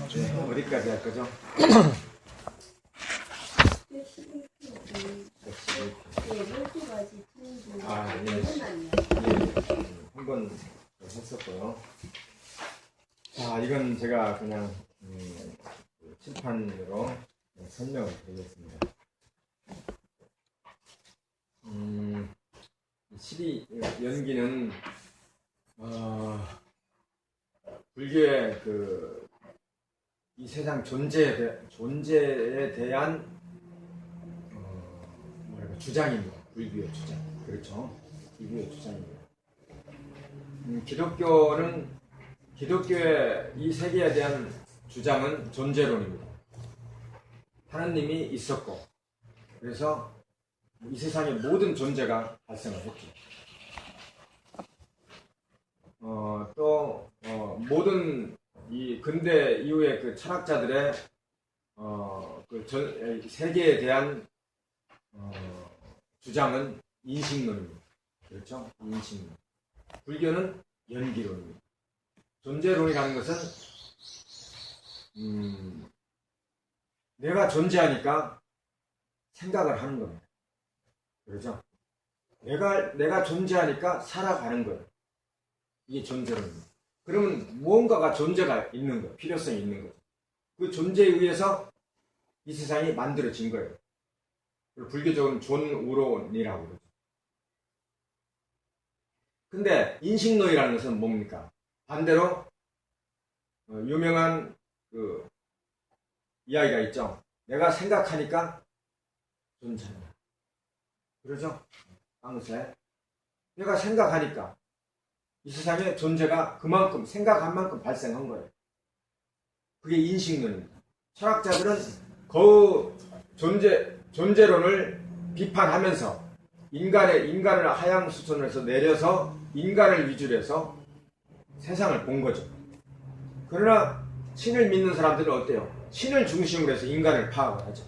어디까지 할 거죠? 한번 했었고요. 자, 이건 제가 그냥 칠판으로 설명을 드리겠습니다. 12연기는 불교의 이 세상 존재에 대한 주장입니다. 불교의 주장. 그렇죠. 불교의 주장입니다. 기독교의 이 세계에 대한 주장은 존재론입니다. 하나님이 있었고, 그래서 이 세상의 모든 존재가 발생을 했죠. 모든 이 근대 이후의 그 철학자들의 세계에 대한 주장은 인식론입니다. 그렇죠? 인식론. 불교는 연기론입니다. 존재론이라는 것은 내가 존재하니까 생각을 하는 겁니다. 그렇죠? 내가 존재하니까 살아가는 거예요. 이게 존재론입니다. 그러면 무언가가 존재가 있는 거예요. 필요성이 있는 거죠. 그 존재에 의해서 이 세상이 만들어진 거예요. 불교적으로는 존우론이라고 그러죠. 근데 인식론이라는 것은 뭡니까? 반대로 유명한 이야기가 있죠. 내가 생각하니까 존재한다. 그러죠? 방세. 내가 생각하니까 이 세상에 존재가 그만큼 생각한 만큼 발생한 거예요. 그게 인식론입니다. 철학자들은 그 존재론을 비판하면서 인간을 하향 수준에서 내려서 인간을 위주로 해서 세상을 본 거죠. 그러나 신을 믿는 사람들은 어때요? 신을 중심으로 해서 인간을 파악을 하죠.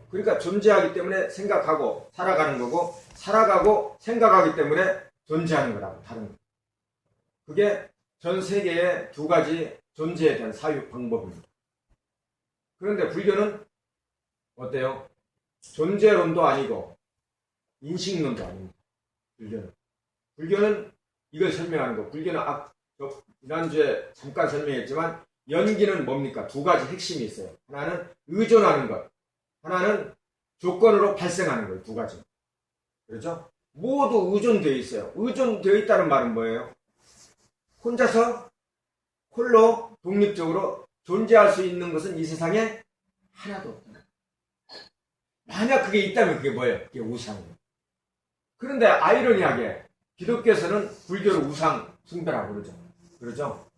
그러니까 존재하기 때문에 생각하고 살아가는 거고, 살아가고 생각하기 때문에 존재하는 거라고 다른 거예요. 그게 전 세계의 두 가지 존재에 대한 사유 방법입니다. 그런데 불교는 어때요? 존재론도 아니고 인식론도 아닙니다. 불교는 이걸 설명하는 거. 불교는 지난주에 잠깐 설명했지만 연기는 뭡니까? 두 가지 핵심이 있어요. 하나는 의존하는 것, 하나는 조건으로 발생하는 거예요. 두 가지. 그렇죠? 모두 의존되어 있어요. 의존되어 있다는 말은 뭐예요? 혼자서 홀로 독립적으로 존재할 수 있는 것은 이 세상에 하나도 없다. 만약 그게 있다면 그게 뭐예요? 그게 우상이에요. 그런데 아이러니하게 기독교에서는 불교를 우상 숭배라고 그러죠. 그러죠?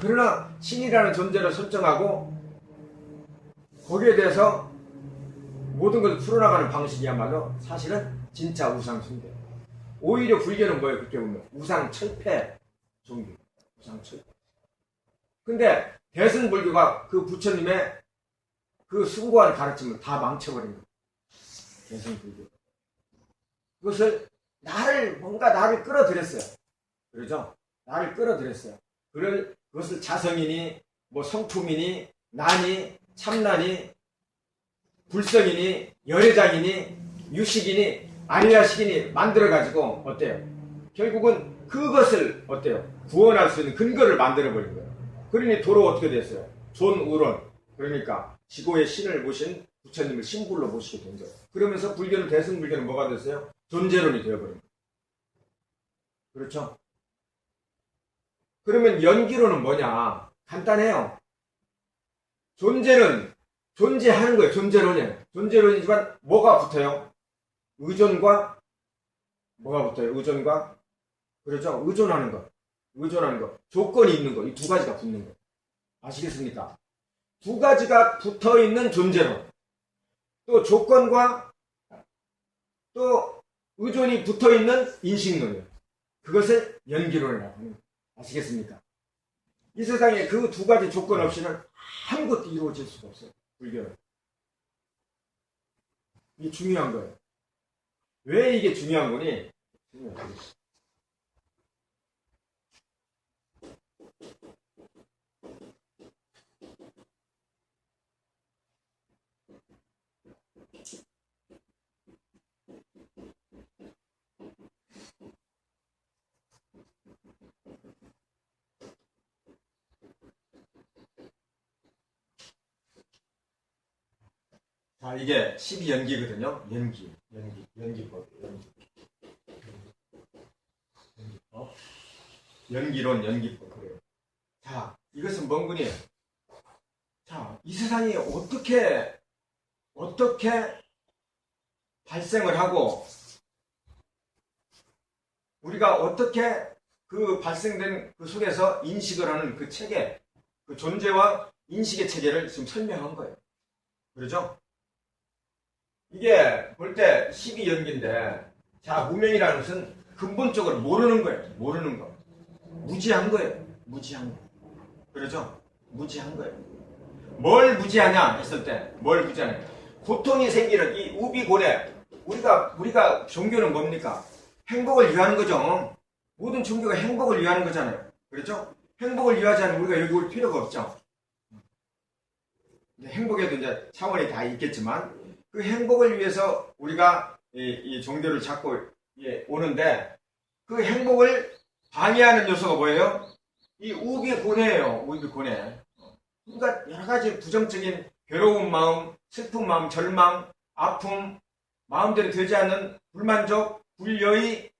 그러나 신이라는 존재를 설정하고 거기에 대해서 모든 것을 풀어나가는 방식이야말로 사실은 진짜 우상 숭배. 오히려 불교는 뭐예요? 그렇게 보면 우상 철폐 종교. 우상 철폐. 근데 대승불교가 그 부처님의 그 숭고한 가르침을 다 망쳐버린 거예요. 대승불교. 그것을 뭔가 나를 끌어들였어요. 그러죠? 나를 끌어들였어요. 그것을 자성이니, 성품이니, 나니, 참나니, 불성이니, 열애장이니, 유식이니, 아리아식이니 만들어가지고, 어때요? 결국은 그것을, 어때요? 구원할 수 있는 근거를 만들어버린 거예요. 그러니 도로 어떻게 됐어요? 존우론. 그러니까 지고의 신을 모신 부처님을 신불로 모시게 된 거예요. 그러면서 대승불교는 뭐가 됐어요? 존재론이 되어버린 거예요. 그렇죠? 그러면 연기론은 뭐냐? 간단해요. 존재는 존재하는 거예요. 존재론이에요. 존재론이지만 뭐가 붙어요? 의존과 뭐가 붙어요? 의존과 그렇죠? 의존하는 것. 조건이 있는 것. 이 두 가지가 붙는 거. 아시겠습니까? 두 가지가 붙어 있는 존재론. 또 조건과 또 의존이 붙어 있는 인식론이에요. 그것을 연기론이라고 합니다. 아시겠습니까? 이 세상에 그 두 가지 조건 없이는 아무것도 이루어질 수가 없어요. 불교는. 이게 중요한 거예요. 왜 이게 중요한 거니? 자, 이게 12연기거든요. 연기법. 연기론, 연기법. 그래요. 자, 이것은 뭔군요? 자, 이 세상이 어떻게 발생을 하고, 우리가 어떻게 그 발생된 그 속에서 인식을 하는 그 체계, 그 존재와 인식의 체계를 지금 설명한 거예요. 그러죠? 이게 볼 때 12연기인데, 자, 무명이라는 것은 근본적으로 모르는 거예요. 모르는 거. 무지한 거예요. 무지한 거. 그러죠? 무지한 거예요. 뭘 무지하냐 했을 때, 뭘 무지하냐. 고통이 생기는 이 우비고래, 우리가 종교는 뭡니까? 행복을 위하는 거죠. 모든 종교가 행복을 위하는 거잖아요. 그렇죠? 행복을 위하지 않으면 우리가 여기 올 필요가 없죠. 행복에도 이제 차원이 다 있겠지만, 그 행복을 위해서 우리가 이 종교를 찾고 오는데, 그 행복을 방해하는 요소가 뭐예요? 이 우비고뇌예요. 우비고뇌. 그러니까 여러 가지 부정적인 괴로운 마음, 슬픈 마음, 절망, 아픔, 마음대로 되지 않는 불만족, 불여의,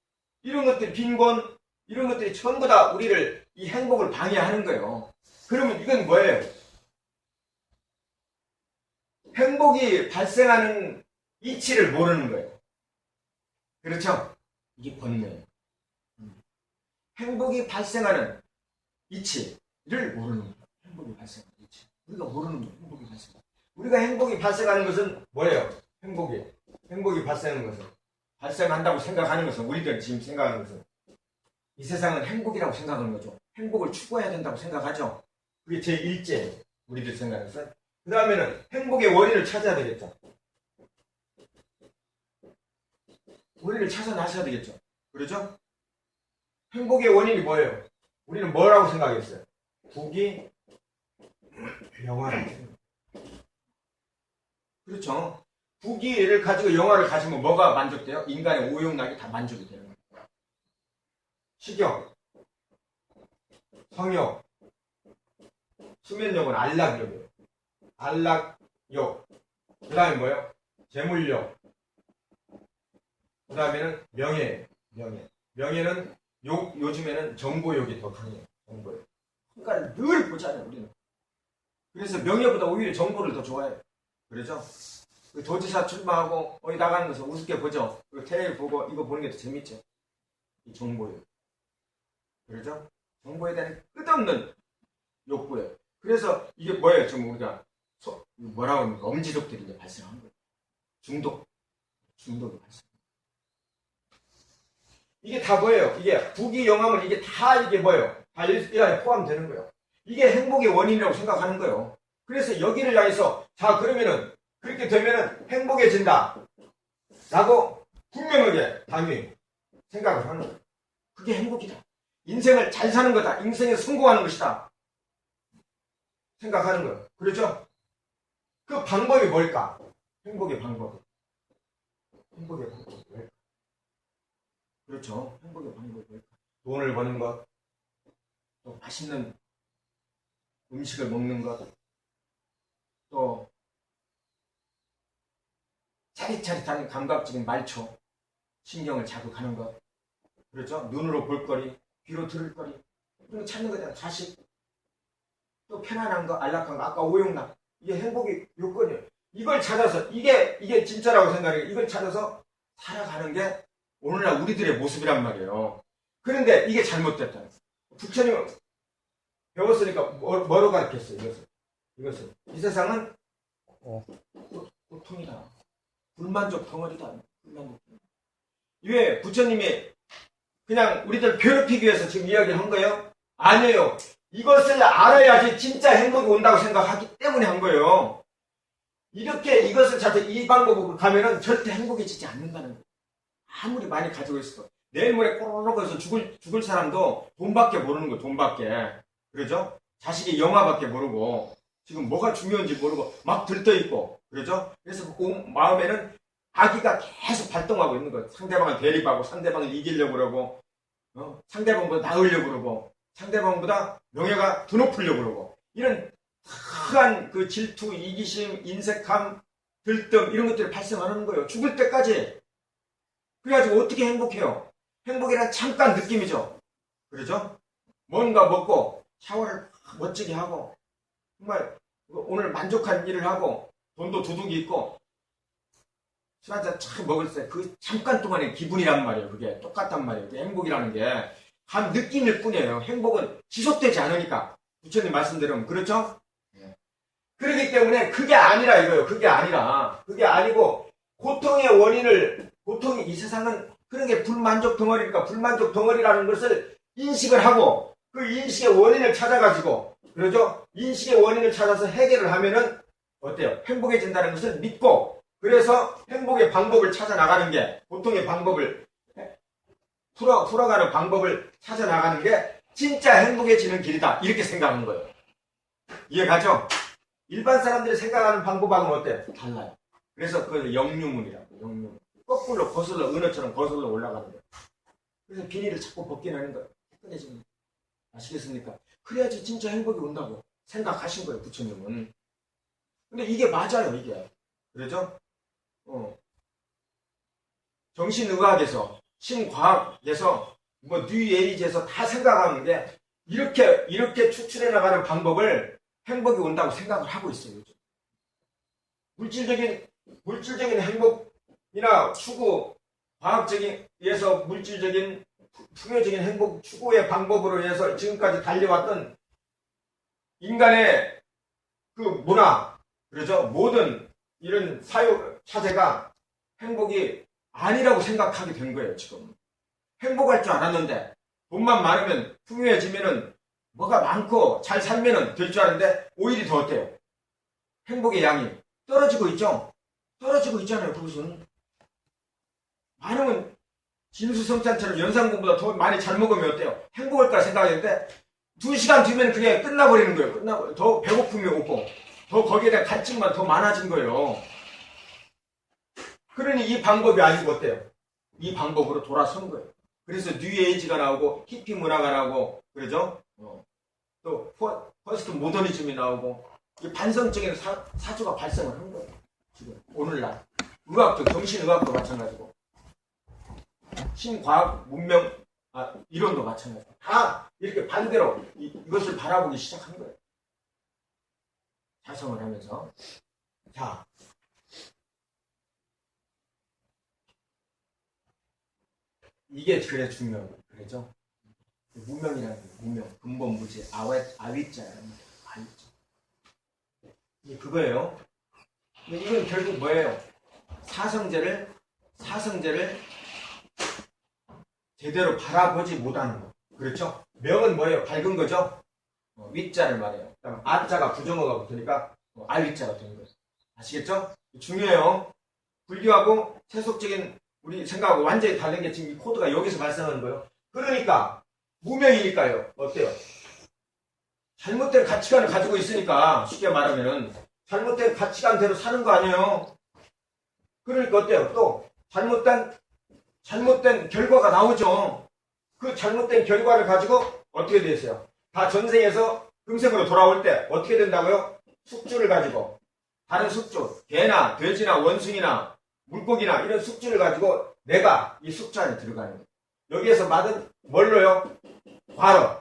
이런 것들, 빈곤, 이런 것들이 전부 다 우리를 이 행복을 방해하는 거예요. 그러면 이건 뭐예요? 행복이 발생하는 이치를 모르는 거예요. 그렇죠? 이게 번뇌예요. 행복이 발생하는 이치를 모르는 거예요. 행복이 발생하는 이치. 우리가 모르는 거예요. 행복이 발생하는. 우리가 행복이 발생하는 것은 뭐예요? 행복이 발생하는 것은, 발생한다고 생각하는 것은, 우리들 지금 생각하는 것은, 이 세상은 행복이라고 생각하는 거죠. 행복을 추구해야 된다고 생각하죠. 그게 제1제 우리들 생각에서. 그 다음에는 행복의 원인을 찾아야 되겠죠. 원인을 찾아나셔야 되겠죠. 그렇죠? 행복의 원인이 뭐예요? 우리는 뭐라고 생각했어요? 복이 영화라고 생각해요. 그렇죠. 부귀를 가지고 영화를 가지면 뭐가 만족돼요? 인간의 오용락이 다 만족이 되는 거예요. 식욕, 성욕, 수면욕은 안락욕이에요. 안락욕. 그 다음에 뭐예요? 재물욕. 그 다음에는 명예예요. 명예는 요즘에는 정보욕이 더 강해요. 정보욕. 그러니까 늘 보잖아요, 우리는. 그래서 명예보다 오히려 정보를 더 좋아해요. 그렇죠? 도지사 출마하고 어디 나가는 것을 우습게 보죠. 그리고 텔레비 보고 이거 보는 게 더 재밌죠. 이 정보예요. 그렇죠? 정보에 대한 끝없는 욕구예요. 그래서 이게 뭐예요? 지금 우리가 뭐라고 합니까? 엄지족들이 이제 발생한 거예요. 중독이 발생. 이게 다 뭐예요? 이게 부귀 영화물 이게 다 이게 뭐예요? 다 이 안에 포함되는 거예요. 이게 행복의 원인이라고 생각하는 거예요. 그래서 여기를 향해서 자 그러면은 그렇게 되면은 행복해진다 라고 분명하게 당연히 생각을 하는 거예요. 그게 행복이다. 인생을 잘 사는 거다. 인생에 성공하는 것이다. 생각하는 거예요. 그렇죠? 그 방법이 뭘까? 행복의 방법이 뭘까? 그렇죠. 행복의 방법이 뭘까? 돈을 버는 것, 또 맛있는 음식을 먹는 것, 또 짜릿짜릿한 감각적인 말초, 신경을 자극하는 것, 그렇죠? 눈으로 볼 거리, 귀로 들을 거리, 이런 거 찾는 거잖아. 자식, 또 편안한 거, 안락한 거, 아까 오용락, 이게 행복의 요건이에요. 이걸 찾아서, 이게 진짜라고 생각해요. 이걸 찾아서 살아가는 게 오늘날 우리들의 모습이란 말이에요. 그런데 이게 잘못됐다. 부처님 배웠으니까 뭐로 가르쳤어요, 이것을. 이 세상은 고통이다. 불만족 덩어리다. 불만족. 왜 부처님이 그냥 우리들 괴롭히기 위해서 지금 이야기한 거예요? 아니에요. 이것을 알아야지 진짜 행복이 온다고 생각하기 때문에 한 거예요. 이렇게 이것을 자체 이 방법으로 가면은 절대 행복해지지 않는다는 거예요. 아무리 많이 가지고 있어도 내일 모레 꼬르륵 해서 죽을 사람도 돈밖에 모르는 거예요. 돈밖에. 그러죠? 자식이 영화밖에 모르고 지금 뭐가 중요한지 모르고 막 들떠있고 그러죠? 그래서 그 마음에는 악의가 계속 발동하고 있는 거예요. 상대방을 대립하고 상대방을 이기려고 그러고 상대방보다 나으려고 그러고 상대방보다 명예가 더 높으려고 그러고 이런 큰 그 질투, 이기심, 인색함 들뜸 이런 것들이 발생하는 거예요. 죽을 때까지. 그래가지고 어떻게 행복해요? 행복이란 잠깐 느낌이죠. 그러죠? 뭔가 먹고 샤워를 멋지게 하고 정말 오늘 만족한 일을 하고 돈도 두둑이 있고 술 한잔 착 먹을 때 그 잠깐 동안의 기분이란 말이에요. 그게 똑같단 말이에요. 행복이라는 게 한 느낌일 뿐이에요. 행복은 지속되지 않으니까. 부처님 말씀대로 그렇죠? 그렇기 때문에 그게 아니라 이거예요. 그게 아니고 고통의 원인을 고통이 이 세상은 그런 게 불만족 덩어리니까 불만족 덩어리라는 것을 인식을 하고 그 인식의 원인을 찾아가지고 그러죠? 인식의 원인을 찾아서 해결을 하면은 어때요? 행복해진다는 것을 믿고 그래서 행복의 방법을 찾아 나가는 게 고통의 방법을 풀어가는 방법을 찾아 나가는 게 진짜 행복해지는 길이다. 이렇게 생각하는 거예요. 이해가죠? 일반 사람들이 생각하는 방법하고는 어때요? 달라요. 그래서 그걸 영유문이라고. 영유문. 거꾸로 거슬러 은어처럼 거슬러 올라가는 거예요. 그래서 비닐을 자꾸 벗긴 하는 거예요. 꺼내지는 거예요. 아시겠습니까? 그래야지 진짜 행복이 온다고 생각하신 거예요. 부처님은. 근데 이게 맞아요. 이게. 그러죠? 정신의학에서 신과학에서 뭐 뉴에이지에서 다 생각하는 게 이렇게 추출해 나가는 방법을 행복이 온다고 생각을 하고 있어요. 요즘. 물질적인 행복이나 추구, 과학적인 위해서 물질적인 풍요적인 행복 추구의 방법으로 해서 지금까지 달려왔던 인간의 그 문화, 그러죠? 모든 이런 사유 차제가 행복이 아니라고 생각하게 된 거예요, 지금. 행복할 줄 알았는데, 돈만 많으면, 풍요해지면은, 뭐가 많고, 잘 살면은 될 줄 알았는데, 오히려 더 어때요? 행복의 양이 떨어지고 있죠? 떨어지고 있잖아요, 그것은. 많으면, 진수성찬처럼 연상군보다 더 많이 잘 먹으면 어때요? 행복할까 생각했는데, 2시간 뒤면 그게 끝나버리는 거예요. 더 배고픔이 오고, 더 거기에 대한 갈증만 더 많아진 거예요. 그러니 이 방법이 아니고 어때요? 이 방법으로 돌아서는 거예요. 그래서 뉴에이지가 나오고 히피 문화가 나오고 그러죠? 또 퍼스트 모더니즘이 나오고 이 반성적인 사주가 발생을 한 거예요. 지금 오늘날 의학도 정신의학도 마찬가지고 신과학 문명 이론도 마찬가지고 다 이렇게 반대로 이것을 바라보기 시작한 거예요. 자성을 하면서 자. 이게 그래 중요한 거예요. 그래죠? 무명이라는 거예요. 무명. 근본무지. 아위자라는 거예요. 아위자. 이게 그거예요. 이건 결국 뭐예요? 사성제를 제대로 바라보지 못하는 거. 그렇죠? 명은 뭐예요? 밝은 거죠? 위자를 말해요. 그다음 아자가 부정어가 붙으니까 아위자가 되는 거예요. 아시겠죠? 중요해요. 불교하고 세속적인 우리 생각하고 완전히 다른 게 지금 이 코드가 여기서 발생하는 거예요. 그러니까 무명이니까요. 어때요? 잘못된 가치관을 가지고 있으니까 쉽게 말하면 잘못된 가치관대로 사는 거 아니에요. 그러니까 어때요? 또 잘못된 결과가 나오죠. 그 잘못된 결과를 가지고 어떻게 되세요? 다 전생에서 금생으로 돌아올 때 어떻게 된다고요? 숙주를 가지고 다른 숙주, 개나 돼지나 원숭이나 물고기나 이런 숙주를 가지고 내가 이 숙주 안에 들어가는 거예요. 여기에서 받은 뭘로요? 과로.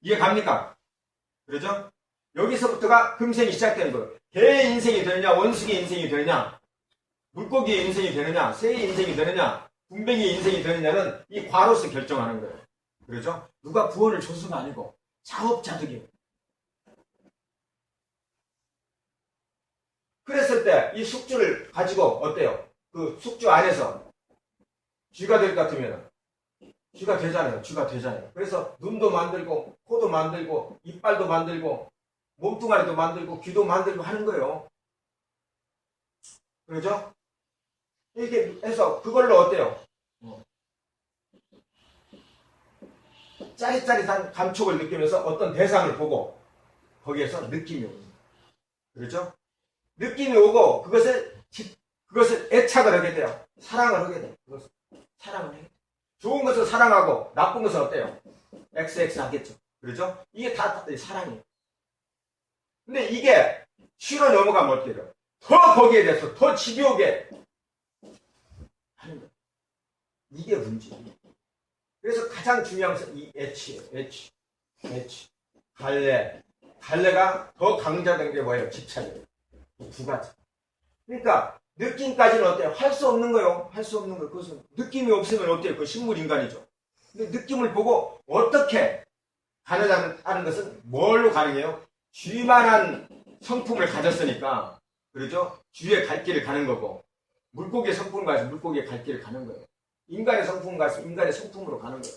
이해 갑니까? 그러죠? 여기서부터가 금생이 시작되는 거예요. 개의 인생이 되느냐, 원숭이의 인생이 되느냐, 물고기의 인생이 되느냐, 새의 인생이 되느냐, 군뱅이의 인생이 되느냐는 이 과로서 결정하는 거예요. 그러죠? 누가 구원을 줘서가 아니고 자업자득이에요. 그랬을 때 이 숙주를 가지고 어때요? 그 숙주 안에서 쥐가 될 것 같으면 쥐가 되잖아요. 그래서 눈도 만들고 코도 만들고 이빨도 만들고 몸뚱아리도 만들고 귀도 만들고 하는 거예요. 그러죠? 이렇게 해서 그걸로 어때요? 짜릿짜릿한 감촉을 느끼면서 어떤 대상을 보고 거기에서 느낌이 오는 거예요. 그렇죠? 느낌이 오고 그것을 애착을 하게 돼요. 사랑을 하게 돼요. 그것을 사랑을 해요. 좋은 것을 사랑하고 나쁜 것은 어때요? XX 하겠죠. 그렇죠? 이게 다 사랑이에요. 근데 이게 쉬로 넘어가면 어떻게 돼요? 더 거기에 대해서 더 집요하게 하는 거예요. 이게 문제. 그래서 가장 중요한 것은 이 H예요. H. 갈래가 더 강조된 게 뭐예요? 집착이에요. 이 두 가지. 그러니까 느낌까지는 어때요? 할 수 없는 거예요. 할 수 없는 거. 그것은 느낌이 없으면 어때요? 그 식물 인간이죠. 근데 느낌을 보고 어떻게 가느냐는 것은 뭘로 가능해요? 쥐만한 성품을 가졌으니까, 그러죠? 쥐의 갈 길을 가는 거고, 물고기의 성품을 가지고 물고기의 갈 길을 가는 거예요. 인간의 성품을 가지고 인간의 성품으로 가는 거예요.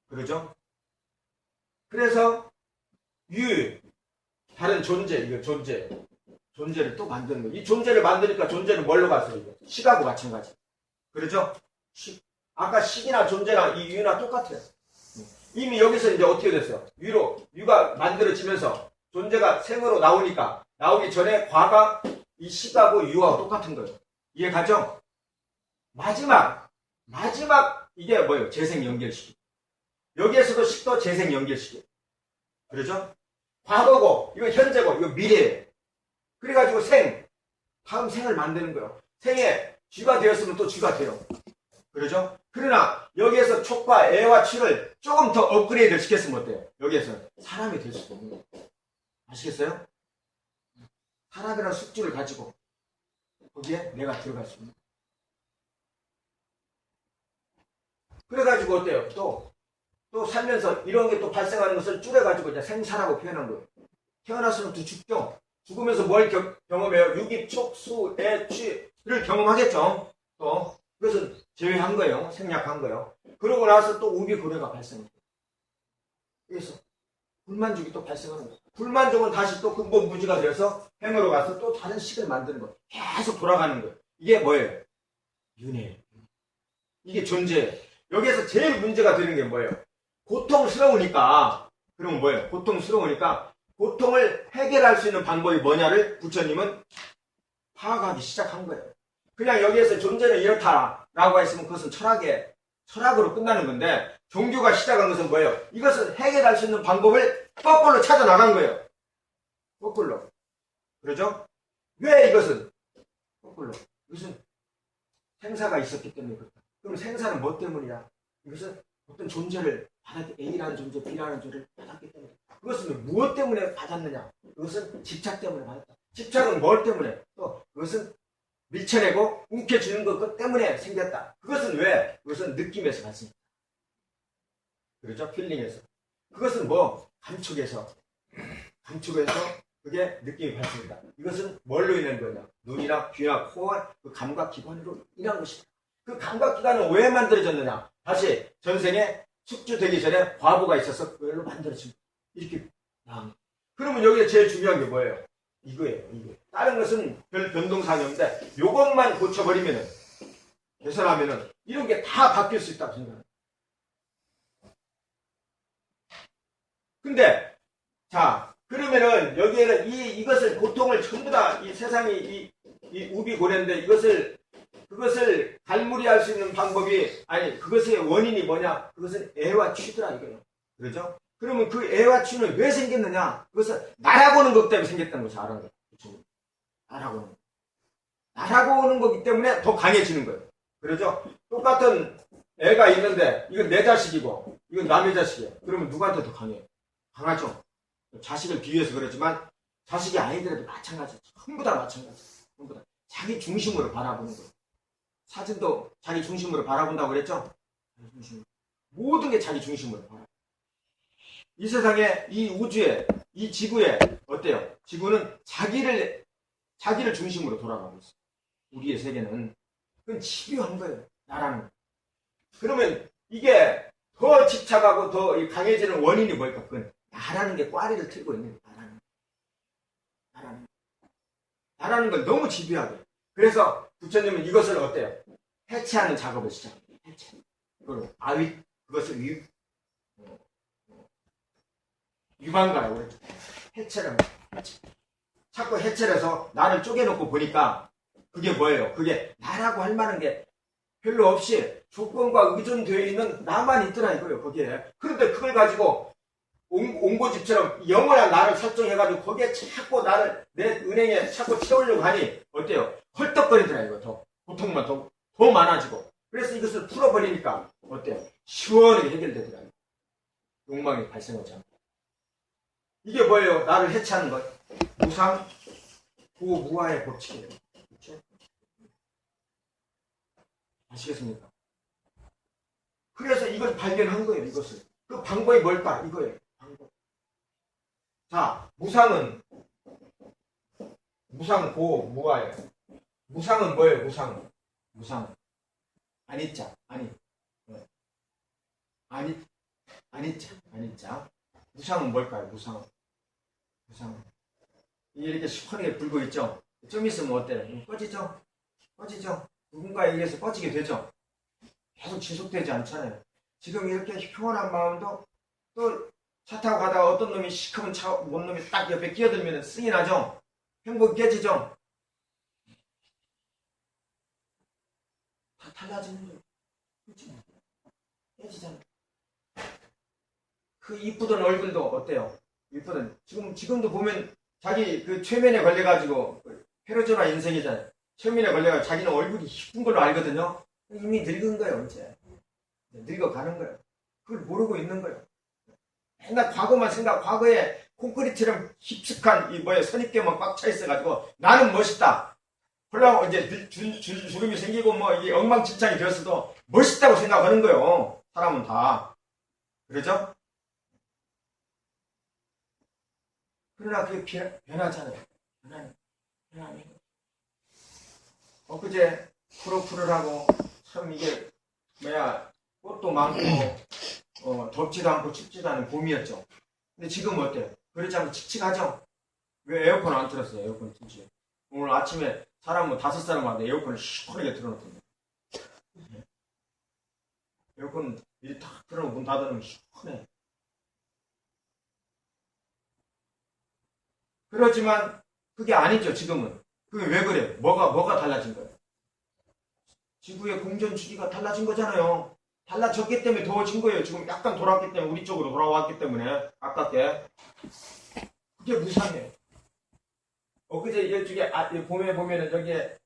그러죠? 그래서 다른 존재, 이거 존재를 또 만드는 거예요. 이 존재를 만드니까 존재는 뭘로 갔어요? 이거? 식하고 마찬가지. 그러죠? 아까 식이나 존재나 이 유나 똑같아요. 이미 여기서 이제 어떻게 됐어요? 유가 만들어지면서 존재가 생으로 나오기 전에 과가 이 식하고 유하고 똑같은 거예요. 이해 가죠? 마지막 이게 뭐예요? 재생 연결식. 여기에서도 식도 재생 연결식. 그러죠? 과거고, 이거 현재고, 이거 미래예요. 그래가지고 다음 생을 만드는 거예요. 생에 쥐가 되었으면 또 쥐가 돼요. 그러죠? 그러나 여기에서 촉과 애와 취를 조금 더 업그레이드를 시켰으면 어때요? 여기에서 사람이 될 수도 있는 거예요. 아시겠어요? 사람이라는 숙주를 가지고 거기에 내가 들어갈 수 있는 거예요. 그래가지고 어때요? 또 살면서 이런 게 또 발생하는 것을 줄여가지고 이제 생사라고 표현한 거예요. 태어났으면 또 죽죠. 죽으면서 뭘 경험해요? 유기, 촉, 수, 애, 취를 경험하겠죠. 또 그것은 제외한 거예요. 생략한 거예요. 그러고 나서 또 우비 고래가 발생해요. 그래서 불만족이 또 발생하는 거예요. 불만족은 다시 또 근본 무지가 되어서 행으로 가서 또 다른 식을 만드는 거예요. 계속 돌아가는 거예요. 이게 뭐예요? 윤회예요. 이게 존재예요. 여기에서 제일 문제가 되는 게 뭐예요? 고통스러우니까, 그러면 뭐예요? 고통스러우니까 고통을 해결할 수 있는 방법이 뭐냐를 부처님은 파악하기 시작한 거예요. 그냥 여기에서 존재는 이렇다라고 했으면 그것은 철학으로 끝나는 건데, 종교가 시작한 것은 뭐예요? 이것을 해결할 수 있는 방법을 거꾸로 찾아 나간 거예요. 거꾸로. 그러죠? 왜 이것은? 거꾸로. 이것은 생사가 있었기 때문에 그렇다. 그럼 생사는 뭐 때문이야? 이것은 어떤 존재를 받았기, A라는 존재, B라는 존재를 받았기 때문에. 그것은 무엇 때문에 받았느냐? 그것은 집착 때문에 받았다. 집착은 뭘 때문에? 또 그것은 밀쳐내고 움켜쥐는 것 때문에 생겼다. 그것은 왜? 그것은 느낌에서 발생했다. 그렇죠? 필링에서. 그것은 뭐? 감촉에서 그게 느낌이 발생한다. 이것은 뭘로 인한 거냐? 눈이나 귀나 코와 그 감각기관으로 인한 것이다. 그 감각기관은 왜 만들어졌느냐? 다시 전생에 숙주되기 전에 과부가 있어서 그걸로 만들어진 거예요. 이렇게 나온 거예요. 그러면 여기에 제일 중요한 게 뭐예요? 이거예요. 다른 것은 별 변동사항이 없는데 이것만 고쳐버리면은, 개선하면은 이런 게 다 바뀔 수 있다고 생각합니다. 근데 자, 그러면은 여기에는 이것을 고통을 전부 다 이 세상이 이 우비고래인데 그것을 갈무리할 수 있는 방법이, 아니 그것의 원인이 뭐냐? 그것은 애와 취더라 이거예요. 그렇죠? 그러면 그 애와 취는 왜 생겼느냐? 그것은 나라고 오는 것 때문에 생겼다는 것을 알아야 돼요. 그렇죠? 나라고 오는 거기 때문에 더 강해지는 거예요. 그렇죠? 똑같은 애가 있는데 이건 내 자식이고 이건 남의 자식이에요. 그러면 누구한테 더 강해요? 강하죠? 자식을 비유해서 그렇지만 자식이 아이들에도 마찬가지죠. 전부 다 마찬가지예요. 전부 다 자기 중심으로 바라보는 거예요. 사진도 자기 중심으로 바라본다고 그랬죠? 모든 게 자기 중심으로 바라봐요. 이 세상에, 이 우주에, 이 지구에 어때요? 지구는 자기를 중심으로 돌아가고 있어요. 우리의 세계는. 그건 집요한 거예요. 나라는 거. 그러면 이게 더 집착하고 더 강해지는 원인이 뭘까? 그건 나라는 게 꽈리를 틀고 있는 거예요. 나라는 걸 너무 집요하게. 그래서 부처님은 이것을 어때요? 해체하는 작업을 시작합니다. 해체. 그것을 유방가라고 그랬죠. 해체를 자꾸 해체를 해서 나를 쪼개놓고 보니까 그게 뭐예요? 그게 나라고 할 만한 게 별로 없이 조건과 의존되어 있는 나만 있더라 이거예요. 거기에. 그런데 그걸 가지고 옹고집처럼 영원한 나를 설정해가지고 거기에 자꾸 나를 내 은행에 자꾸 채우려고 하니 어때요? 헐떡거리더라 이거 더 고통만 더 많아지고 그래서 이것을 풀어버리니까 어때요? 시원하게 해결되더라. 욕망이 발생하지 않고 이게 뭐예요? 나를 해체하는 것 무상 고무아의 법칙이에요. 그렇죠? 아시겠습니까? 그래서 이걸 발견한 거예요. 이것을 그 방법이 뭘까? 이거예요. 방법. 자, 무상은 고무아예요. 무상은 뭐예요? 무상은 아니자 아니자 무상은 뭘까요? 무상은 이렇게 시원하게 불고 있죠. 좀 있으면 어때요? 꺼지죠. 누군가에 의해서 꺼지게 되죠. 계속 지속되지 않잖아요. 지금 이렇게 평온한 마음도 또 차 타고 가다가 어떤 놈이 시커먼 뭔 놈이 딱 옆에 끼어들면 승이 나죠. 행복이 깨지죠. 다 달라지는 거예요. 그렇지? 깨지잖아. 그 이쁘던 얼굴도 어때요? 이쁘던 지금도 보면 자기 그 최면에 걸려가지고 페르조나 인생이잖아요. 최면에 걸려가지고 자기는 얼굴이 이쁜 걸로 알거든요. 이미 늙은 거예요. 이제 늙어가는 거예요. 그걸 모르고 있는 거예요. 맨날 과거만 과거에 콘크리트처럼 깊숙한 선입견만 꽉 차 있어가지고 나는 멋있다. 홀라 이제 주름이 생기고 이게 엉망진창이 되었어도 멋있다고 생각하는 거예요. 사람은 다 그러죠? 그러나 그게 변하잖아요. 변하네. 엊그제 푸르푸르하고 참 이게 꽃도 많고 덥지도 않고 춥지도 않은 봄이었죠. 근데 지금 어때요? 그렇지 않고 칙칙하죠? 왜 에어컨 안 틀었어요? 에어컨 틀지. 오늘 아침에 사람은 5사람 왔는데 에어컨을 시원하게 틀어놓거든요. 에어컨 이렇게 탁 틀어놓고 문 닫아놓으면 시원해. 그렇지만 그게 아니죠. 지금은. 그게 왜 그래요? 뭐가 달라진 거예요? 지구의 공전 주기가 달라진 거잖아요. 달라졌기 때문에 더워진 거예요. 지금 약간 돌았기 때문에 우리 쪽으로 돌아왔기 때문에 아깝게 그게 무상해요. 엊그제 이쪽에 봄에 보면은 저기에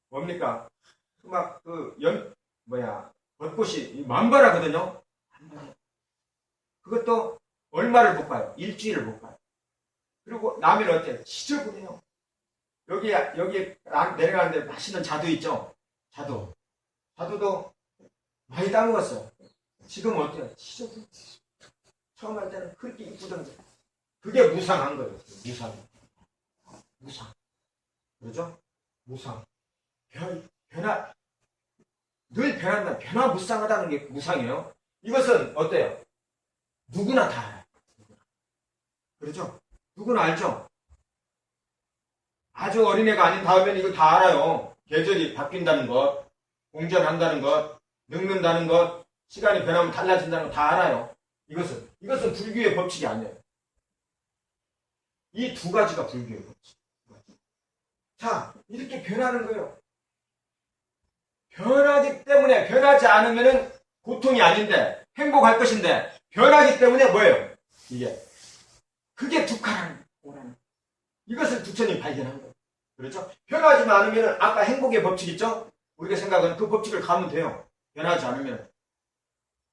뭡니까? 벚꽃이 만발하거든요. 그것도 얼마를 못 봐요. 일주일을 못 봐요. 그리고 나면 어때요? 지저분해요. 여기 내려가는데 맛있는 자두 있죠? 자두도 많이 따먹었어요. 지금 어때요? 지저분해. 처음 할 때는 그렇게 이쁘던데. 그게 무상한 거예요. 무상. 그렇죠? 무상. 늘 변화무쌍하다는 게 무상이에요. 이것은 어때요? 누구나 다 알아요. 그렇죠? 누구나 알죠? 아주 어린애가 아닌 다음에는 이거 다 알아요. 계절이 바뀐다는 것, 공전한다는 것, 늙는다는 것, 시간이 변하면 달라진다는 거 다 알아요. 이것은 불교의 법칙이 아니에요. 이 두 가지가 불교의 법칙. 자, 이렇게 변하는 거예요. 변하기 때문에 변하지 않으면 고통이 아닌데 행복할 것인데 변하기 때문에 뭐예요? 그게 두카라는 거라는 이것을 부처님이 발견한 거예요. 그렇죠? 변하지만 않으면 아까 행복의 법칙 있죠? 우리가 생각하는 그 법칙을 가면 돼요. 변하지 않으면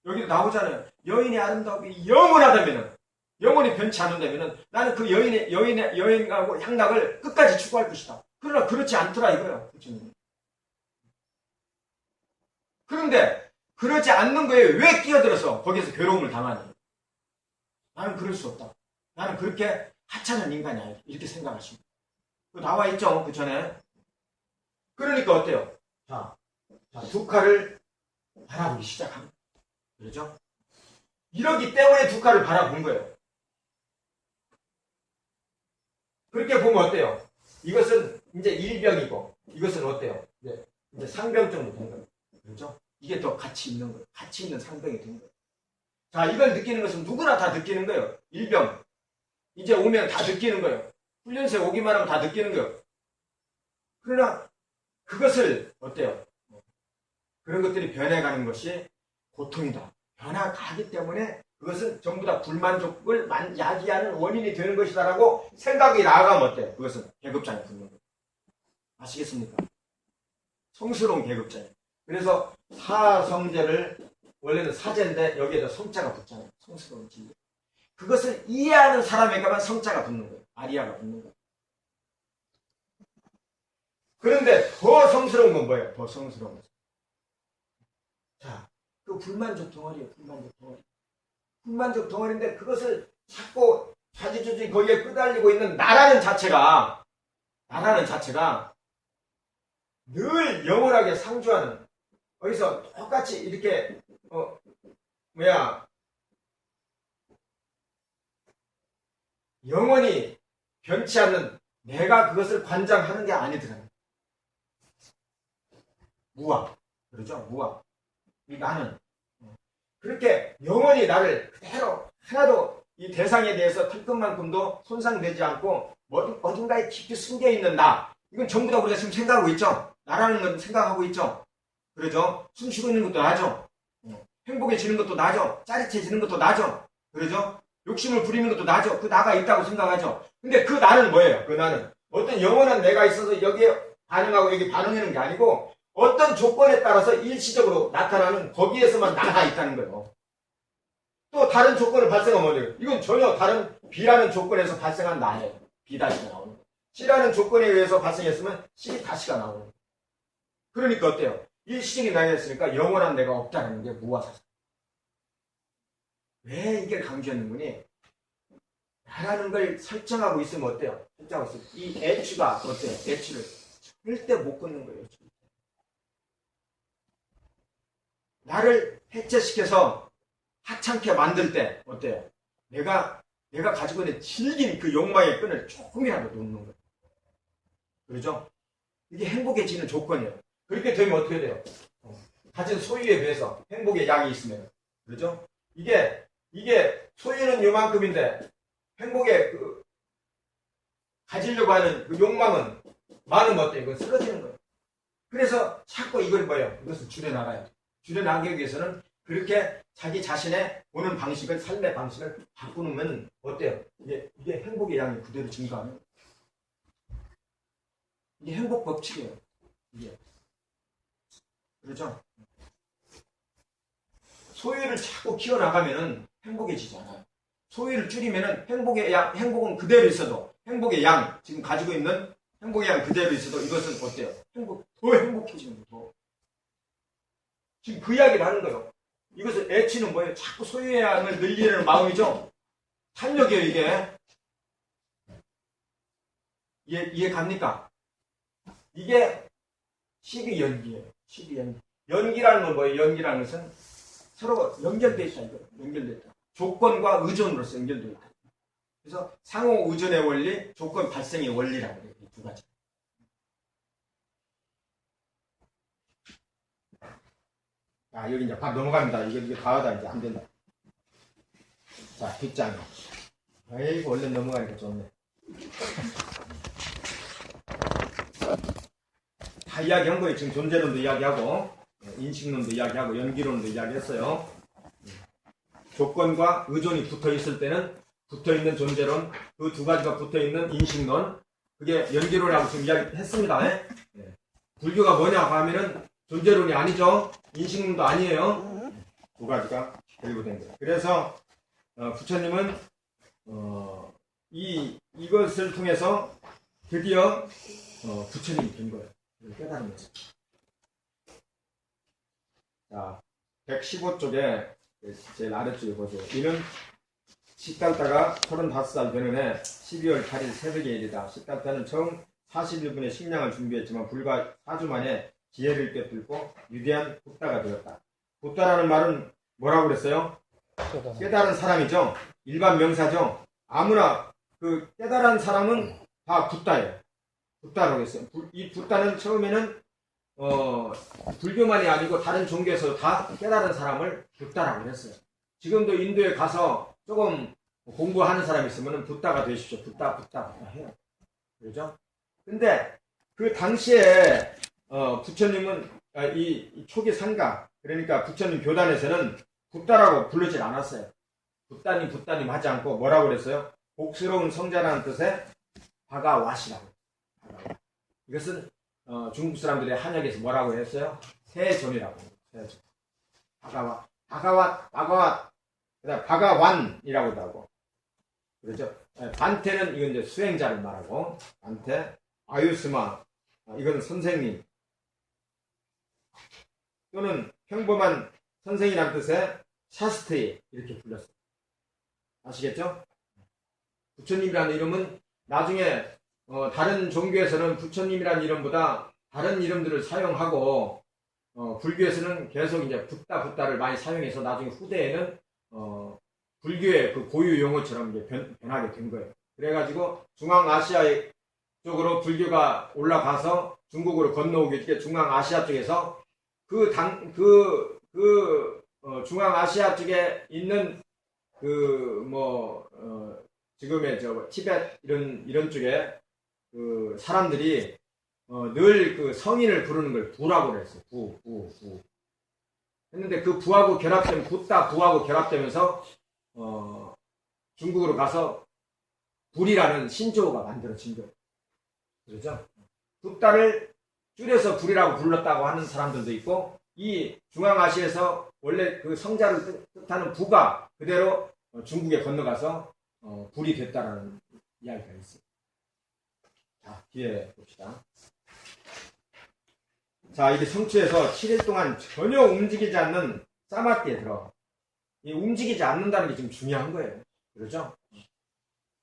여기도 나오잖아요. 여인의 아름다움이 영원하다면 영원히 변치 않는다면 나는 그 여인하고 향락을 끝까지 추구할 것이다. 그러나 그렇지 않더라 이거예요. 부처님. 그런데 그러지 않는 거에 왜 끼어들어서 거기서 괴로움을 당하니? 나는 그럴 수 없다. 나는 그렇게 하찮은 인간이 아니다. 이렇게 생각하십니다. 그 나와 있죠? 그 전에. 그러니까 어때요? 자, 두카를 바라보기 시작합니다. 그렇죠? 이러기 때문에 두카를 바라본 거예요. 그렇게 보면 어때요? 이것은 이제 일병이고 이것은 어때요? 이제 상병 정도 된 거예요. 그렇죠? 이게 더 가치 있는 거예요. 가치 있는 상병이 된 거예요. 자, 이걸 느끼는 것은 누구나 다 느끼는 거예요. 일병. 이제 오면 다 느끼는 거예요. 훈련소에 오기만 하면 다 느끼는 거예요. 그러나 그것을 어때요? 그런 것들이 변해가는 것이 고통이다. 변화가기 때문에 그것은 전부 다 불만족을 야기하는 원인이 되는 것이다라고 생각이 나가면 어때요? 그것은 계급장애 붙는 거예요. 아시겠습니까? 성스러운 계급장애. 그래서 사성제를 원래는 사제인데 여기에다 성자가 붙잖아요. 성스러운 진리. 그것을 이해하는 사람에게만 성자가 붙는 거예요. 아리아가 붙는 거예요. 그런데 더 성스러운 건 뭐예요? 더 성스러운 거. 자, 그 불만족 덩어리예요. 불만족 덩어리. 불만족 덩어리인데 그것을 자꾸 좌지조지 거기에 끄달리고 있는 나라는 자체가 늘 영원하게 상주하는, 거기서 똑같이 이렇게 영원히 변치 않는 내가 그것을 관장하는 게 아니더라. 무아. 그러죠? 무아. 이 나는. 그렇게 영원히 나를 그대로 하나도 이 대상에 대해서 털끝만큼도 손상되지 않고 어딘가에 깊이 숨겨있는 나. 이건 전부 다 우리가 지금 생각하고 있죠? 나라는 건 생각하고 있죠? 그러죠? 숨쉬고 있는 것도 나죠? 행복해지는 것도 나죠? 짜릿해지는 것도 나죠? 그러죠? 욕심을 부리는 것도 나죠? 그 나가 있다고 생각하죠? 근데 그 나는 뭐예요? 그 나는 어떤 영원한 내가 있어서 여기에 반응하고 여기 반응하는 게 아니고 어떤 조건에 따라서 일시적으로 나타나는 거기에서만 나가 있다는 거예요. 또 다른 조건을 발생하면 뭐예요? 이건 전혀 다른 B라는 조건에서 발생한 나예요. B-가 나오는 거예요. C라는 조건에 의해서 발생했으면 C-가 나오는 거예요. 그러니까 어때요? 일시적인 나이가 있으니까 영원한 내가 없다는 게 무아사상. 왜 이걸 강조했는군이? 나라는 걸 설정하고 있으면 어때요? 설정하고 있으면 이 애취가 어때요? 애취를 절대 못 끊는 거예요. 나를 해체시켜서 하찮게 만들 때 어때요? 내가 가지고 있는 질긴 그 욕망의 끈을 조금이라도 놓는 거예요. 그렇죠? 이게 행복해지는 조건이에요. 그렇게 되면 어떻게 돼요? 가진 소유에 비해서 행복의 양이 있으면. 그렇죠? 이게 소유는 요만큼인데 행복의 가지려고 하는 그 욕망은 많으면 어때요? 이건 쓰러지는 거예요. 그래서 자꾸 이걸 뭐예요? 이것을 줄여나가야 돼요. 줄여나가기 위해서는 그렇게 자기 자신의 보는 방식을, 삶의 방식을 바꾸면 어때요? 이게 행복의 양이 그대로 증가하는 거예요. 이게 행복 법칙이에요. 이게. 그렇죠? 소유를 자꾸 키워나가면은 행복해지지 않아요. 소유를 줄이면은 행복은 그대로 있어도, 행복의 양, 지금 가지고 있는 행복의 양 그대로 있어도 이것은 어때요? 더 행복해지는 거예요. 지금 그 이야기를 하는 거예요. 이것을 애취는 뭐예요? 자꾸 소유의 양을 늘리려는 마음이죠? 탄력이에요, 이게. 이해 갑니까? 이게 12연기예요. 12연기. 연기라는 건 뭐예요? 연기라는 것은 서로 연결되어 있다, 이거. 연결되어 있다. 조건과 의존으로서 연결되어 있다. 그래서 상호 의존의 원리, 조건 발생의 원리라고 해요. 이 두 가지. 아, 여기 이제 밥 넘어갑니다. 이게 과하다, 이제 안 된다. 자, 뒷장에. 아이고, 얼른 넘어가니까 좋네. 다 이야기한 거예요. 지금 존재론도 이야기하고, 인식론도 이야기하고, 연기론도 이야기했어요. 조건과 의존이 붙어 있을 때는 붙어 있는 존재론, 그 두 가지가 붙어 있는 인식론, 그게 연기론이라고 지금 이야기했습니다. 네. 불교가 뭐냐고 하면은 존재론이 아니죠. 인식론도 아니에요. 두 가지가 결부된 거예요. 그래서 부처님은 이것을 통해서 드디어 부처님이 된 거예요. 깨달은 거죠. 자, 115쪽에 제일 아래쪽에 보세요. 이는 시간타가 35살 되는 해 12월 8일 새벽에 일이다. 시간타는 처음 41분의 식량을 준비했지만 불과 4주 만에 지혜를 꿰뚫고 위대한 붓다가 되었다. 붓다라는 말은 뭐라고 그랬어요? 깨달은 사람이죠. 일반 명사죠. 아무나 그 깨달은 사람은 다 붓다예요. 붓다라고 했어요. 이 붓다는 처음에는 불교만이 아니고 다른 종교에서 다 깨달은 사람을 붓다라고 했어요. 지금도 인도에 가서 조금 공부하는 사람이 있으면 붓다가 되십시오. 붓다 해요. 그렇죠? 근데 그 당시에 부처님은 이 초기 상가, 그러니까 부처님 교단에서는 붓다라고 부르질 않았어요. 붓다님 하지 않고 뭐라고 그랬어요? 복스러운 성자라는 뜻의 바가왓이라고. 이것은 중국 사람들의 한약에서 뭐라고 했어요? 세존이라고. 세존. 바가왓. 그다음 바가완이라고도 하고. 그렇죠? 반태는 이건 이제 수행자를 말하고, 반태, 아유스마, 이건 선생님. 또는 평범한 선생이라는 뜻의 샤스트리 이렇게 불렸어요. 아시겠죠? 부처님이라는 이름은 나중에 다른 종교에서는 부처님이라는 이름보다 다른 이름들을 사용하고 불교에서는 계속 이제 붓다를 많이 사용해서 나중에 후대에는 불교의 그 고유 용어처럼 이제 변하게 된 거예요. 그래가지고 중앙아시아 쪽으로 불교가 올라가서 중국으로 건너오게 되 중앙아시아 쪽에서 중앙아시아 쪽에 있는 지금의 티벳 이런 쪽에 그 사람들이 늘 그 성인을 부르는 걸 부라고 그랬어요. 부. 했는데 그 부하고 결합되면 부하고 결합되면서 중국으로 가서 불이라는 신조어가 만들어진 거예요. 그렇죠? 붓다를 줄여서 불이라고 불렀다고 하는 사람들도 있고, 이 중앙아시아에서 원래 그 성자를 뜻하는 부가 그대로 중국에 건너가서 불이 됐다라는 이야기가 있어요. 자, 뒤에 봅시다. 자, 이게 성취해서 7일 동안 전혀 움직이지 않는 사마띠에 들어. 이 움직이지 않는다는 게 지금 중요한 거예요. 그렇죠?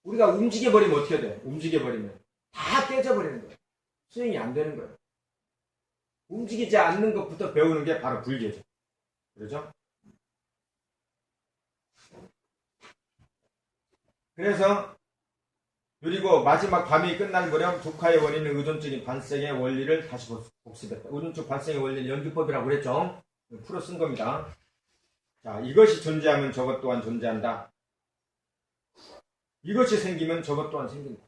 우리가 움직여버리면 어떻게 돼? 움직여버리면 다 깨져버리는 거예요. 수행이 안 되는 거예요. 움직이지 않는 것부터 배우는 게 바로 불교죠. 그렇죠? 그래서 그리고 마지막 밤이 끝날 무렵 조카의 원인은 의존적인 발생의 원리를 다시 복습했다. 의존적 발생의 원리는 연기법이라고 그랬죠. 풀어 쓴 겁니다. 자, 이것이 존재하면 저것 또한 존재한다. 이것이 생기면 저것 또한 생긴다.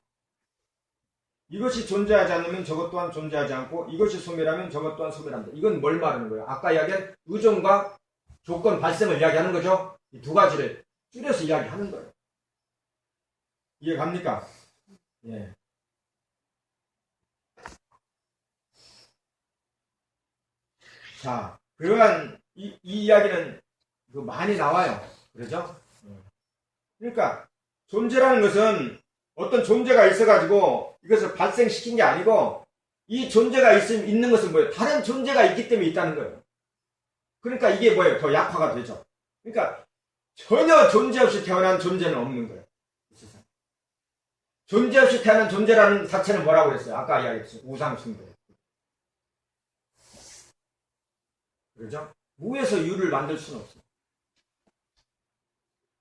이것이 존재하지 않으면 저것 또한 존재하지 않고, 이것이 소멸하면 저것 또한 소멸한다. 이건 뭘 말하는 거예요? 아까 이야기한 의존과 조건 발생을 이야기하는 거죠. 이 두 가지를 줄여서 이야기하는 거예요. 이해 갑니까? 예. 자, 그러한 이 이야기는 많이 나와요. 그렇죠? 그러니까 존재라는 것은 어떤 존재가 있어가지고 이것을 발생시킨 게 아니고, 이 존재가 있는 것은 뭐예요? 다른 존재가 있기 때문에 있다는 거예요. 그러니까 이게 뭐예요? 더 약화가 되죠. 그러니까 전혀 존재 없이 태어난 존재는 없는 거예요. 존재 없이 태어난 존재라는 자체는 뭐라고 그랬어요? 아까 이야기했어요. 우상숭배. 그렇죠? 무에서 유를 만들 수는 없어요.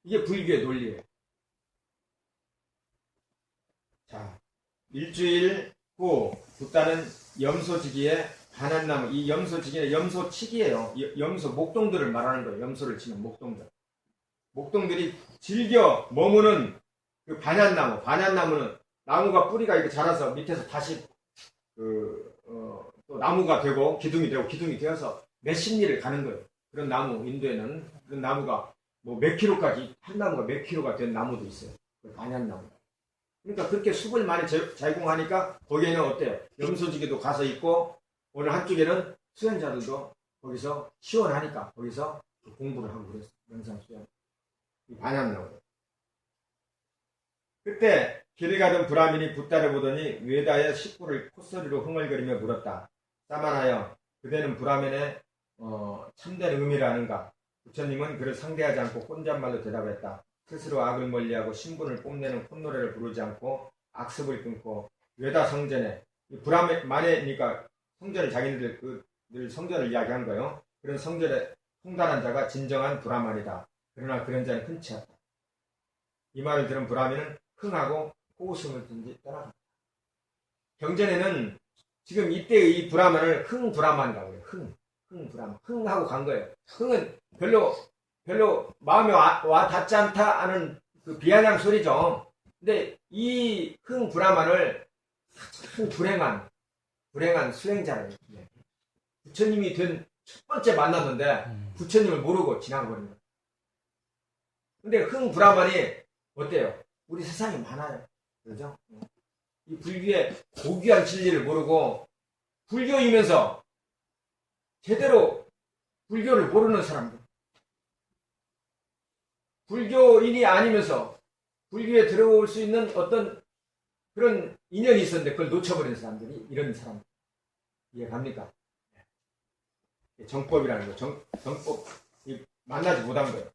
이게 불교의 논리예요. 자, 일주일 후 붓다는 염소지기에 반한나무, 이 염소지기는 염소치기예요. 염소 목동들을 말하는 거예요. 염소를 치는 목동들. 목동들이 즐겨 머무는 그 반얀나무는 나무가 뿌리가 이렇게 자라서 밑에서 다시 또 나무가 되고 기둥이 되어서 몇십 리를 가는 거예요. 그런 나무, 인도에는 그런 나무가 뭐 몇 킬로까지, 한 나무가 몇 킬로가 된 나무도 있어요. 반얀나무. 그러니까 그렇게 숲을 많이 제공하니까 거기에는 어때요? 염소지기도 가서 있고, 오늘 한쪽에는 수행자들도 거기서 시원하니까 거기서 공부를 하고 그랬어요. 명상 수행. 이 반얀나무. 그때 길을 가던 브라민이 붓다를 보더니 외다의 식구를 콧소리로 흥얼거리며 물었다. 사마나여, 그대는 브라민의 참된 의미를 아는가? 부처님은 그를 상대하지 않고 혼잣말로 대답했다. 스스로 악을 멀리하고 신분을 뽐내는 콧노래를 부르지 않고 악습을 끊고 외다 성전에, 브라만이니까 성전을 자기네들 늘 성전을 이야기한 거예요. 그런 성전에 통달한 자가 진정한 브라만이다. 그러나 그런 자는 흔치 않다. 이 말을 들은 브라민은 흥하고 호웃음을 든지 떠나간다. 경전에는 지금 이때의 이 브라만을 흥브라만이라고 해요. 흥브라만. 흥하고 간 거예요. 흥은 별로 마음에 와 닿지 않다 하는 그 비아냥 소리죠. 근데 이 흥브라만을 참 불행한 수행자를 부처님이 된 첫 번째 만났는데 부처님을 모르고 지나가버린 거예요. 근데 흥브라만이 어때요? 우리 세상에 많아요. 그죠? 이 불교의 고귀한 진리를 모르고 불교이면서 제대로 불교를 모르는 사람들. 불교인이 아니면서 불교에 들어올 수 있는 어떤 그런 인연이 있었는데 그걸 놓쳐버린 사람들이 이런 사람들. 이해갑니까? 정법이라는 거. 정법. 만나지 못한 거예요.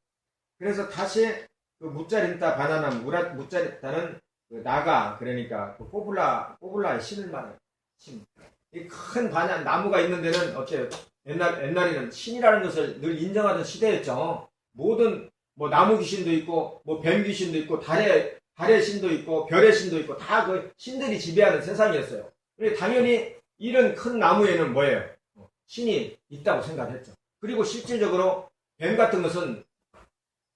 그래서 다시 그 무짜린따 바나나 무짜린따는 그 나가 그러니까 그 포블라의 신을 말해요. 신. 이 큰 나무가 있는 데는 어때요? 옛날에는 신이라는 것을 늘 인정하던 시대였죠. 모든 뭐 나무 귀신도 있고 뭐 뱀 귀신도 있고 달의 신도 있고 별의 신도 있고 다 그 신들이 지배하는 세상이었어요. 당연히 이런 큰 나무에는 뭐예요? 신이 있다고 생각했죠. 그리고 실질적으로 뱀 같은 것은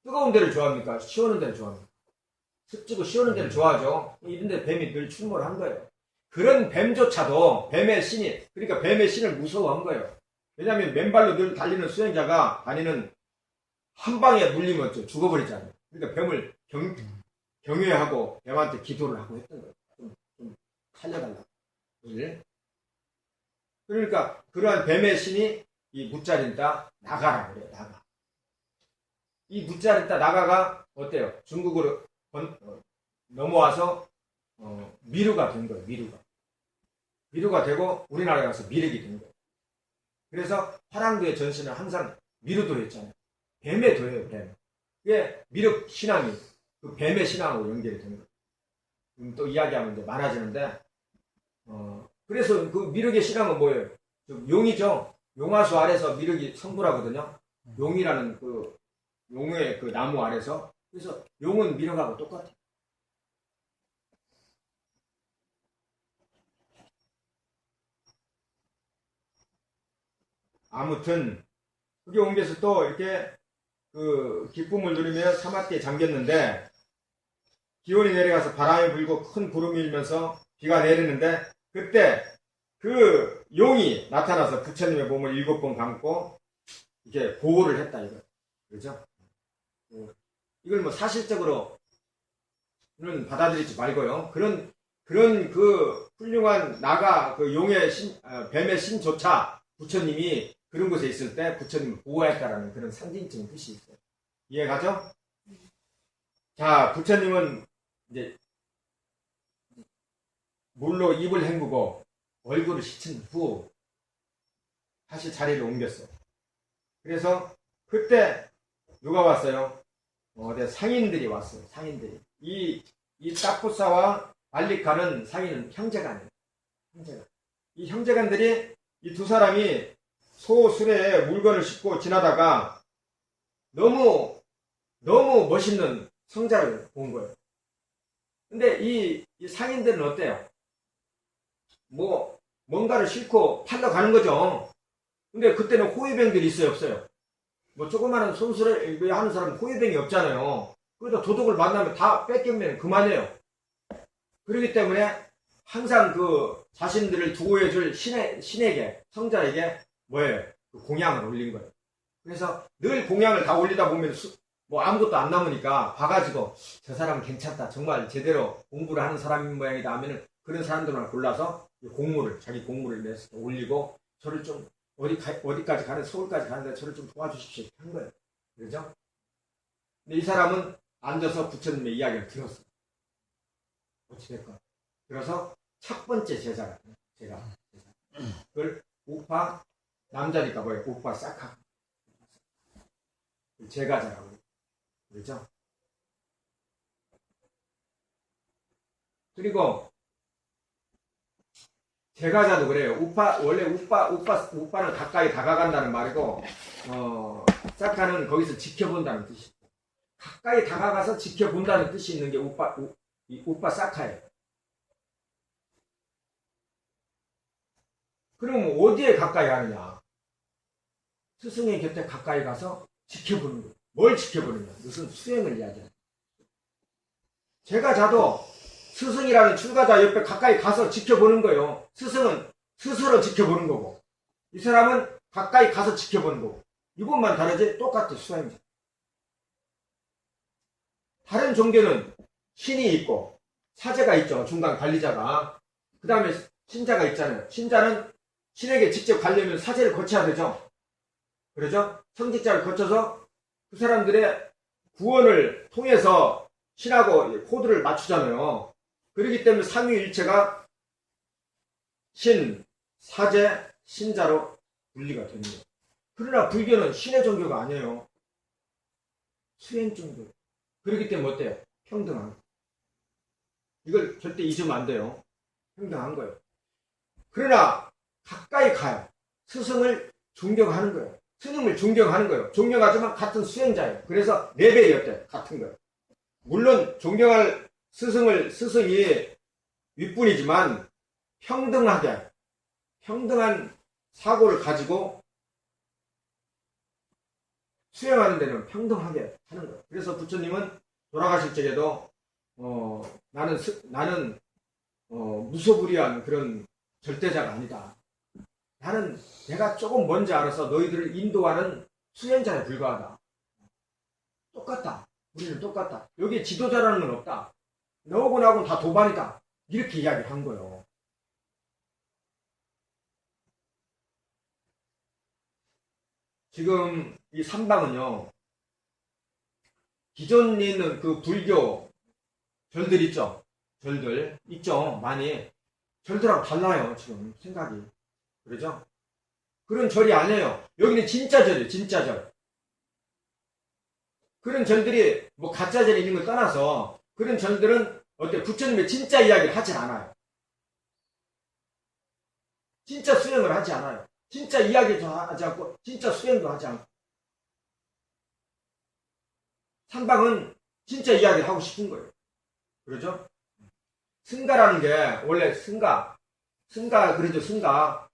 뜨거운 데를 좋아합니까? 시원한 데를 좋아합니까? 습지고 시원한 데를 좋아하죠. 이런 데 뱀이 늘 출몰을 한 거예요. 그런 뱀조차도 뱀의 신이, 그러니까 뱀의 신을 무서워한 거예요. 왜냐하면 맨발로 늘 달리는 수행자가 다니는 한 방에 물리면 죽어버리잖아요. 그러니까 뱀을 경외하고 뱀한테 기도를 하고 했던 거예요. 좀 살려달라고. 그러니까 그러한 뱀의 신이 이 무짜린따 나가라고 그래요. 나가. 이 무짜린따 나가가 어때요? 중국으로 넘어와서 미루가 된 거예요. 미루가 되고 우리나라에 가서 미륵이 된 거예요. 그래서 화랑도의 전신은 항상 미루도로 했잖아요. 뱀의 도예요. 뱀. 그게 미륵 신앙이 그 뱀의 신앙으로 연결이 된 거예요. 또 이야기하면 이제 많아지는데 그래서 그 미륵의 신앙은 뭐예요? 용이죠. 용화수 아래서 미륵이 성불하거든요. 용이라는 그 용의 그 나무 아래서. 그래서 용은 미륵하고 똑같아요. 아무튼 그게 옮겨서 또 이렇게 그 기쁨을 누리며 사막기에 잠겼는데 기온이 내려가서 바람이 불고 큰 구름이 일면서 비가 내리는데 그때 그 용이 나타나서 부처님의 몸을 7번 감고 이렇게 보호를 했다 이거. 그렇죠? 이걸 뭐 사실적으로는 받아들이지 말고요. 그런 그 훌륭한 나가 그 용의 뱀의 신조차 부처님이 그런 곳에 있을 때 부처님을 보호했다라는 그런 상징적인 뜻이 있어요. 이해가죠? 자, 부처님은 이제 물로 입을 헹구고 얼굴을 씻은 후 다시 자리를 옮겼어요. 그래서 그때 누가 왔어요? 상인들이 왔어요. 상인들이. 이 따푸사와 알리카는 상인은 형제간이에요. 형제간. 이 형제간들이 이 두 사람이 소수레에 물건을 싣고 지나다가 너무 멋있는 성자를 본 거예요. 근데 이 상인들은 어때요? 뭔가를 싣고 팔러 가는 거죠. 근데 그때는 호위병들이 있어요, 없어요? 조그마한 손수레 하는 사람은 호위병이 없잖아요. 그래도 도둑을 만나면 다 뺏기면 그만해요. 그렇기 때문에 항상 그 자신들을 두고해줄 신에게, 성자에게 뭐예요? 그 공양을 올린 거예요. 그래서 늘 공양을 다 올리다 보면 아무것도 안 남으니까 봐가지고 저 사람은 괜찮다. 정말 제대로 공부를 하는 사람인 모양이다 하면은 그런 사람들만 골라서 자기 공무를 내서 올리고 저를 좀 어디까지 서울까지 가는데 저를 좀 도와주십시오. 한 거예요. 그렇죠? 근데 이 사람은 앉아서 부처님의 이야기를 들었어요. 어찌됐건. 그래서 첫 번째 제자가 그걸 우파, 남자니까 뭐예요? 우파 싹하. 제가자라고. 그렇죠? 그리고 제가자도 그래요. 원래 우파는 가까이 다가간다는 말이고, 싹하는 거기서 지켜본다는 뜻이에요. 가까이 다가가서 지켜본다는 뜻이 있는 게 우파 싹하예요. 그럼 어디에 가까이 가느냐? 스승의 곁에 가까이 가서 지켜보는 거예요. 뭘 지켜보느냐? 무슨 수행을 이야기하는 거예요. 제가자도 스승이라는 출가자 옆에 가까이 가서 지켜보는 거예요. 스승은 스스로 지켜보는 거고, 이 사람은 가까이 가서 지켜보는 거고, 이것만 다르지 똑같아. 수행자. 다른 종교는 신이 있고 사제가 있죠. 중간 관리자가. 그 다음에 신자가 있잖아요. 신자는 신에게 직접 가려면 사제를 거쳐야 되죠. 그러죠? 성직자를 거쳐서 그 사람들의 구원을 통해서 신하고 코드를 맞추잖아요. 그렇기 때문에 삼위일체가 신, 사제, 신자로 분리가 됩니다. 그러나 불교는 신의 종교가 아니에요. 수행 종교. 그렇기 때문에 어때요? 평등한 거. 이걸 절대 잊으면 안 돼요. 평등한 거예요. 그러나 가까이 가요. 스승을 존경하는 거예요. 스님을 존경하는 거예요. 존경하지만 같은 수행자예요. 그래서 레벨이 어때요? 같은 거예요. 물론 존경할 스승이 윗분이지만 평등하게, 평등한 사고를 가지고 수행하는 데는 평등하게 하는 거예요. 그래서 부처님은 돌아가실 적에도 나는 무소불위한 그런 절대자가 아니다. 나는 내가 조금 뭔지 알아서 너희들을 인도하는 수행자에 불과하다. 똑같다. 우리는 똑같다. 여기에 지도자라는 건 없다. 너하고 나하고는 다 도반이다. 이렇게 이야기를 한 거예요. 지금 이 삼방은요, 기존에 있는 그 불교 절들 있죠? 절들 있죠? 많이. 절들하고 달라요, 지금 생각이. 그러죠? 그런 절이 아니에요. 여기는 진짜 절이에요, 진짜 절. 그런 절들이 뭐 가짜 절이 있는 걸 떠나서 그런 절들은 어때? 부처님의 진짜 이야기를 하지 않아요. 진짜 수행을 하지 않아요. 진짜 이야기도 하지 않고 진짜 수행도 하지 않고. 삼방은 진짜 이야기를 하고 싶은 거예요. 그러죠? 승가라는 게 원래 승가 그러죠.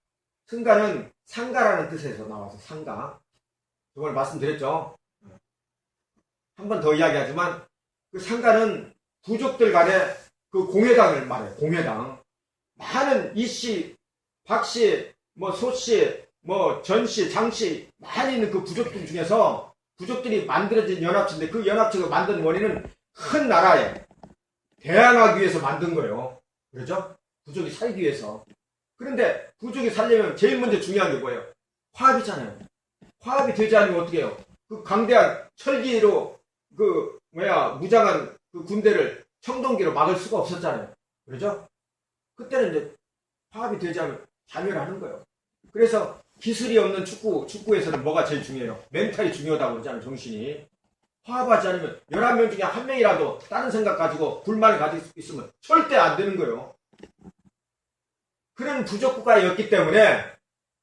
승가는 상가라는 뜻에서 나와서 상가. 저번에 말씀드렸죠. 한 번 더 이야기하지만 그 상가는 부족들 간의 그 공회당을 말해요. 공회당. 많은 이씨, 박씨, 뭐 소씨, 뭐 전씨, 장씨 많이 있는 그 부족들 중에서 부족들이 만들어진 연합체인데 그 연합체가 만든 원인은 큰 나라에 대항하기 위해서 만든 거예요. 그렇죠? 부족이 살기 위해서. 그런데 부족이 살려면 제일 먼저 중요한 게 뭐예요? 화합이잖아요. 화합이 되지 않으면 어떻게 해요? 그 강대한 철기로 무장한 그 군대를 청동기로 막을 수가 없었잖아요. 그렇죠? 그때는 이제 화합이 되지 않으면 자멸하는 거예요. 그래서 기술이 없는 축구에서는 뭐가 제일 중요해요? 멘탈이 중요하다고 그러잖아요, 정신이. 화합하지 않으면 11명 중에 한 명이라도 다른 생각 가지고 불만을 가지고 있으면 절대 안 되는 거예요. 그런 부족국가였기 때문에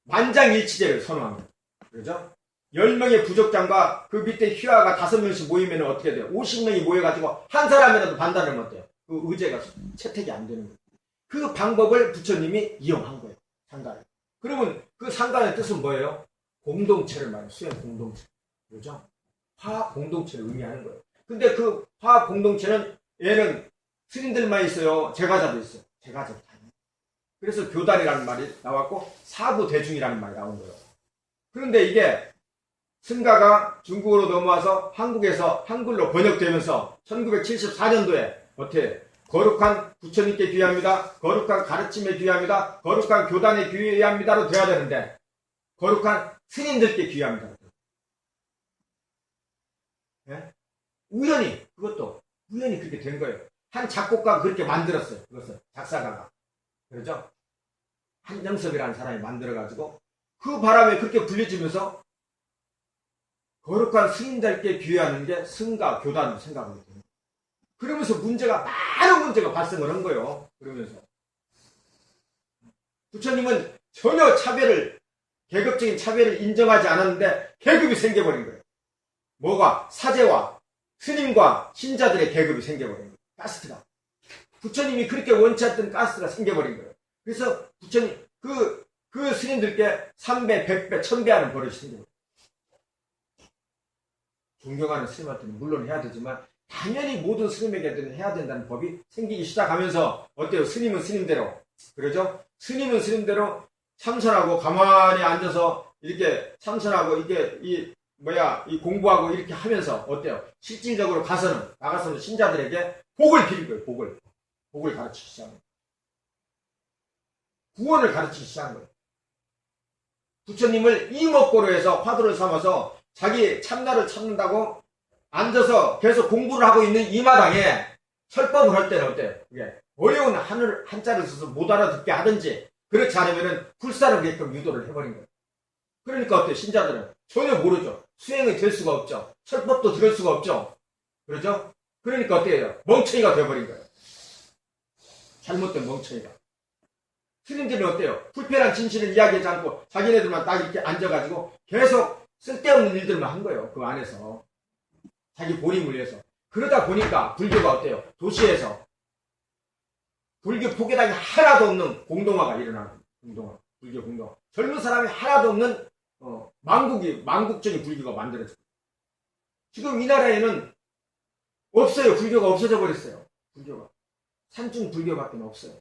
만장일치제를 선호합니다. 그렇죠? 10명의 부족장과 그 밑에 휘하가 5명씩 모이면 어떻게 돼요? 50명이 모여가지고 한 사람이라도 반대하면 어때요? 그 의제가 채택이 안 되는 거예요. 그 방법을 부처님이 이용한 거예요. 상가를. 그러면 그 상가의 뜻은 뭐예요? 공동체를 말해요. 수행 공동체. 그렇죠? 화합 공동체를 의미하는 거예요. 근데 그 화합 공동체는 얘는 스님들만 있어요. 제가자도 있어요. 제가자도 다 있어요. 그래서 교단이라는 말이 나왔고 사부대중이라는 말이 나온 거예요. 그런데 이게 승가가 중국으로 넘어와서 한국에서 한글로 번역되면서 1974년도에 어떻게 거룩한 부처님께 귀합니다. 거룩한 가르침에 귀합니다. 거룩한 교단에 귀합니다로 돼야 되는데 거룩한 스님들께 귀합니다. 네? 그것도 우연히 그렇게 된 거예요. 한 작곡가가 그렇게 만들었어요. 그것을 작사가가. 그렇죠? 한정섭이라는 사람이 만들어가지고 그 바람에 그렇게 불려지면서 거룩한 스님들께 귀하는 게 승가, 교단으로 생각하게 됩니다. 그러면서 많은 문제가 발생을 한 거예요. 그러면서. 부처님은 전혀 계급적인 차별을 인정하지 않았는데 계급이 생겨버린 거예요. 뭐가? 사제와 스님과 신자들의 계급이 생겨버린 거예요. 카스트가. 부처님이 그렇게 원치 않던 카스트가 생겨버린 거예요. 그래서 부처님, 그 스님들께 3배, 100배, 1000배 하는 버릇이 생겨요. 존경하는 스님한테는 물론 해야 되지만 당연히 모든 스님에게는 해야 된다는 법이 생기기 시작하면서 어때요? 스님은 스님대로. 그러죠? 스님은 스님대로 참선하고 가만히 앉아서 이렇게 참선하고 이게 이 공부하고 이렇게 하면서 어때요? 실질적으로 나가서는 신자들에게 복을 빌는 거예요. 복을 가르치기 시작하는 거예요. 구원을 가르치기 시작하는 거예요. 부처님을 이목고로 해서 화두를 삼아서 자기 참나를 찾는다고 앉아서 계속 공부를 하고 있는 이 마당에 설법을 할 때는 어때요? 그게 어려운 한자를 써서 못 알아듣게 하든지 그렇지 않으면 불사르게끔 유도를 해버린 거예요. 그러니까 어때요? 신자들은 전혀 모르죠. 수행이 될 수가 없죠. 설법도 들을 수가 없죠. 그렇죠? 그러니까 어때요? 멍청이가 되어버린 거예요. 잘못된 멍청이가. 스님들은 어때요? 불편한 진실을 이야기하지 않고 자기네들만 딱 이렇게 앉아가지고 계속 쓸데없는 일들만 한 거예요. 그 안에서. 자기 본인을 위해서. 그러다 보니까 불교가 어때요? 도시에서 불교 포교당이 하나도 없는 공동화가 일어나는 공동화. 불교 공동화. 젊은 사람이 하나도 없는 망국적인 불교가 만들어져요. 지금 이 나라에는 없어요. 불교가 없어져 버렸어요. 불교가. 산중 불교밖에 없어요.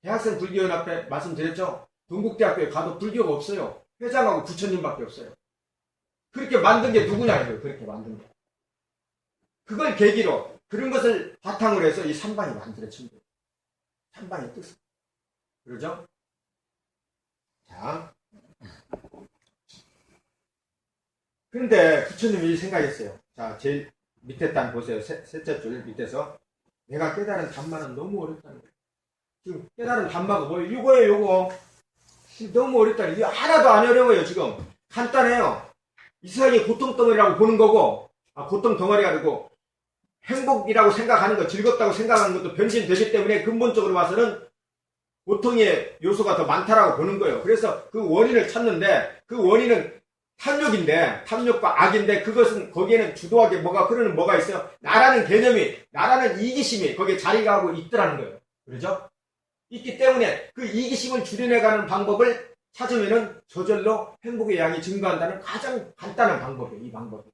대학생 불교연합회 말씀드렸죠? 동국대학교에 가도 불교가 없어요. 회장하고 부처님밖에 없어요. 그렇게 만든 게 누구냐 이거예요. 그렇게 만든 게. 그걸 계기로 그런 것을 바탕으로 해서 이 삼방이 만들어진 거예요. 삼방의 뜻은. 그러죠? 자. 그런데 부처님이 생각했어요. 자, 제일 밑에 단 보세요. 셋째 줄 밑에서. 내가 깨달은 담마는 너무 어렵다는 거예요. 지금 깨달은 담마가 뭐예요? 이거예요, 이거. 너무 어렵다는 거예요. 하나도 안 어려워요, 지금. 간단해요. 이 세상이 고통덩어리라고 보는 거고, 고통 덩어리가 아니고, 행복이라고 생각하는 거, 즐겁다고 생각하는 것도 변신되기 때문에 근본적으로 봐서는 고통의 요소가 더 많다라고 보는 거예요. 그래서 그 원인을 찾는데, 그 원인은 탐욕과 악인데, 그것은 거기에는 주도하게 흐르는 뭐가 있어요? 나라는 개념이, 나라는 이기심이 거기에 자리가 하고 있더라는 거예요. 그렇죠? 있기 때문에 그 이기심을 줄여내가는 방법을 찾으면은 저절로 행복의 양이 증가한다는 가장 간단한 방법이에요. 이 방법이.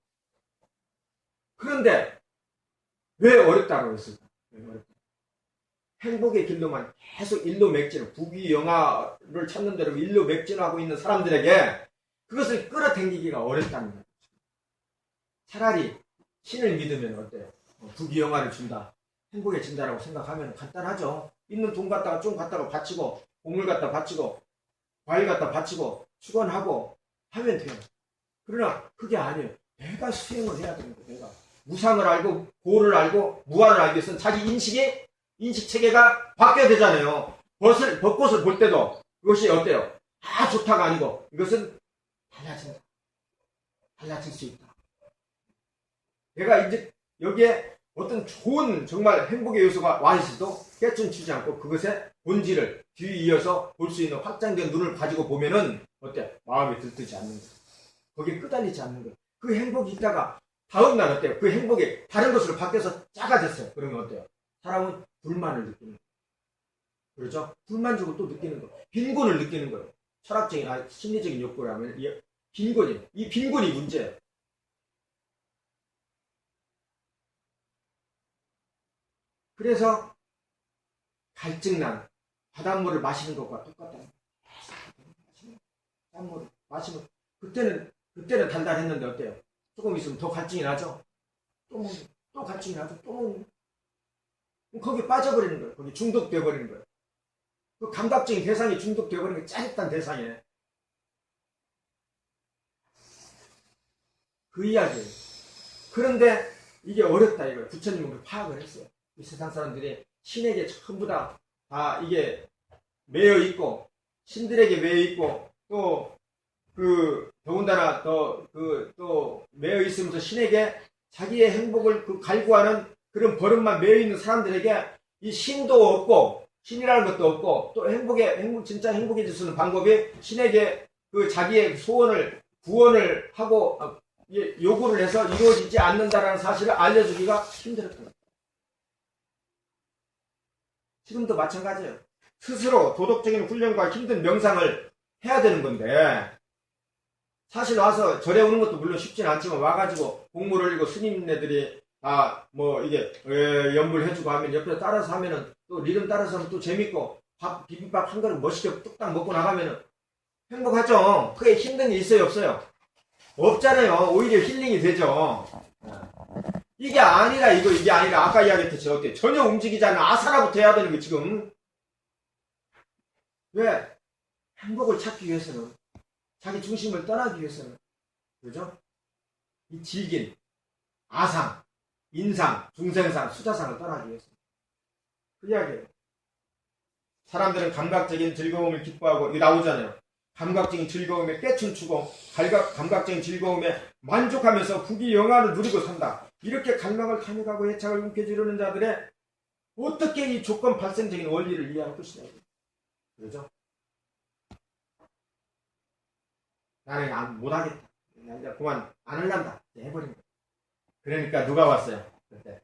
그런데 왜 어렵다고 했을까? 행복의 길로만 계속 일로맥진을 부귀영화를 찾는 대로 일로맥진하고 있는 사람들에게 그것을 끌어당기기가 어렵다는 거예요. 차라리 신을 믿으면 어때요? 부귀영화를 준다. 행복해진다라고 생각하면 간단하죠. 있는 돈 갖다가 좀 갖다가 바치고 곡물 갖다 바치고 과일 갖다 바치고 수건하고 하면 돼요. 그러나 그게 아니에요. 내가 수행을 해야 되는 거예요. 내가 무상을 알고 고를 알고 무한을 알기 위해서는 자기 인식체계가 바뀌어야 되잖아요. 벚꽃을 볼 때도 그것이 어때요? 좋다가 아니고 이것은 달라진다. 달라질 수 있다. 내가 이제 여기에 어떤 좋은 정말 행복의 요소가 와 있어도 깨춤추지 않고 그것의 본질을 뒤이어서 볼 수 있는 확장된 눈을 가지고 보면은 어때? 마음에 들뜨지 않는 거예요. 거기에 끄달리지 않는 거예요. 그 행복이 있다가 다음날 어때요? 그 행복이 다른 것으로 바뀌어서 작아졌어요. 그러면 어때요? 사람은 불만을 느끼는 거예요. 그렇죠? 불만족을 또 느끼는 거예요. 빈곤을 느끼는 거예요. 철학적인 심리적인 욕구라면 빈곤이에요. 이 빈곤이 문제예요. 그래서 갈증난 바닷물을 마시는 것과 똑같다. 바닷물을 마시면 그때는 달달했는데 어때요? 조금 있으면 더 갈증이 나죠. 또 갈증이 나죠. 또 거기 빠져버리는 거예요. 거기 중독되어 버리는 거예요. 그 감각적인 대상이 중독되어 버리는 게 짜릿한 대상이에요. 그 이야기예요. 그런데 이게 어렵다 이거예요. 부처님은 파악을 했어요. 이 세상 사람들이 신에게 전부 다 이게 매여 있고 신들에게 매여 있고 또 더군다나 또 매여 있으면서 신에게 자기의 행복을 갈구하는 그런 버릇만 매여 있는 사람들에게 이 신도 없고 신이라는 것도 없고 또 진짜 행복해질 수 있는 방법이 신에게 자기의 구원을 하고 요구를 해서 이루어지지 않는다라는 사실을 알려주기가 힘들었던 거예요. 지금도 마찬가지예요. 스스로 도덕적인 훈련과 힘든 명상을 해야 되는 건데 사실 와서 절에 오는 것도 물론 쉽진 않지만 와가지고 공물 흘리고 스님네들이 이게 연불해주고 하면 옆에서 따라서 하면은 또 리듬 따라서 하면 또 재밌고 비빔밥 한 그릇 멋있게 뚝딱 먹고 나가면은 행복하죠. 그게 힘든 게 있어요 없어요? 없잖아요. 오히려 힐링이 되죠. 이게 아니라 이게 아니라 아까 이야기했듯이 어때? 전혀 움직이지 않는 아사라부터 해야 되는 거 지금. 왜? 행복을 찾기 위해서는, 자기 중심을 떠나기 위해서는, 그죠? 이 질긴 아상, 인상, 중생상, 수자상을 떠나기 위해서. 그 이야기예요. 사람들은 감각적인 즐거움을 기뻐하고, 이게 나오잖아요. 감각적인 즐거움에 꿰춤추고, 감각적인 즐거움에 만족하면서 부귀영화를 누리고 산다. 이렇게 갈망을 탐닉하고 애착을 움켜쥐려는 자들의 어떻게 이 조건 발생적인 원리를 이해할 것이냐. 그죠? 나는 못하겠다. 이제 그만 안 할란다. 해버린 거야. 그러니까 누가 왔어요? 그때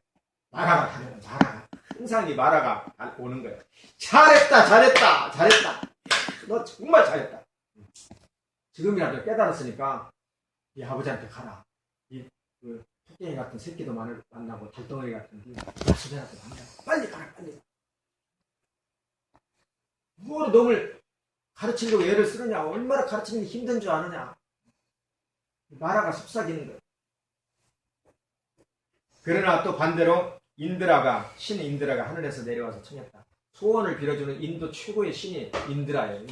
마라가 가면 마라가 항상 이 마라가 오는 거예요. 잘했다. 너 정말 잘했다. 지금이라도 깨달았으니까 이 아버지한테 가라. 그 토끼 같은 새끼도 만나고 달덩어리 같은 야수들한테 만나. 빨리 가라. 뭐로 놈을 가르치려고 애를 쓰느냐. 얼마나 가르치는 게 힘든 줄 아느냐. 마라가 속삭이는 거예요. 그러나 또 반대로 신 인드라가 하늘에서 내려와서 청했다. 소원을 빌어주는 인도 최고의 신이 인드라예요.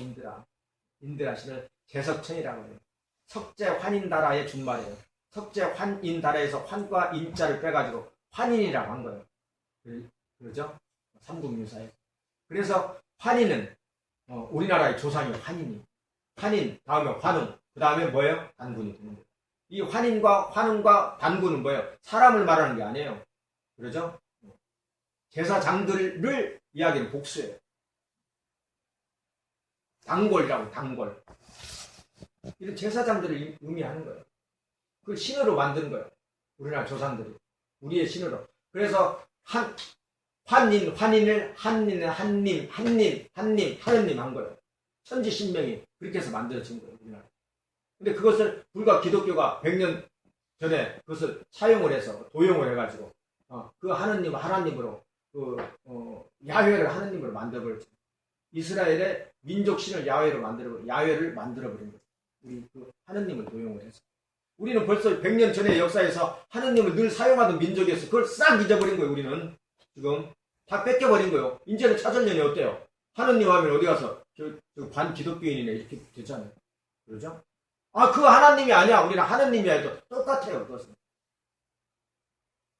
인드라 신을 제석천이라고 해요. 석재환인다라의 준말이에요. 석재환인다라에서 환과 인자를 빼가지고 환인이라고 한 거예요. 그러죠? 삼국유사에. 그래서 환인은 우리나라의 조상이 환인 다음에 환웅, 그 다음에 뭐예요? 단군이 되는 거예요. 이 환인과 환웅과 단군은 뭐예요? 사람을 말하는 게 아니에요. 그러죠? 제사장들을 이야기는 복수예요. 단골이라고, 단골. 이런 제사장들을 의미하는 거예요. 그걸 신으로 만든 거예요. 우리나라 조상들이. 우리의 신으로. 그래서 환인을 한님 한 거예요. 천지신명이 그렇게 해서 만들어진 거예요. 우리나라. 근데 그것을 불과 기독교가 100년 전에 그것을 사용을 해서 도용을 해가지고 그 하나님으로 야훼를 하나님으로 만들어버렸죠. 이스라엘의 민족 신을 야훼로 야훼를 만들어버린 거죠. 우리 그 하나님을 도용을 해서. 우리는 벌써 100년 전의 역사에서 하나님을 늘 사용하던 민족이어서 그걸 싹 잊어버린 거예요. 우리는 지금 다 뺏겨버린 거예요. 이제는 찾으려니 어때요? 하나님 하면 어디 가서 반 기독교인이네 이렇게 되잖아요. 그러죠? 그 하나님이 아니야. 우리는 하나님이 아니죠. 똑같아요. 그것은.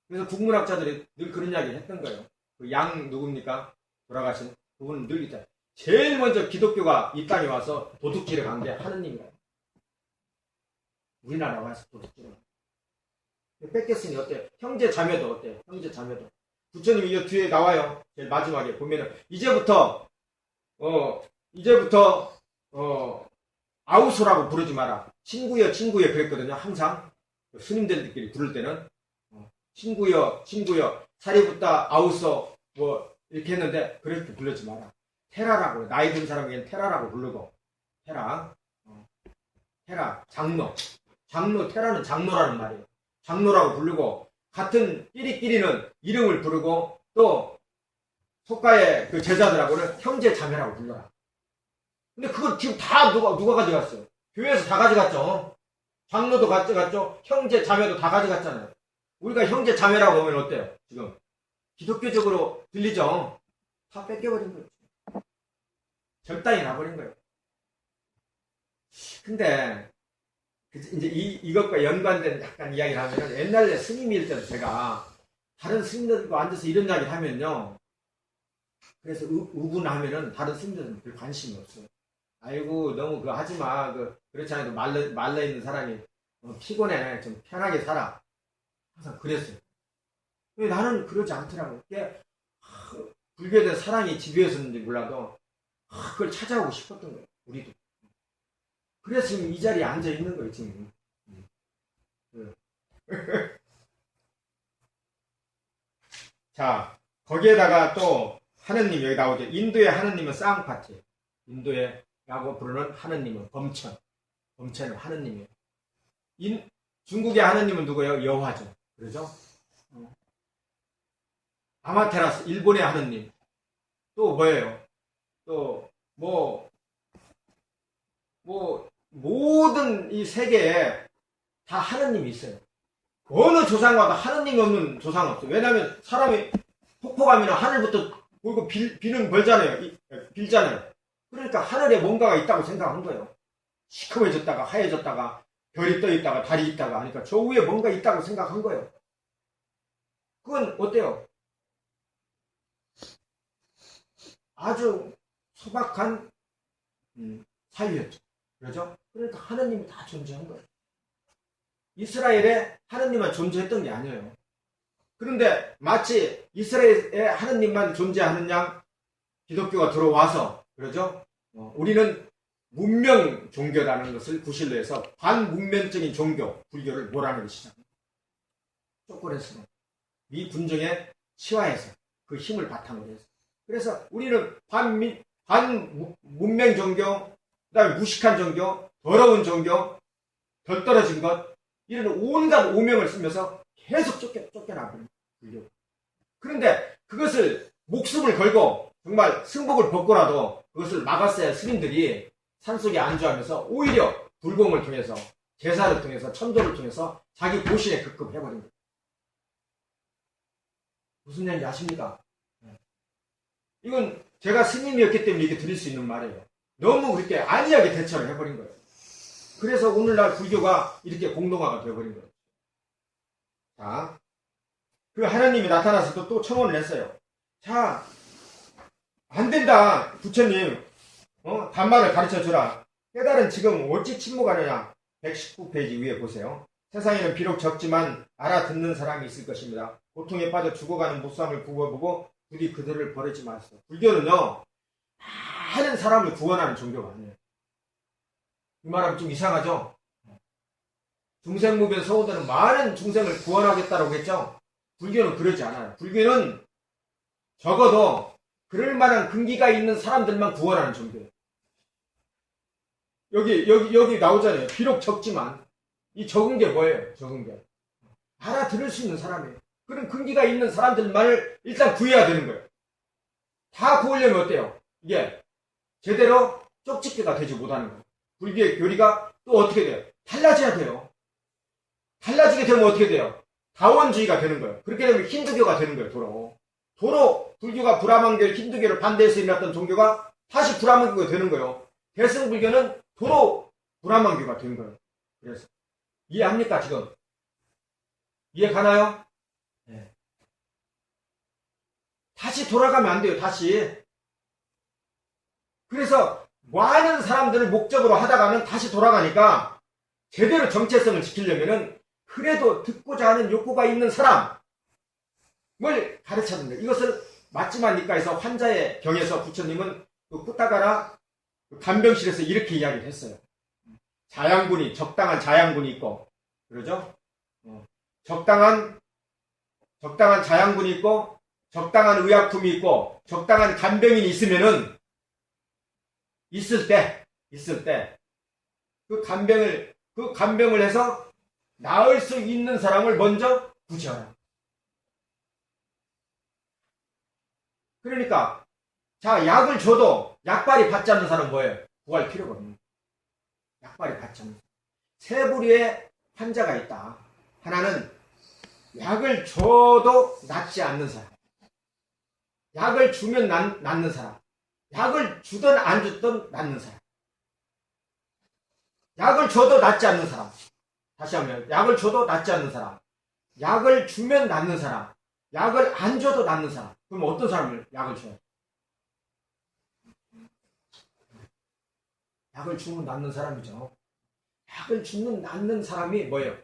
그래서 국문학자들이 늘 그런 이야기를 했던 거예요. 그 양 누굽니까? 돌아가신 그분은 늘 있잖아요. 제일 먼저 기독교가 이 땅에 와서 도둑질을 간 게 하나님이라고. 우리나라 와서 도둑질을 간 거. 뺏겼으니 어때요? 형제 자매도 어때요? 형제 자매도. 부처님이 이 뒤에 나와요. 제일 마지막에 보면은 이제부터 아우소라고 부르지 마라. 친구여 그랬거든요. 항상 스님들끼리 부를 때는 친구여 사리부타 아우소 뭐 이렇게 했는데 그렇게 부르지 마라. 테라라고 나이 든 사람에게는 테라라고 부르고 테라 장로 테라는 장로라는 말이에요. 장로라고 부르고 같은 끼리끼리는 이름을 부르고 또 속가의 그 제자들하고는 형제 자매라고 불러라. 근데 그걸 지금 다 누가 가져갔어요? 교회에서 다 가져갔죠. 장로도 가져갔죠. 형제 자매도 다 가져갔잖아요. 우리가 형제 자매라고 하면 어때요? 지금 기독교적으로 들리죠? 다 뺏겨버린 거예요. 절단이 나버린 거예요. 근데 이제 이것과 연관된 약간 이야기를 하면은 옛날에 스님일 때도 제가 다른 스님들과 앉아서 이런 이야기를 하면요. 그래서 우분하면은 다른 스님들은 별 관심이 없어요. 아이고 너무 그거 하지마. 그렇지 않아도 말라있는 사람이 피곤해. 좀 편하게 살아. 항상 그랬어요. 왜 나는 그러지 않더라고요. 불교에 사랑이 지배였었는지 몰라도 그걸 찾아오고 싶었던 거예요. 우리도. 그래서 지금 이 자리에 앉아 있는 거예요. 지금. 자, 거기에다가 또 하느님 여기 나오죠. 인도의 하느님은 쌍파티. 인도의 라고 부르는 하느님은 범천은 하느님이에요. 중국의 하느님은 누구예요? 여화죠. 그러죠? 아마테라스, 일본의 하느님. 또 뭐예요? 또 모든 이 세계에 다 하느님이 있어요. 어느 조상과도 하느님이 없는 조상은 없어요. 왜냐하면 사람이 폭포감이나 하늘부터 보고 비는 벌잖아요. 빌잖아요. 그러니까 하늘에 뭔가가 있다고 생각한 거예요. 시커매졌다가 하얘졌다가 별이 떠 있다가 달이 있다가 하니까 저 위에 뭔가 있다고 생각한 거예요. 그건 어때요? 아주 소박한 사유였죠. 그렇죠? 그러니까 하느님이 다 존재한 거예요. 이스라엘에 하느님만 존재했던 게 아니에요. 그런데 마치 이스라엘에 하느님만 존재하는 양 기독교가 들어와서 그러죠? 우리는 문명 종교라는 것을 구실로 해서 반문명적인 종교, 불교를 몰아내기 시작합니다. 쪼꼬레스로 미분정에 치화해서 그 힘을 바탕으로 해서. 그래서 우리는 반문명 종교, 그 다음에 무식한 종교, 더러운 종교, 덜 떨어진 것, 이런 온갖 오명을 쓰면서 계속 쫓겨나버립니다. 그런데 그것을 목숨을 걸고 정말 승복을 벗고라도 그것을 막았어야 스님들이 산속에 안주하면서 오히려 불공을 통해서 제사를 통해서 천도를 통해서 자기 보신에 급급해버린 거예요. 무슨 얘기인지 아십니까? 이건 제가 스님이었기 때문에 이렇게 드릴 수 있는 말이에요. 너무 그렇게 안이하게 대처를 해버린 거예요. 그래서 오늘날 불교가 이렇게 공동화가 되어버린 거예요. 자, 그 하나님이 나타나서 또 청원을 했어요. 자, 안 된다. 부처님, 단말을 가르쳐주라. 깨달은 지금 어찌 침묵하느냐. 119페이지 위에 보세요. 세상에는 비록 적지만 알아듣는 사람이 있을 것입니다. 고통에 빠져 죽어가는 무수함을 구워보고 부디 그들을 버리지 마세요. 불교는요, 많은 사람을 구원하는 종교가 아니에요. 이 말하면 좀 이상하죠? 중생무변 서우들은 많은 중생을 구원하겠다라고 했죠? 불교는 그러지 않아요. 불교는 적어도 그럴 만한 근기가 있는 사람들만 구원하는 종교예요. 여기 나오잖아요. 비록 적지만. 이 적은 게 뭐예요? 적은 게. 알아들을 수 있는 사람이에요. 그런 근기가 있는 사람들만을 일단 구해야 되는 거예요. 다 구하려면 어때요? 이게 제대로 쪽집게가 되지 못하는 거예요. 불교의 교리가 또 어떻게 돼요? 달라져야 돼요. 달라지게 되면 어떻게 돼요? 다원주의가 되는 거예요. 그렇게 되면 힌두교가 되는 거예요. 도로 불교가 브라만교, 힌두교를 반대해서 일어났던 종교가 다시 브라만교가 되는 거예요. 대승불교는 도로 브라만교가 된 거예요. 그래서 이해합니까 지금? 이해 가나요? 네. 다시 돌아가면 안 돼요. 다시. 그래서 많은 사람들을 목적으로 하다가는 다시 돌아가니까 제대로 정체성을 지키려면은 그래도 듣고자 하는 욕구가 있는 사람을 가르쳐야 된다. 이것을 맞지마니까에서 환자의 경에서 부처님은 그 꾸타가라 간병실에서 이렇게 이야기를 했어요. 적당한 자양분이 있고, 그러죠? 적당한 자양분이 있고, 적당한 의약품이 있고, 적당한 간병인이 있으면은, 있을 때, 그 간병을 해서 나을 수 있는 사람을 먼저 구제하라. 그러니까, 자, 약을 줘도 약발이 받지 않는 사람은 뭐예요? 구할 필요가 없는 거예요. 약발이 받지 않는 사람. 세 부류의 환자가 있다. 하나는 약을 줘도 낫지 않는 사람. 약을 주면 낫는 사람. 약을 주든 안 주든 낫는 사람. 약을 줘도 낫지 않는 사람. 다시 하면 약을 줘도 낫지 않는 사람. 약을 주면 낫는 사람. 약을 안 줘도 낫는 사람. 그럼 어떤 사람을 약을 줘요? 약을 주면 낫는 사람이죠. 약을 주면 낫는 사람이 뭐예요?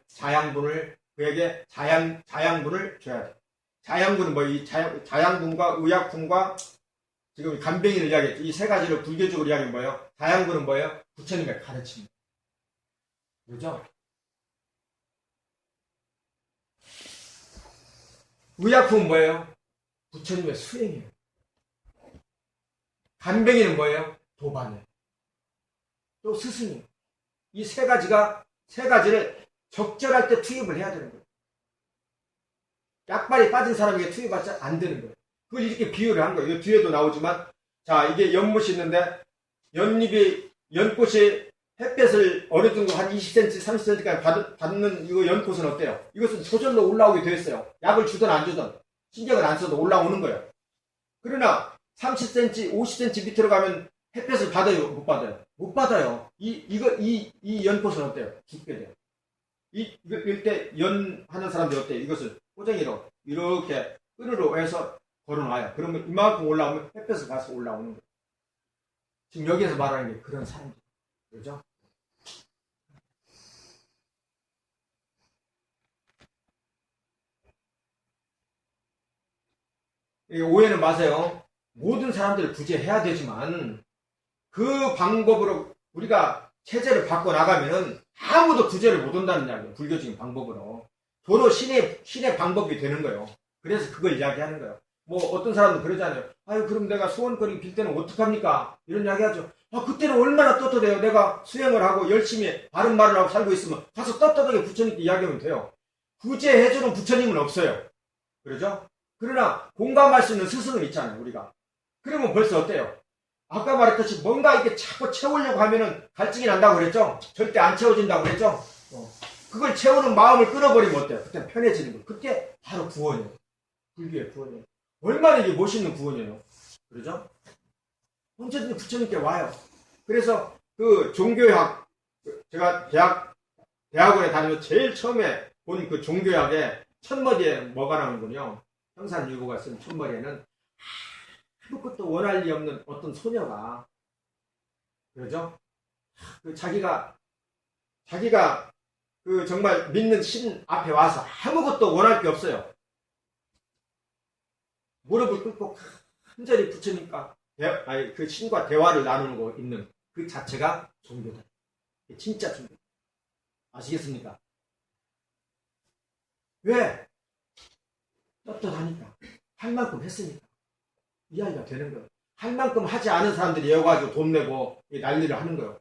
그에게 자양분을 줘야 돼. 자양분은 이 자양분과 의약품과 지금 간병인을 이야기했죠. 이 세 가지를 불교적으로 이야기하면 뭐예요? 자양분은 뭐예요? 부처님의 가르침입니다. 그렇죠? 의약품은 뭐예요? 부처님의 수행이에요. 간병인은 뭐예요? 도반이에요. 또 스승님. 이 세 가지를 적절할 때 투입을 해야 되는 거예요. 약발이 빠진 사람에게 투입하지 안 되는 거예요. 그걸 이렇게 비유를 한 거예요. 뒤에도 나오지만, 자, 이게 연못이 있는데, 연꽃이 햇볕을 어느 정도 한 20cm, 30cm까지 받는 이거 연꽃은 어때요? 이것은 저절로 올라오게 되어 있어요. 약을 주든 안 주든 신경을 안 써도 올라오는 거예요. 그러나 30cm, 50cm 밑으로 가면 햇볕을 받아요? 못 받아요? 못 받아요. 이 연꽃은 어때요? 죽게 돼요. 이럴 때 연하는 사람들 어때요? 이것을 호정이로 이렇게 끈으로 해서 걸어놔요. 그러면 이만큼 올라오면 햇볕을 가서 올라오는 거예요. 지금 여기에서 말하는 게 그런 사람들. 그죠? 오해는 마세요. 모든 사람들을 구제해야 되지만 그 방법으로 우리가 체제를 바꿔나가면은 아무도 구제를 못 한다는 이야기예요. 불교적인 방법으로. 도로 신의 방법이 되는 거예요. 그래서 그걸 이야기하는 거예요. 뭐 어떤 사람도 그러잖아요. 아유 그럼 내가 소원거리 빌 때는 어떡합니까? 이런 이야기 하죠. 아 그때는 얼마나 떳떳해요. 내가 수행을 하고 열심히 바른 말을 하고 살고 있으면 가서 떳떳하게 부처님께 이야기하면 돼요. 구제해주는 부처님은 없어요. 그러죠? 그러나 공감할 수 있는 스승은 있잖아요. 우리가. 그러면 벌써 어때요? 아까 말했듯이 뭔가 이렇게 자꾸 채우려고 하면은 갈증이 난다고 그랬죠? 절대 안 채워진다고 그랬죠? 그걸 채우는 마음을 끊어버리면 어때요? 그때 편해지는 거예요. 그때 바로 구원이에요. 불교의 구원이에요. 얼마나 이게 멋있는 구원이에요. 그러죠? 언제든지 부처님께 와요. 그래서 그 종교학, 제가 대학원에 다니면서 제일 처음에 본 그 종교학의 첫머리에 뭐가 나오는군요. 평산유보가 쓴 첫머리에는 아무것도 원할 리 없는 어떤 소녀가, 그러죠? 그 자기가 그 정말 믿는 신 앞에 와서 아무것도 원할 게 없어요. 무릎을 꿇고 간절히 부처님과 그 신과 대화를 나누고 있는 그 자체가 종교다. 진짜 종교. 아시겠습니까? 왜? 떳떳하니까. 할 만큼 했으니까. 이해가 되는 거예요. 할 만큼 하지 않은 사람들이 여가지고 돈 내고 난리를 하는 거예요.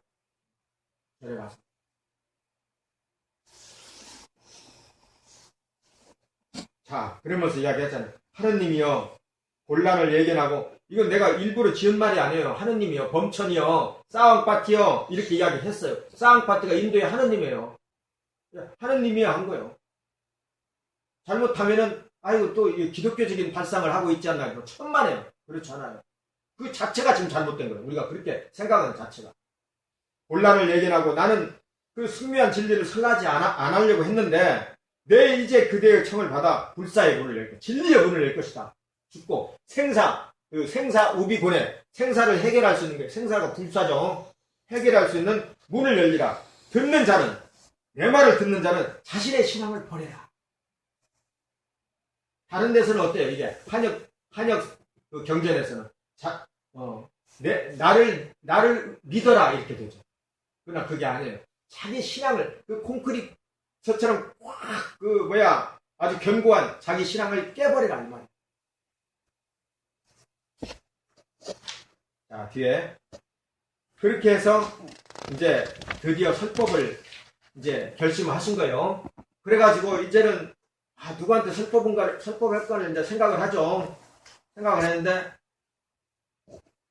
저래 가서. 자, 그러면서 이야기했잖아요. 하느님이요, 곤란을 예견하고, 이건 내가 일부러 지은 말이 아니에요. 하느님이요, 범천이요, 싸왕파티요, 이렇게 이야기했어요. 싸왕파티가 인도의 하느님이에요. 하느님이요 한 거예요. 잘못하면은, 아이고, 또 기독교적인 발상을 하고 있지 않나요? 천만에요. 그렇지 않아요. 그 자체가 지금 잘못된 거예요. 우리가 그렇게 생각하는 자체가. 곤란을 예견하고, 나는 그 승리한 진리를 설하지 안 하려고 했는데, 내 이제 그대의 청을 받아 불사의 문을 열 것이다. 진리의 문을 열 것이다. 죽고 생사, 그 생사 우비곤에 생사를 해결할 수 있는 게, 생사가 불사죠. 해결할 수 있는 문을 열리라. 듣는 자는, 내 말을 듣는 자는 자신의 신앙을 버려라. 다른 데서는 어때요? 이게 한역 그 경전에서는 나를 믿어라 이렇게 되죠. 그러나 그게 아니에요. 자기 신앙을 그 콘크리트처럼 아주 견고한 자기 신앙을 깨버리라 이 말이에요. 자, 뒤에 그렇게 해서 이제 드디어 설법을 이제 결심하신 거예요. 그래가지고 이제는 누구한테 설법할 거를 이제 생각을 하죠. 생각을 했는데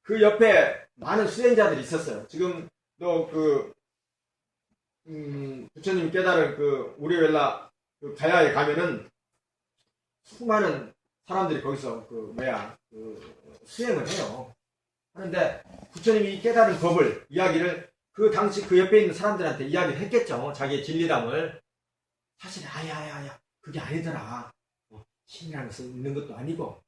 그 옆에 많은 수행자들이 있었어요. 지금도 부처님이 깨달은 그 우리웰라 그 가야에 가면은 수많은 사람들이 거기서 수행을 해요. 하는데 부처님이 깨달은 법을 이야기를 그 당시 그 옆에 있는 사람들한테 이야기를 했겠죠. 자기의 진리담을. 사실 그게 아니더라. 신이라는 것은 있는 것도 아니고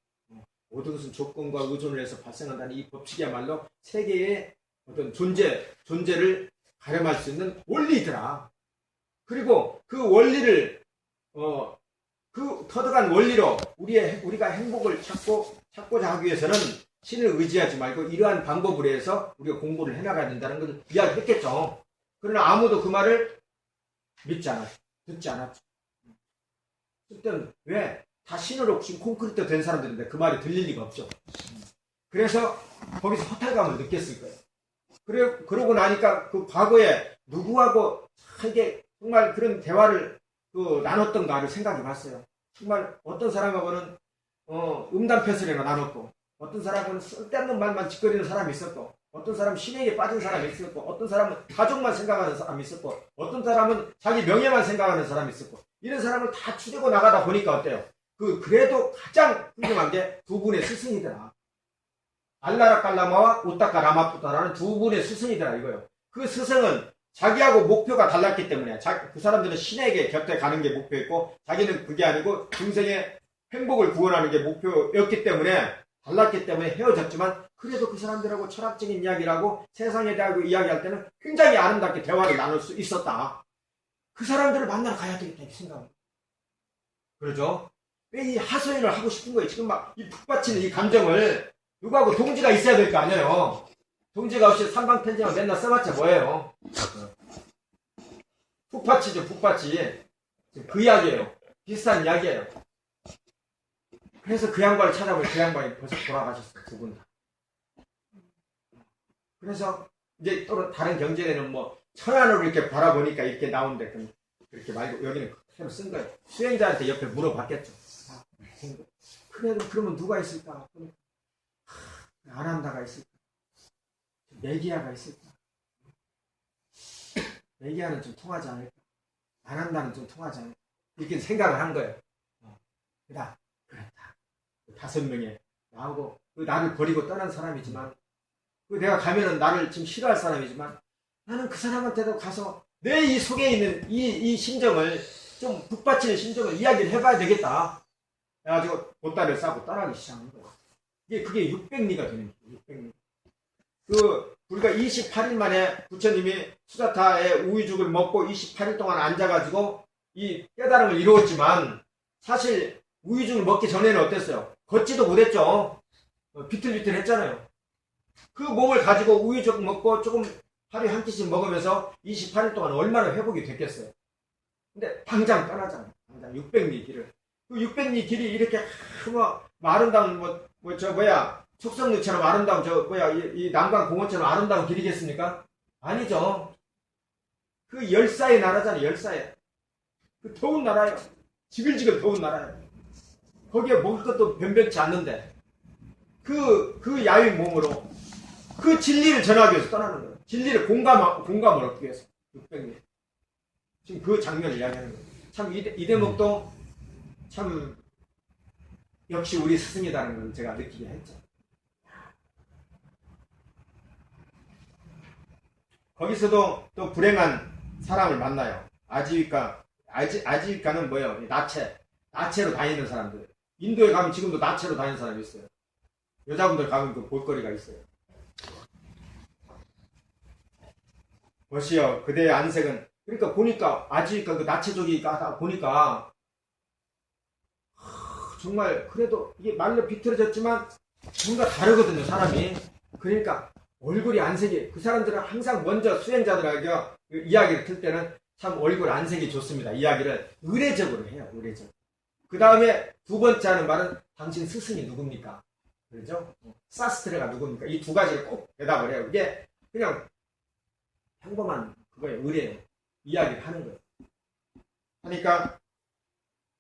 모든 것은 조건과 의존을 해서 발생한다는 이 법칙이야말로 세계의 어떤 존재를 가름할 수 있는 원리더라. 그리고 그 원리를 그 터득한 원리로 우리가 행복을 찾고자 하기 위해서는 신을 의지하지 말고 이러한 방법으로 해서 우리가 공부를 해나가야 된다는 걸 이야기했겠죠. 그러나 아무도 그 말을 믿지 않았죠. 듣지 않았죠. 그때는 왜? 다 신으로 지금 콘크리트 된 사람들인데 그 말이 들릴 리가 없죠. 그래서 거기서 허탈감을 느꼈을 거예요. 그러고 나니까 그 과거에 누구하고 이게 정말 그런 대화를 나눴던가를 생각해 봤어요. 정말 어떤 사람하고는 음담패설이나 나눴고 어떤 사람은 쓸데없는 말만 짓거리는 사람이 있었고 어떤 사람은 신에게 빠진 사람이 있었고, 어떤 사람은 가족만 생각하는 사람이 있었고, 어떤 사람은 자기 명예만 생각하는 사람이 있었고, 이런 사람을 다 추리고 나가다 보니까 어때요? 그래도 가장 훌륭한 게 두 분의 스승이더라. 알라라 깔라마와 우타카 라마푸타라는 두 분의 스승이더라 이거요. 그 스승은 자기하고 목표가 달랐기 때문에 그 사람들은 신에게 곁에 가는 게 목표였고 자기는 그게 아니고 중생의 행복을 구원하는 게 목표였기 때문에 달랐기 때문에 헤어졌지만 그래도 그 사람들하고 철학적인 이야기라고 세상에 대하여 이야기할 때는 굉장히 아름답게 대화를 나눌 수 있었다. 그 사람들을 만나러 가야 되겠다 이렇게 생각합니다. 그러죠? 왜 이 하소연을 하고 싶은 거예요? 지금 막 이 푹받치는 이 감정을 누구하고 동지가 있어야 될 거 아니에요. 동지가 없이 삼방편지만 맨날 써봤자 뭐예요? 푹받치죠, 푹받치. 그 이야기예요. 비슷한 이야기예요. 그래서 그 양반을 찾아보니 그 양반이 벌써 돌아가셨어요. 두 분 다. 그래서 이제 또 다른 경전에는 뭐 천안으로 이렇게 바라보니까 이렇게 나오는데 그렇게 말고 여기는 그대로 쓴 거예요. 수행자한테 옆에 물어봤겠죠. 그래도 그러면 누가 있을까? 아난다가 있을까? 메기아가 있을까? 메기아는 좀 통하지 않을까? 아난다는 좀 통하지 않을까? 이렇게 생각을 한 거예요. 그렇다. 5명에 나하고 나를 버리고 떠난 사람이지만 내가 가면은 나를 지금 싫어할 사람이지만 나는 그 사람한테도 가서 내 이 속에 있는 이 심정을 좀 북받치는 심정을 이야기를 해봐야 되겠다. 그래가지고 보따리를 싸고 떠나기 시작한 거예요. 그게 600리가 되는 거예요. 600리. 우리가 28일 만에 부처님이 수다타의 우유죽을 먹고 28일 동안 앉아가지고 이 깨달음을 이루었지만 사실 우유죽을 먹기 전에는 어땠어요? 걷지도 못했죠. 비틀비틀 했잖아요. 그 몸을 가지고 우유죽 먹고 조금 하루에 한 끼씩 먹으면서 28일 동안 얼마나 회복이 됐겠어요. 근데 당장 떠나잖아요. 당장 600리 길을. 그 600리 길이 이렇게 아름다운 속성루처럼 아름다운 이 남강공원처럼 아름다운 길이겠습니까? 아니죠. 그 열사의 나라잖아요. 열사의. 그 더운 나라예요. 지글지글 더운 나라예요. 거기에 먹을 것도 변변치 않는데 그 야윈 몸으로 그 진리를 전하기 위해서 떠나는 거예요. 진리를 공감을 얻기 위해서 600년. 지금 그 장면을 이야기하는 거예요. 참 이 대목도 참 역시 우리 스승이라는 걸 제가 느끼게 했죠. 거기서도 또 불행한 사람을 만나요. 아지위카는 뭐예요? 나체로 다니는 사람들. 인도에 가면 지금도 나체로 다니는 사람이 있어요. 여자분들 가면 그 볼거리가 있어요. 보시오, 그대의 안색은, 그러니까 보니까, 아지위카 그 나체족이가 보니까, 정말, 그래도 이게 말로 비틀어졌지만, 뭔가 다르거든요, 사람이. 그러니까, 얼굴이 안색이, 그 사람들은 항상 먼저 수행자들에게 이야기를 틀 때는 참 얼굴 안색이 좋습니다. 이야기를 의례적으로 해요, 의례적으로. 그 다음에 두 번째 하는 말은 당신 스승이 누굽니까? 그렇죠? 사스트레가 누굽니까? 이 두 가지를 꼭 대답을 해요. 이게 그냥 평범한 그거예요. 의례예요. 이야기를 하는 거예요. 하니까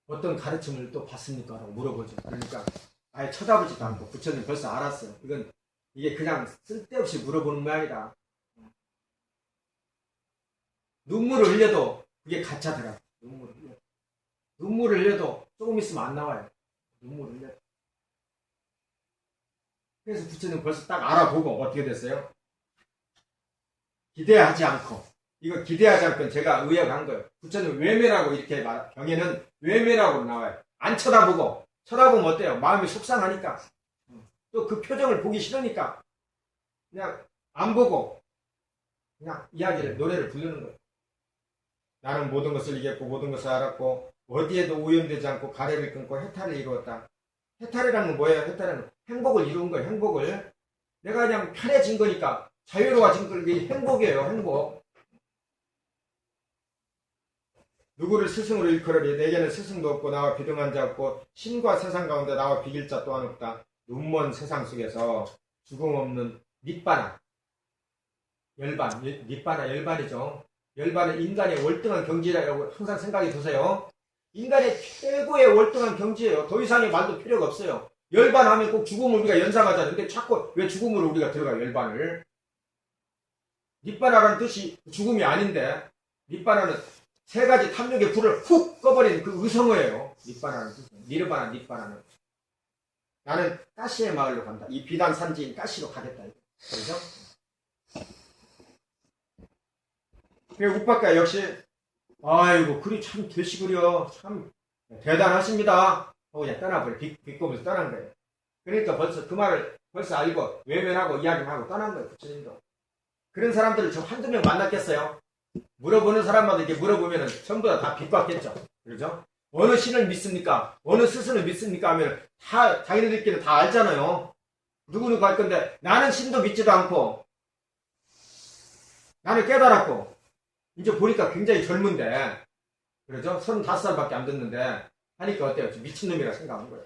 어떤 가르침을 또 받습니까? 라고 물어보죠. 그러니까 아예 쳐다보지도 않고 부처님 벌써 알았어요. 이게 그냥 쓸데없이 물어보는 모양이다. 눈물을 흘려도 그게 가짜더라고요. 눈물을 흘려도 조금 있으면 안 나와요. 눈물을 흘려도. 그래서 부처님 벌써 딱 알아보고 어떻게 됐어요? 기대하지 않고. 이거 기대하지 않고 제가 의역한 거예요. 부처님 외면하고 이렇게 경에는 외면하고 나와요. 안 쳐다보고. 쳐다보면 어때요? 마음이 속상하니까. 또 그 표정을 보기 싫으니까. 그냥 안 보고. 그냥 노래를 부르는 거예요. 나는 모든 것을 이겼고 모든 것을 알았고 어디에도 오염되지 않고 가래를 끊고 해탈을 이루었다. 해탈이라는 뭐예요? 해탈은 행복을 이룬 거예요. 행복을. 내가 그냥 편해진 거니까 자유로워진 게 행복이에요. 행복. 누구를 스승으로 일컬으리 내게는 스승도 없고 나와 비등한 자 없고 신과 세상 가운데 나와 비길 자 또한 없다. 눈먼 세상 속에서 죽음 없는 닛바나 열반. 닛바나 열반이죠. 열반은 인간의 월등한 경지라고 항상 생각이 드세요. 인간의 최고의 월등한 경지예요. 더 이상의 말도 필요가 없어요. 열반하면 꼭 죽음을 우리가 연상하잖아요. 근데 자꾸 왜 죽음으로 우리가 들어가요? 열반을. 니바나라는 뜻이 죽음이 아닌데, 니바나는 세 가지 탐욕의 불을 훅 꺼버린 그 의성어예요. 니바나는 뜻은. 니르바나, 니바나는. 나는 가시의 마을로 간다. 이 비단 산지인 가시로 가겠다. 그래서 우빠가 역시 아이고 그리 참 되시구려 참 대단하십니다 하고 그냥 떠나버려. 비꼬면서 떠난 거예요. 그러니까 벌써 그 말을 벌써 알고 외면하고 이야기하고 떠난 거예요. 부처님도. 그런 사람들을 저 한두 명 만났겠어요? 물어보는 사람마다 이렇게 물어보면 전부 다 비꼬았겠죠. 그렇죠? 어느 신을 믿습니까? 어느 스승을 믿습니까? 하면 다 자기네들끼리 다 알잖아요. 누구누구 할 건데 나는 신도 믿지도 않고 나는 깨달았고 이제 보니까 굉장히 젊은데 그러죠? 35살밖에 안 됐는데 하니까 어때요? 미친놈이라 생각하는 거예요.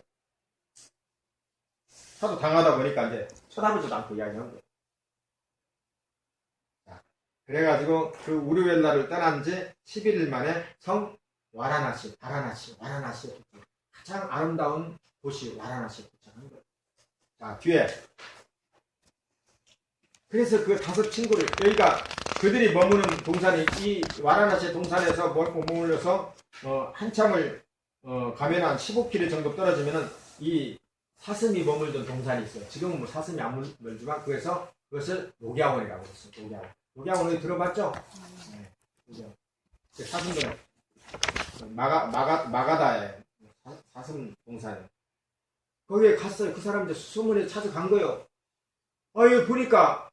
하도 당하다 보니까 이제 쳐다보지도 않고 이야기하는 거예요. 자, 그래가지고 그 우르웰라를 떠난 지 11일 만에 성 와라나시, 와라나시 가장 아름다운 도시 와라나시에 도착한 거예요. 자, 뒤에 그래서 그 5 친구를 여기가 그들이 머무는 동산이 이 와라나시 동산에서 머물러서 한참을 가면 한 15km 정도 떨어지면은 이 사슴이 머물던 동산이 있어요. 지금은 뭐 사슴이 안 머물지만 그래서 그것을 녹야원이라고 했어요. 녹야원. 녹야원 들어봤죠? 네. 녹야원. 사슴들은 마가다에 사슴 동산에 거기에 갔어요. 그 사람들 수소문에 찾아간 거예요. 여기 보니까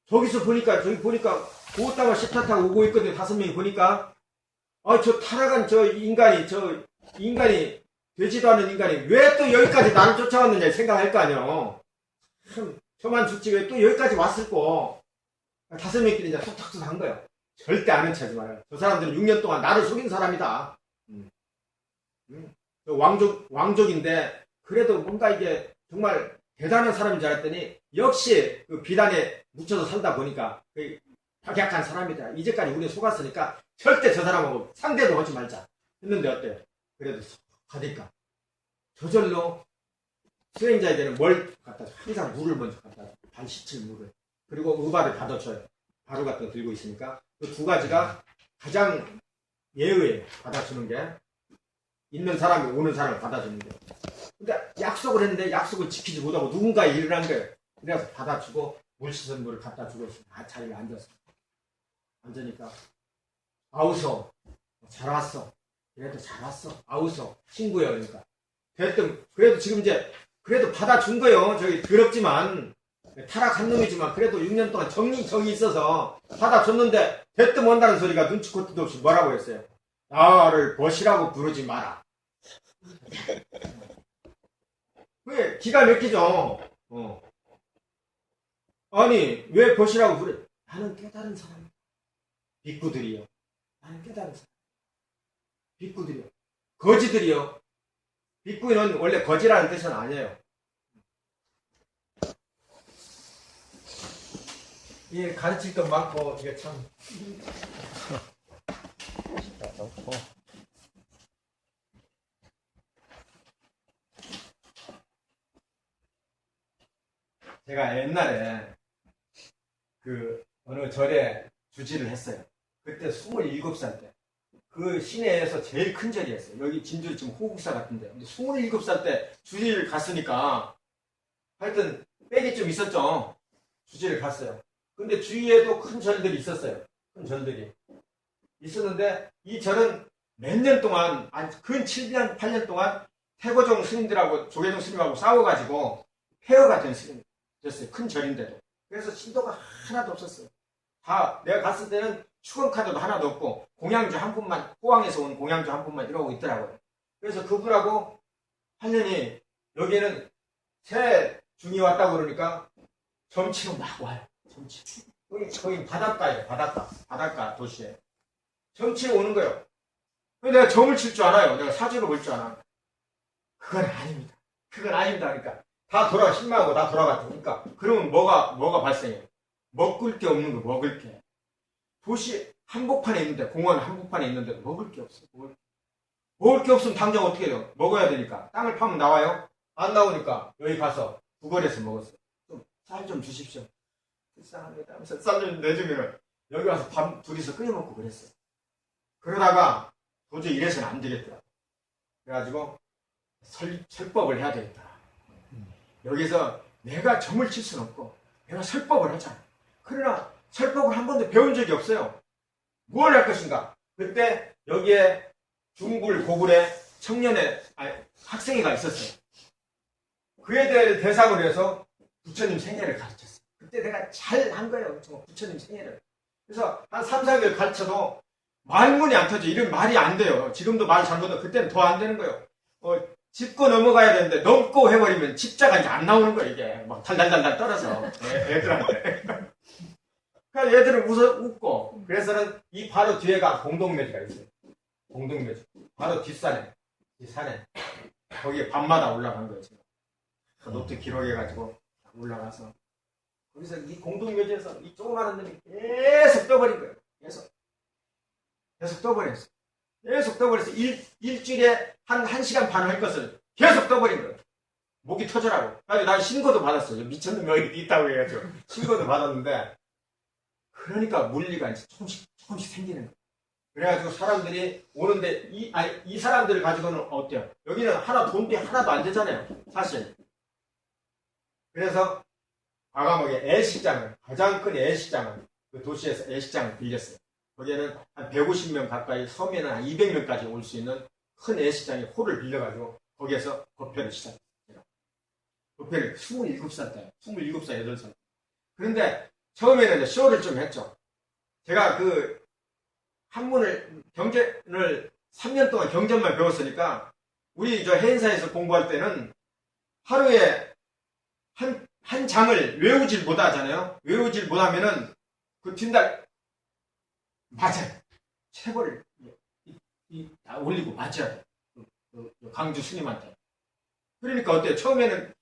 저기 보니까 고따가 시타 타고 오고 있거든요. 5명이 보니까 저 타락한 저 인간이 되지도 않은 인간이 왜 또 여기까지 나를 쫓아왔느냐 생각할 거 아니에요. 참 저만 죽지 왜 또 여기까지 왔을 거. 5명끼리 이제 톡톡톡 한 거예요. 절대 아는 척하지 말아요. 저 사람들은 6년 동안 나를 속인 사람이다. 왕족인데 그래도 뭔가 이게 정말 대단한 사람인 줄 알았더니 역시 그 비단에 묻혀서 살다 보니까 그 박약한 사람이다. 이제까지 우리는 속았으니까 절대 저 사람하고 상대도 하지 말자 했는데 어때요? 그래도 가니까 저절로 수행자에게는 뭘 갖다 줘. 항상 물을 먼저 갖다 줘. 반 씻을 물을. 그리고 의바를 받아줘요. 바로 같은 거 들고 있으니까 그 2가지가 가장 예의에 받아주는 게 있는 사람이 오는 사람을 받아주는 게. 근데 약속을 했는데 약속을 지키지 못하고 누군가의 일을 한 거예요. 그래서 받아주고 물 씻은 물을 갖다 주고 있으면 자리에 앉았어. 앉으니까 아우서 잘 왔어. 그래도 잘 왔어. 아우서 친구야 그러니까. 그래도 지금 이제 그래도 받아준 거예요. 저기 더럽지만 타락한 놈이지만 그래도 6년 동안 정이 있어서 받아줬는데 대뜸 온다는 소리가 눈치코트도 없이 뭐라고 했어요. 나를 벗이라고 부르지 마라. 왜 기가 막히죠. 아니 왜 벗이라고 부르? 나는 깨달은 사람. 빅구들이요. 나는 깨달은 사람. 빅구들이요. 거지들이요. 빅구는 원래 거지라는 뜻은 아니에요. 예, 가르칠 것 많고 이게 참. 제가 옛날에 그 어느 절에 주지를 했어요. 그때 27살 때. 그 시내에서 제일 큰 절이었어요. 여기 진주 지금 호국사 같은데. 근데 27살 때 주지를 갔으니까 하여튼 빽이 좀 있었죠. 주지를 갔어요. 근데 주위에도 큰 절들이 있었어요. 큰 절들이. 있었는데 이 절은 몇 년 동안, 근 7년, 8년 동안 태고종 스님들하고 조계종 스님하고 싸워가지고 폐허가 된 스님이었어요. 큰 절인데도. 그래서 신도가 하나도 없었어요. 다 내가 갔을 때는 축원카드도 하나도 없고 공양주 한 분만, 포항에서 온 공양주 한 분만 이러고 있더라고요. 그래서 그분하고 하려니 여기에는 새 중이 왔다고 그러니까 점치로 막 와요. 점치. 거기 바닷가예요. 바닷가 도시에. 점치로 오는 거예요. 내가 점을 칠 줄 알아요. 내가 사주로 볼 줄 알아. 그건 아닙니다. 그러니까 다 신망하고 다 돌아갔으니까 그러면 뭐가 발생해요? 먹을 게 없는 거, 먹을 게. 도시 한복판에 있는데, 공원 한복판에 있는데 먹을 게 없어. 먹을 게 없으면 당장 어떻게 해요? 먹어야 되니까. 땅을 파면 나와요? 안 나오니까 여기 가서 구걸해서 먹었어요. 좀 쌀 좀 주십시오. 불쌍합니다 하면서 쌀을 내주면 여기 와서 밥 둘이서 끓여 먹고 그랬어요. 그러다가 도저히 이래서는 안 되겠더라. 그래가지고 설법을 해야 되겠다. 여기서 내가 점을 칠 수는 없고 내가 설법을 하자. 그러나 설법을 한 번도 배운 적이 없어요. 무엇을 할 것인가? 그때 여기에 중굴 고굴에 학생이가 있었어요. 그에 대해 대상으로 해서 부처님 생애를 가르쳤어요. 그때 내가 잘 한 거예요. 정말 부처님 생애를. 그래서 한 3, 4개월 가르쳐도 말문이 안 터져. 이런 말이 안 돼요. 지금도 말 잘못하면 그때는 더 안 되는 거예요. 짚고 넘어가야 되는데 넘고 해버리면 집자가 이제 안 나오는 거예요. 이게 막 달달달달 떨어서 애들한테. 그러니까 애들은 웃고. 그래서는 이 바로 뒤에가 공동묘지가 있어요. 공동묘지. 바로 뒷산에 거기에 밤마다 올라간 거예요. 제가. 노트 기록해가지고 올라가서 거기서 이 공동묘지에서 이 조그마한 놈이 계속 떠버린 거예요. 계속 떠버렸어요. 계속 떠버려서 일주일에 한 1시간 반 할 것을 계속 떠버린 거예요. 목이 터져라고. 그래서 난 신고도 받았어요. 미쳤놈이 여기 있다고 해가지고 신고도 받았는데 그러니까 물리가 이제 조금씩 생기는 거예요. 그래가지고 사람들이 오는데 이 사람들을 가지고는 어때요? 여기는 돈이 하나도 안 되잖아요. 사실. 그래서 과감하게 애식장을 가장 큰 애식장을 그 도시에서 애식장을 빌렸어요. 거기에는 한 150명 가까이 섬에는 한 200명까지 올 수 있는 큰 애식장에 홀을 빌려가지고 거기에서 법회를 시작했어요. 법회를 27살 때, 27살, 8살. 그런데 처음에는 이제 쇼를 좀 했죠. 제가 그 학문을, 경제를 3년 동안 경전만 배웠으니까 우리 저 해인사에서 공부할 때는 하루에 한 장을 외우질 못하잖아요. 외우질 못하면은 그 뒷날 맞아요. 체벌을 올리고 맞아야 돼. 강주 스님한테. 그러니까 어때요? 처음에는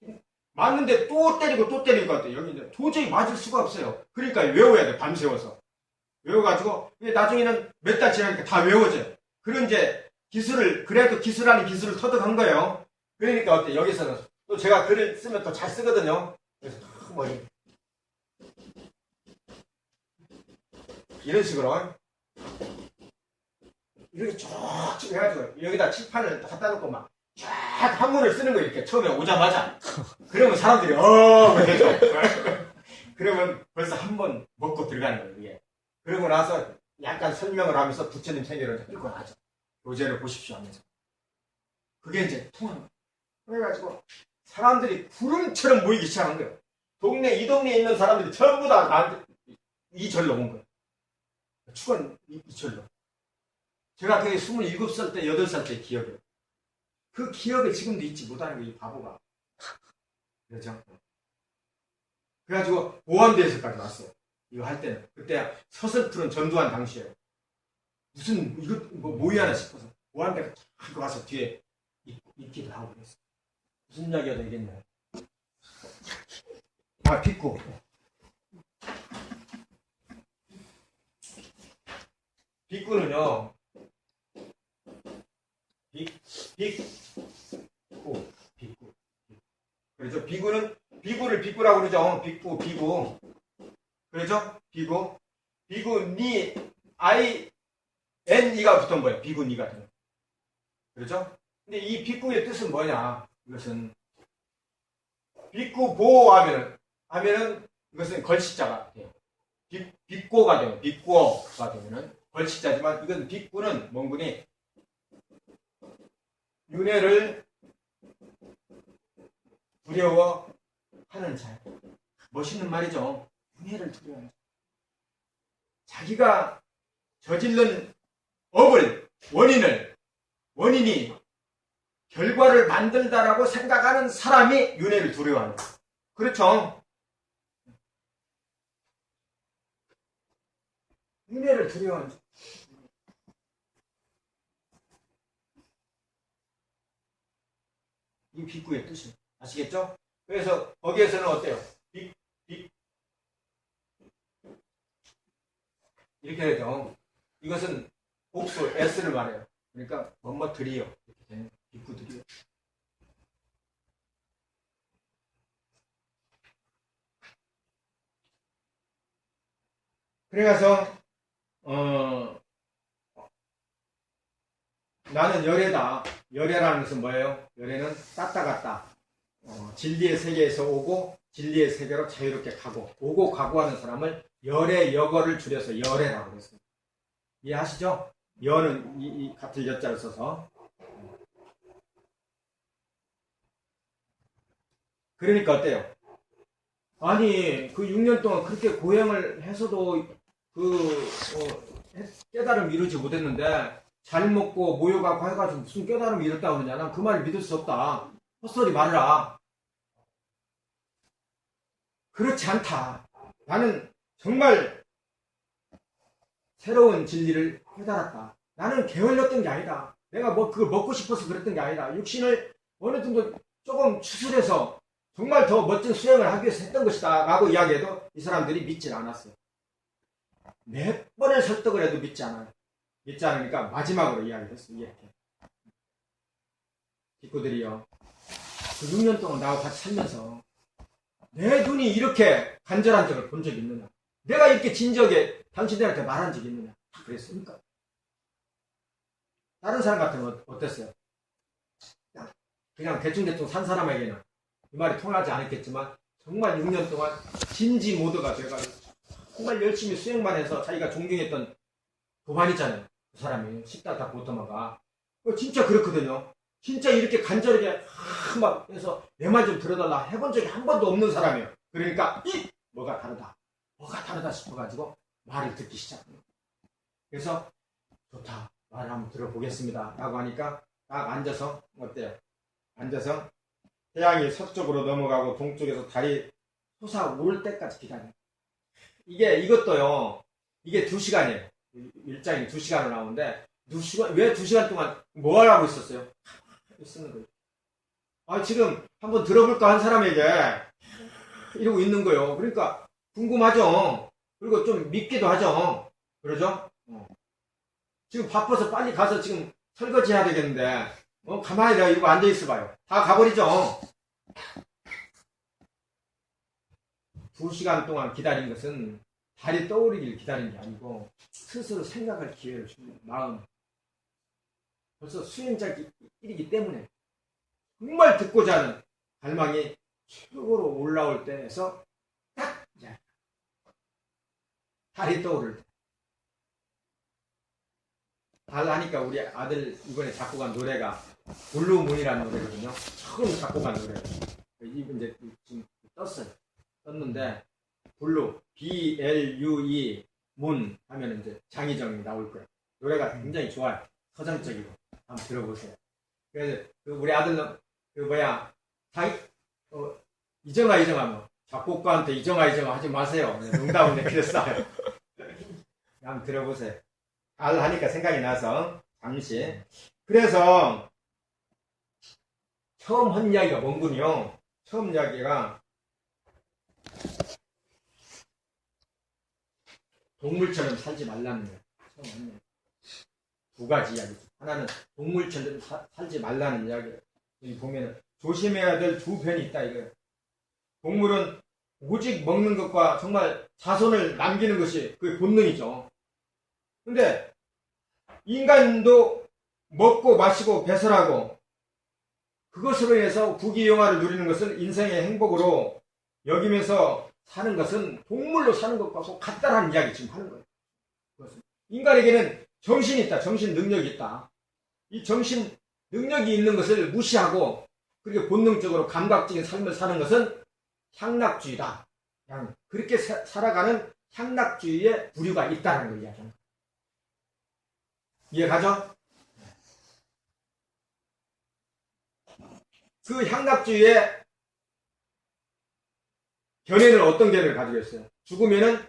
맞는데 또 때리고 또 때리는 것 같아요. 여기 이제 도저히 맞을 수가 없어요. 그러니까 외워야 돼. 밤새워서. 외워가지고 나중에는 몇 달 지나니까 다 외워져요. 그런 이제 그래도 기술 아닌 기술을 터득한 거예요. 그러니까 어때? 여기서는 또 제가 글을 쓰면 또 잘 쓰거든요. 그래서 뭐 이런 식으로 이렇게 쭉 해가지고 여기다 칠판을 갖다 놓고 막 쫙 한문을 쓰는 거예요. 이렇게 처음에 오자마자. 그러면 사람들이 그러죠. 그러면 벌써 한 번 먹고 들어가는 거예요. 이게. 그러고 나서 약간 설명을 하면서 부처님 생애를 읽고 나죠. 요제를 보십시오 하면서. 그게 이제 통한 거예요. 그래가지고 사람들이 구름처럼 모이기 시작한 거예요. 이 동네에 있는 사람들이 전부 다 나한테 이 절로 온 거예요. 축은 이 절로. 제가 그게 27살 때, 8살 때 기억이에요. 그 기억을 지금도 잊지 못하는 거예요, 이 바보가. 그렇죠? 그래가지고 보안대에서까지 왔어요. 이거 할 때는. 그때 서슬프른 전두환 당시에. 무슨, 이거 뭐이 하나 싶어서. 보안대가 쫙 와서 뒤에 있기도 하고 그랬어요. 무슨 이야기가 되겠냐. 빅구. 빅구는요, 빅구. 그렇죠? 비구를 빅구라고 그러죠. 비구. 그렇죠? 비구, NE가 붙은 거예요. 비구, 니가. 그렇죠? 근데 이 빅구의 뜻은 뭐냐? 이것은, 빅구 하면은, 이것은 걸식자가 돼요. 빅고가 돼요. 빅고가 되면은, 걸식자지만, 이건 빅구는 몽군이 윤회를 두려워하는 자. 멋있는 말이죠. 윤회를 두려워하는 자. 자기가 저질른 원인이 결과를 만들다라고 생각하는 사람이 윤회를 두려워하는 거예요. 그렇죠? 윤회를 두려워하는 자. 이 빅구의 뜻이에요. 아시겠죠? 그래서 거기에서는 어때요? 이렇게 되죠. 이것은 복수 S를 말해요. 그러니까 뭐뭐들이요. 이렇게 되는 빅구들이요. 그래가서 나는 열애다. 열애라는 것은 뭐예요? 열애는 땄다 갔다. 진리의 세계에서 오고 진리의 세계로 자유롭게 가고 오고 가고 하는 사람을 열애 여거를 줄여서 열애라고 그랬어요. 이해하시죠? 여는 이 같은 여자를 써서. 그러니까 어때요? 아니 그 6년 동안 그렇게 고행을 해서도 깨달음을 이루지 못했는데 잘 먹고 모여가고 해가지고 무슨 깨달음을 이뤘다고 그러냐. 난 그 말을 믿을 수 없다. 헛소리 말해라. 그렇지 않다. 나는 정말 새로운 진리를 깨달았다. 나는 게을렀던 게 아니다. 내가 뭐 그걸 먹고 싶어서 그랬던 게 아니다. 육신을 어느 정도 조금 추스려서 정말 더 멋진 수행을 하기 위해서 했던 것이다 라고 이야기해도 이 사람들이 믿질 않았어요. 몇 번을 설득을 해도 믿지 않아요. 믿지 않으니까 마지막으로 이야기를 했어요. 이렇게. 식구들이요. 그 6년 동안 나하고 같이 살면서 내 눈이 이렇게 간절한 적을 본 적이 있느냐. 내가 이렇게 진지하게 당신들한테 말한 적이 있느냐. 다 그랬으니까. 다른 사람 같으면 어땠어요? 그냥 대충대충 산 사람에게는 이 말이 통하지 않았겠지만 정말 6년 동안 진지 모드가 돼가지고 정말 열심히 수행만 해서 자기가 존경했던 도반 있잖아요. 그 사람이 식다다 보터마가 진짜 그렇거든요. 진짜 이렇게 간절하게 막 해서 내 말 좀 들어달라 해본 적이 한 번도 없는 사람이에요. 그러니까 뭐가 다르다 싶어가지고 말을 듣기 시작합니다. 그래서 좋다. 말을 한번 들어보겠습니다 라고 하니까 딱 앉아서 어때요? 앉아서 태양이 서쪽으로 넘어가고 동쪽에서 달이 솟아오를 때까지 기다려요. 이것도요. 이게 2시간이에요. 일장이 2시간을 나오는데 왜 2시간 동안 뭐 하려고 있었어요? 쓰는 거예요. 지금 한번 들어볼까 한 사람에게 이러고 있는 거예요. 그러니까 궁금하죠. 그리고 좀 믿기도 하죠. 그러죠? 지금 바빠서 빨리 가서 지금 설거지 해야 되겠는데 가만히 내가 이러고 앉아있어 봐요. 다 가버리죠. 2시간 동안 기다린 것은 달이 떠오르길 기다린 게 아니고 스스로 생각할 기회를 줍니다. 마음. 벌써 수행자이기 때문에 정말 듣고자 하는 갈망이 최고로 올라올 때에서 딱 이제 달이 떠오를 때. 달 하니까 우리 아들 이번에 작곡한 노래가 블루문이라는 노래거든요. 처음 작곡한 노래예요. 이제 지금 떴는데 블루 BLUE 문 하면 이제 장희정이 나올 거예요. 노래가 굉장히 좋아요. 서정적이고 한번 들어보세요. 그래서 우리 아들은 이정아 뭐 작곡가한테 이정아 하지 마세요. 농담인데 그랬어요. 한번 들어보세요. 알 하니까 생각이 나서 잠시. 그래서 처음 한 이야기가 뭔군요. 처음 이야기가 동물처럼 살지 말라는 거예요. 처음 한 이야기. 2가지 이야기죠. 하나는 동물처럼 살지 말라는 이야기예요. 여기 보면은 조심해야 될 2편이 있다 이거예요. 동물은 오직 먹는 것과 정말 자손을 남기는 것이 그의 본능이죠. 근데 인간도 먹고 마시고 배설하고 그것으로 인해서 부귀영화를 누리는 것을 인생의 행복으로 여기면서 사는 것은 동물로 사는 것과 같다라는 이야기 지금 하는 거예요. 인간에게는 정신이 있다. 정신 능력이 있다. 이 정신 능력이 있는 것을 무시하고 그렇게 본능적으로 감각적인 삶을 사는 것은 향락주의다. 그냥 그렇게 살아가는 향락주의의 부류가 있다는 걸 이야기합니다. 이해가죠? 그 향락주의의 견해는 어떤 견해를 가지고 있어요? 죽으면은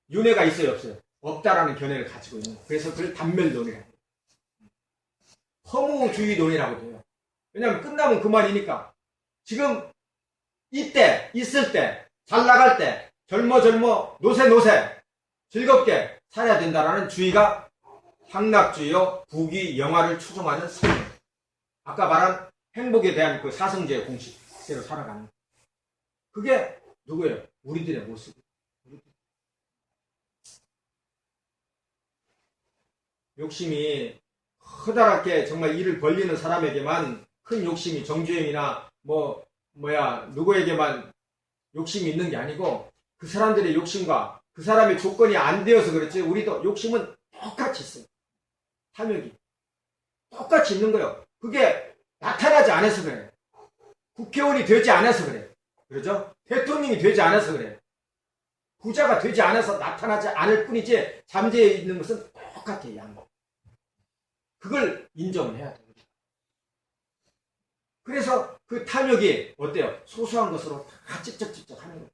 윤회가 있어요, 없어요? 없다라는 견해를 가지고 있는 거예요. 그래서 그걸 단멸론이라고 해요. 허무주의론이라고 해요. 왜냐하면 끝나면 그만이니까. 지금 이때, 있을 때, 잘 나갈 때, 젊어 노세 즐겁게 살아야 된다라는 주의가 향락주의요 부귀영화를 추종하는 삶이에요. 아까 말한 행복에 대한 그 사성제의 공식대로 살아가는 그게 누구예요? 우리들의 모습이에요. 욕심이 커다랗게 정말 일을 벌리는 사람에게만 큰 욕심이 정주행이나 누구에게만 욕심이 있는 게 아니고 그 사람들의 욕심과 그 사람의 조건이 안 되어서 그렇지 우리도 욕심은 똑같이 있어요. 탐욕이. 똑같이 있는 거예요. 그게 나타나지 않아서 그래. 국회의원이 되지 않아서 그래. 그러죠? 대통령이 되지 않아서 그래. 부자가 되지 않아서 나타나지 않을 뿐이지 잠재해 있는 것은 똑같아요. 양보. 그걸 인정을 해야 돼요. 그래서 그 탐욕이 어때요? 소소한 것으로 다 찝쩍찝쩍 하는 거예요.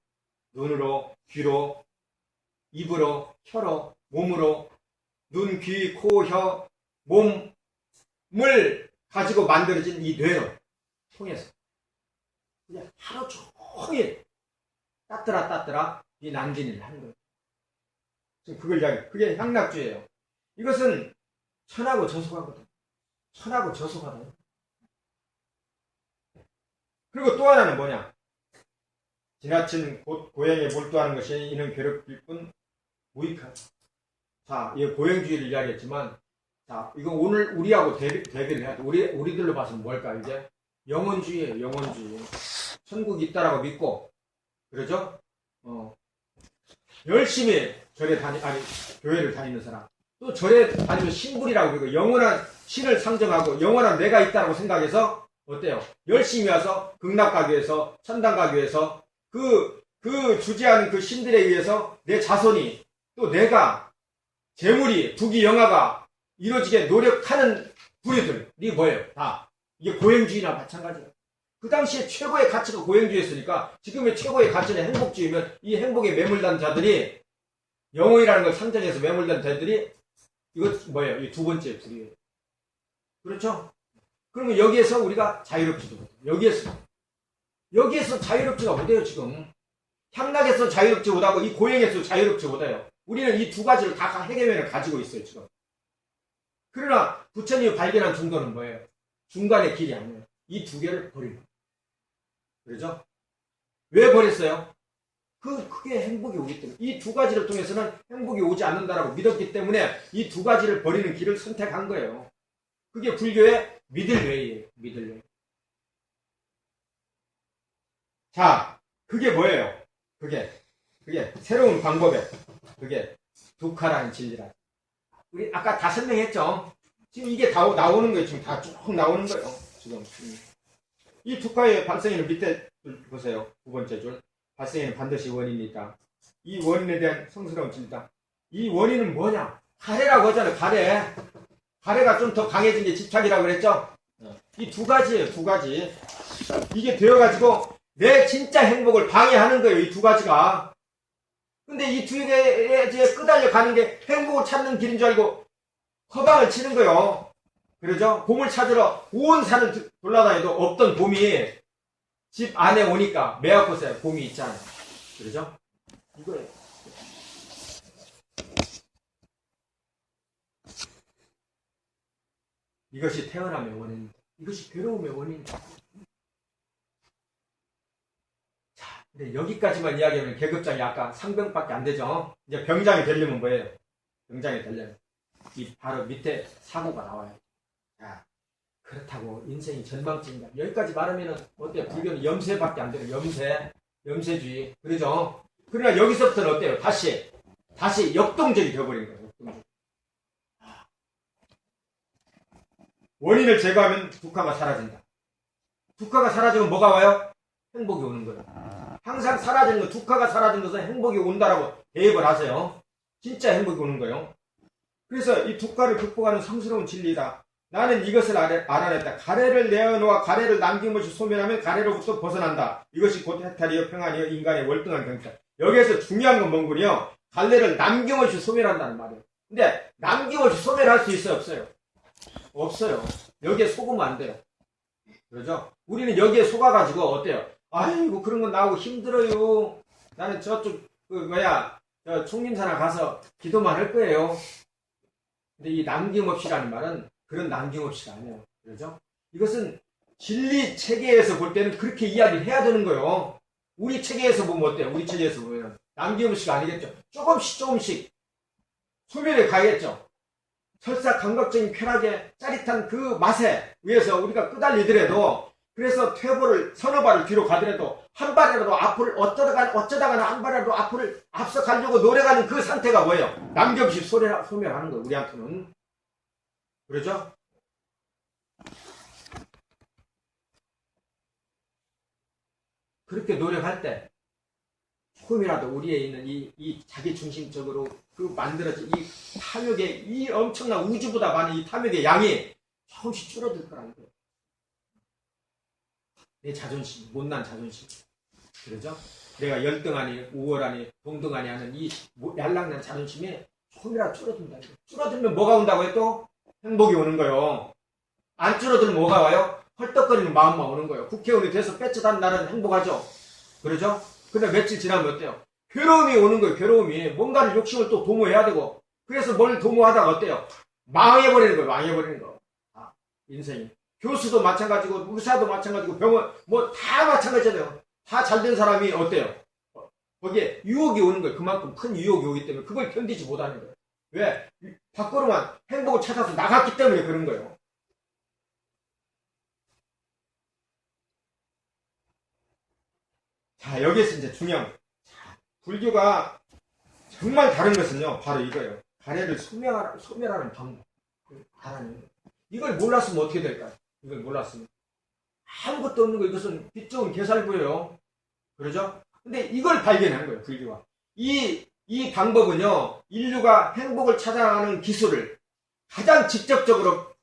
눈으로, 귀로, 입으로, 혀로, 몸으로, 눈, 귀, 코, 혀, 몸을 가지고 만들어진 이 뇌로 통해서 그냥 하루 종일 따뜨라 이 난진을 하는 거예요. 지금 그걸 이야기, 그게 향락주예요. 이것은 천하고 저속하거든. 천하고 저속하다. 그리고 또 하나는 뭐냐? 지나친 고행에 몰두하는 것이 이는 괴롭힐 뿐 무익하다. 자, 이 고행주의를 이야기했지만, 자, 이거 오늘 우리하고 대비를 해야 돼. 우리들로 봐서는 뭘까, 이제? 영혼주의예요, 영혼주의. 천국이 있다라고 믿고, 그러죠? 열심히 교회를 다니는 사람. 또 절에 다니면 신불이라고 그러고, 영원한 신을 상정하고, 영원한 내가 있다라고 생각해서, 어때요? 열심히 와서, 극락 가기 위해서, 천당 가기 위해서, 그 주재하는 그 신들에 의해서 내 자손이, 또 내가, 재물이, 부귀, 영화가 이루어지게 노력하는 부류들이 뭐예요? 다. 이게 고행주의나 마찬가지예요. 그 당시에 최고의 가치가 고행주의였으니까 지금의 최고의 가치는 행복주의면 이 행복에 매몰단 자들이 영혼이라는 걸 상정해서 매몰단 자들이 이거 뭐예요? 이 두 번째 부류예요. 그렇죠? 그러면 여기에서 우리가 자유롭지도 못해요. 여기에서 자유롭지가 못해요, 지금. 향락에서 자유롭지 못하고 이 고행에서 자유롭지 못해요. 우리는 이 두 가지를 다 해결면을 가지고 있어요, 지금. 그러나 부처님이 발견한 중도는 뭐예요? 중간의 길이 아니에요. 이 두 개를 버리는 거예요. 그렇죠? 왜 버렸어요? 그게 행복이 오기 때문에. 이 두 가지를 통해서는 행복이 오지 않는다라고 믿었기 때문에 이 두 가지를 버리는 길을 선택한 거예요. 그게 불교의 미들웨이예요. 미들웨이. 자, 그게 뭐예요? 그게 새로운 방법에 그게 두카라는 진리라. 우리 아까 다 설명했죠? 지금 이게 다 나오는 거예요. 지금 다 쭉 나오는 거예요. 지금. 이 두카의 발생에는 밑에 줄 보세요. 두 번째 줄. 발생에는 반드시 원인이 있다. 이 원인에 대한 성스러운 진리다. 이 원인은 뭐냐? 가래라고 하잖아요. 가래. 가래가 좀 더 강해진 게 집착이라고 그랬죠? 이 두 가지예요. 두 가지. 이게 되어가지고 내 진짜 행복을 방해하는 거예요. 이 두 가지가. 근데 이 두 개에 끄달려 가는 게 행복을 찾는 길인 줄 알고 허방을 치는 거예요. 그러죠? 봄을 찾으러 온 산을 돌아다녀도 없던 봄이 집 안에 오니까 매화꽃에 봄이 있잖아요. 그러죠? 이거예요. 이것이 태어남의 원인입니다. 이것이 괴로움의 원인입니다. 자, 근데 여기까지만 이야기하면 계급장이 아까 상병밖에 안 되죠. 이제 병장이 되려면 뭐예요? 병장이 되려면 이 바로 밑에 사고가 나와요. 자, 그렇다고 인생이 전망적인가? 여기까지 말하면은 어때요? 불교는 염세밖에 안 돼요. 염세주의. 그러죠? 그러나 여기서부터는 어때요? 다시 역동적이 되어버린 거예요. 역동적. 원인을 제거하면 두카가 사라진다. 두카가 사라지면 뭐가 와요? 행복이 오는 거예요. 항상 사라지는 거, 두카가 사라진 것은 행복이 온다라고 대입을 하세요. 진짜 행복이 오는 거예요. 그래서 이 두카를 극복하는 성스러운 진리다. 나는 이것을 알아냈다. 가래를 내어놓아 가래를 남김없이 소멸하면 가래로부터 벗어난다. 이것이 곧 해탈이요 평안이요 인간의 월등한 경찰. 여기에서 중요한 건 뭔군요. 갈래를 남김없이 소멸한다는 말이에요. 근데 남김없이 소멸할 수 있어요? 없어요? 없어요. 여기에 속으면 안 돼요. 그러죠? 우리는 여기에 속아가지고 어때요? 아이고 그런 건 나오고 힘들어요. 나는 저쪽 저 총림사나 가서 기도만 할 거예요. 근데 이 남김없이라는 말은 그런 남김없이가 아니에요. 그러죠? 이것은 진리 체계에서 볼 때는 그렇게 이야기를 해야 되는 거예요. 우리 체계에서 보면 어때요? 우리 체계에서 보면 남김없이가 아니겠죠. 조금씩 소멸해 가겠죠. 설사 감각적인 쾌락의 짜릿한 그 맛에 의해서 우리가 끄달리더라도, 그래서 퇴보를 서너 발을 뒤로 가더라도 한 발이라도 앞을 어쩌다가는 한 발이라도 앞을 앞서 가려고 노력하는 그 상태가 뭐예요? 남김없이 소멸하는 거예요, 우리한테는. 그렇죠? 그렇게 노력할 때 조금이라도 우리에 있는 이 자기중심적으로 그 만들어진 이 탐욕의, 이 엄청난 우주보다 많은 이 탐욕의 양이 조금씩 줄어들 거라는 거예요. 내 자존심, 못난 자존심. 그러죠? 내가 열등하니, 우월하니, 동등하니 하는 이 얄락난 자존심이 조금이라도 줄어든다. 줄어들면 뭐가 온다고요? 또 행복이 오는 거예요. 안 줄어들면 뭐가 와요? 헐떡거리는 마음만 오는 거예요. 국회의원이 돼서 빼쳐단 날은 행복하죠? 그러죠? 근데 며칠 지나면 어때요? 괴로움이 오는 거예요. 괴로움이. 뭔가를 욕심을 또 도모해야 되고. 그래서 뭘 도모하다가 어때요? 망해버리는 거예요. 망해버리는 거. 아, 인생이. 교수도 마찬가지고, 의사도 마찬가지고, 병원, 뭐 다 마찬가지잖아요. 다 잘된 사람이 어때요? 거기에 유혹이 오는 거예요. 그만큼 큰 유혹이 오기 때문에 그걸 견디지 못하는 거예요. 왜? 밖으로만 행복을 찾아서 나갔기 때문에 그런 거예요. 자, 여기에서 이제 중요한, 불교가 정말 다른 것은요, 바로 이거예요. 가래를 소멸하는 방법. 알아내는 거예요. 이걸 몰랐으면 어떻게 될까요? 이걸 몰랐으면. 아무것도 없는 거, 이것은 빛 좋은 개살구예요. 그러죠? 근데 이걸 발견한 거예요, 불교가. 이 방법은요, 인류가 행복을 찾아가는 기술을 가장 직접적으로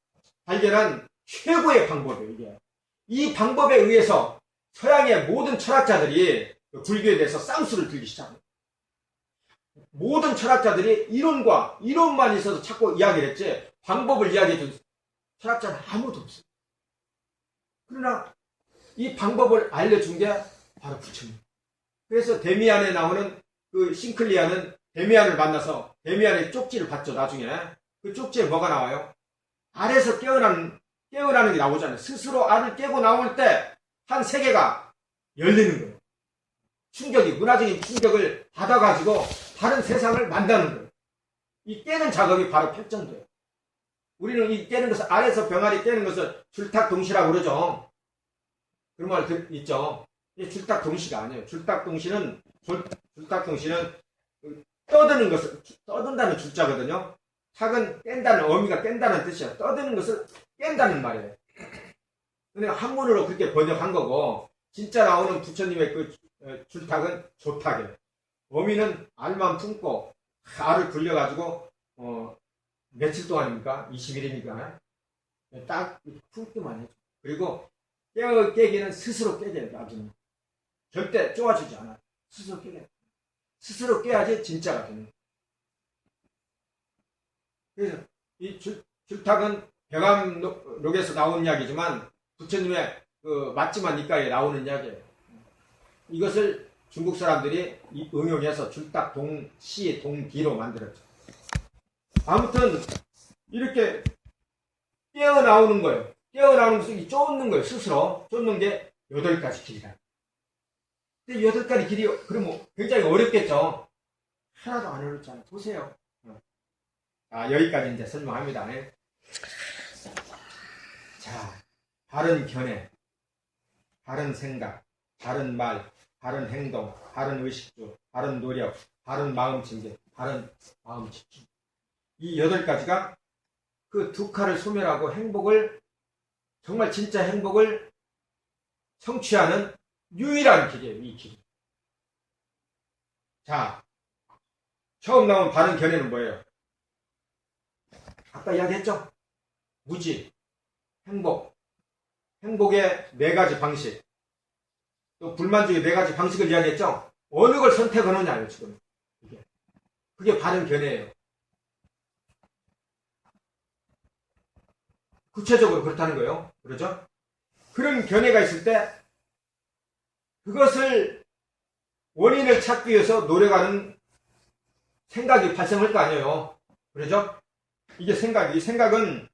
발견한 최고의 방법이에요, 이게. 이 방법에 의해서 서양의 모든 철학자들이 불교에 대해서 쌍수를 들기 시작합니다. 모든 철학자들이 이론만 있어서 자꾸 이야기를 했지, 방법을 이야기해준 철학자는 아무도 없어요. 그러나 이 방법을 알려준 게 바로 부처님. 그래서 데미안에 나오는 그 싱클리아는 데미안을 만나서 데미안의 쪽지를 받죠, 나중에. 그 쪽지에 뭐가 나와요? 알에서 깨어나는 게 나오잖아요. 스스로 알을 깨고 나올 때 한 세계가 열리는 거예요. 문화적인 충격을 받아가지고 다른 세상을 만드는 거예요. 이 깨는 작업이 바로 팔정도예요. 우리는 이 깨는 것을, 알에서 병아리 깨는 것을 줄탁동시라고 그러죠. 그런 말 있죠. 이 줄탁동시가 아니에요. 줄탁동시는 떠드는 것을, 떠든다는 줄자거든요. 탁은 깬다는, 어미가 깬다는 뜻이에요. 떠드는 것을 깬다는 말이에요. 근데 한문으로 그렇게 번역한 거고, 진짜 나오는 부처님의 그 줄탁은 조탁이에요. 어미는 알만 품고, 알을 굴려가지고, 며칠 동안입니까? 20일입니까? 딱 품기만 해줘. 그리고 깨기는 스스로 깨게 해요, 나중에. 절대 쪼아주지 않아요. 스스로 깨게 해요. 스스로 깨야지 진짜가 되는 거예요. 그래서 이 줄탁은 백암록에서 나온 이야기지만 부처님의 그 맞지만 이가에 나오는 이야기예요. 이것을 중국 사람들이 응용해서 줄탁동시 동기로 만들었죠. 아무튼 이렇게 깨어나오는 거예요. 깨어나오는 것을 쫓는 거예요. 스스로 쫓는 게 8가지 길이다. 근데 8가지 길이 그러면 굉장히 어렵겠죠. 하나도 안 어렵잖아요. 보세요. 여기까지 이제 설명합니다. 자, 바른 견해, 바른 생각, 바른 말, 바른 행동, 바른 의식주, 바른 노력, 바른 마음 챙김, 바른 마음 집중. 이 8가지가 그 두 칼을 소멸하고 행복을, 정말 진짜 행복을 성취하는 유일한 길이에요, 이 길이. 자, 처음 나온 바른 견해는 뭐예요? 아까 이야기했죠? 무지, 행복, 행복의 4가지 방식, 또 불만족의 4가지 방식을 이야기했죠? 어느 걸 선택하느냐요, 지금. 그게 바른 견해예요. 구체적으로 그렇다는 거예요. 그러죠? 그런 견해가 있을 때 그것을 원인을 찾기 위해서 노력하는 생각이 발생할 거 아니에요. 그러죠? 이게 이 생각은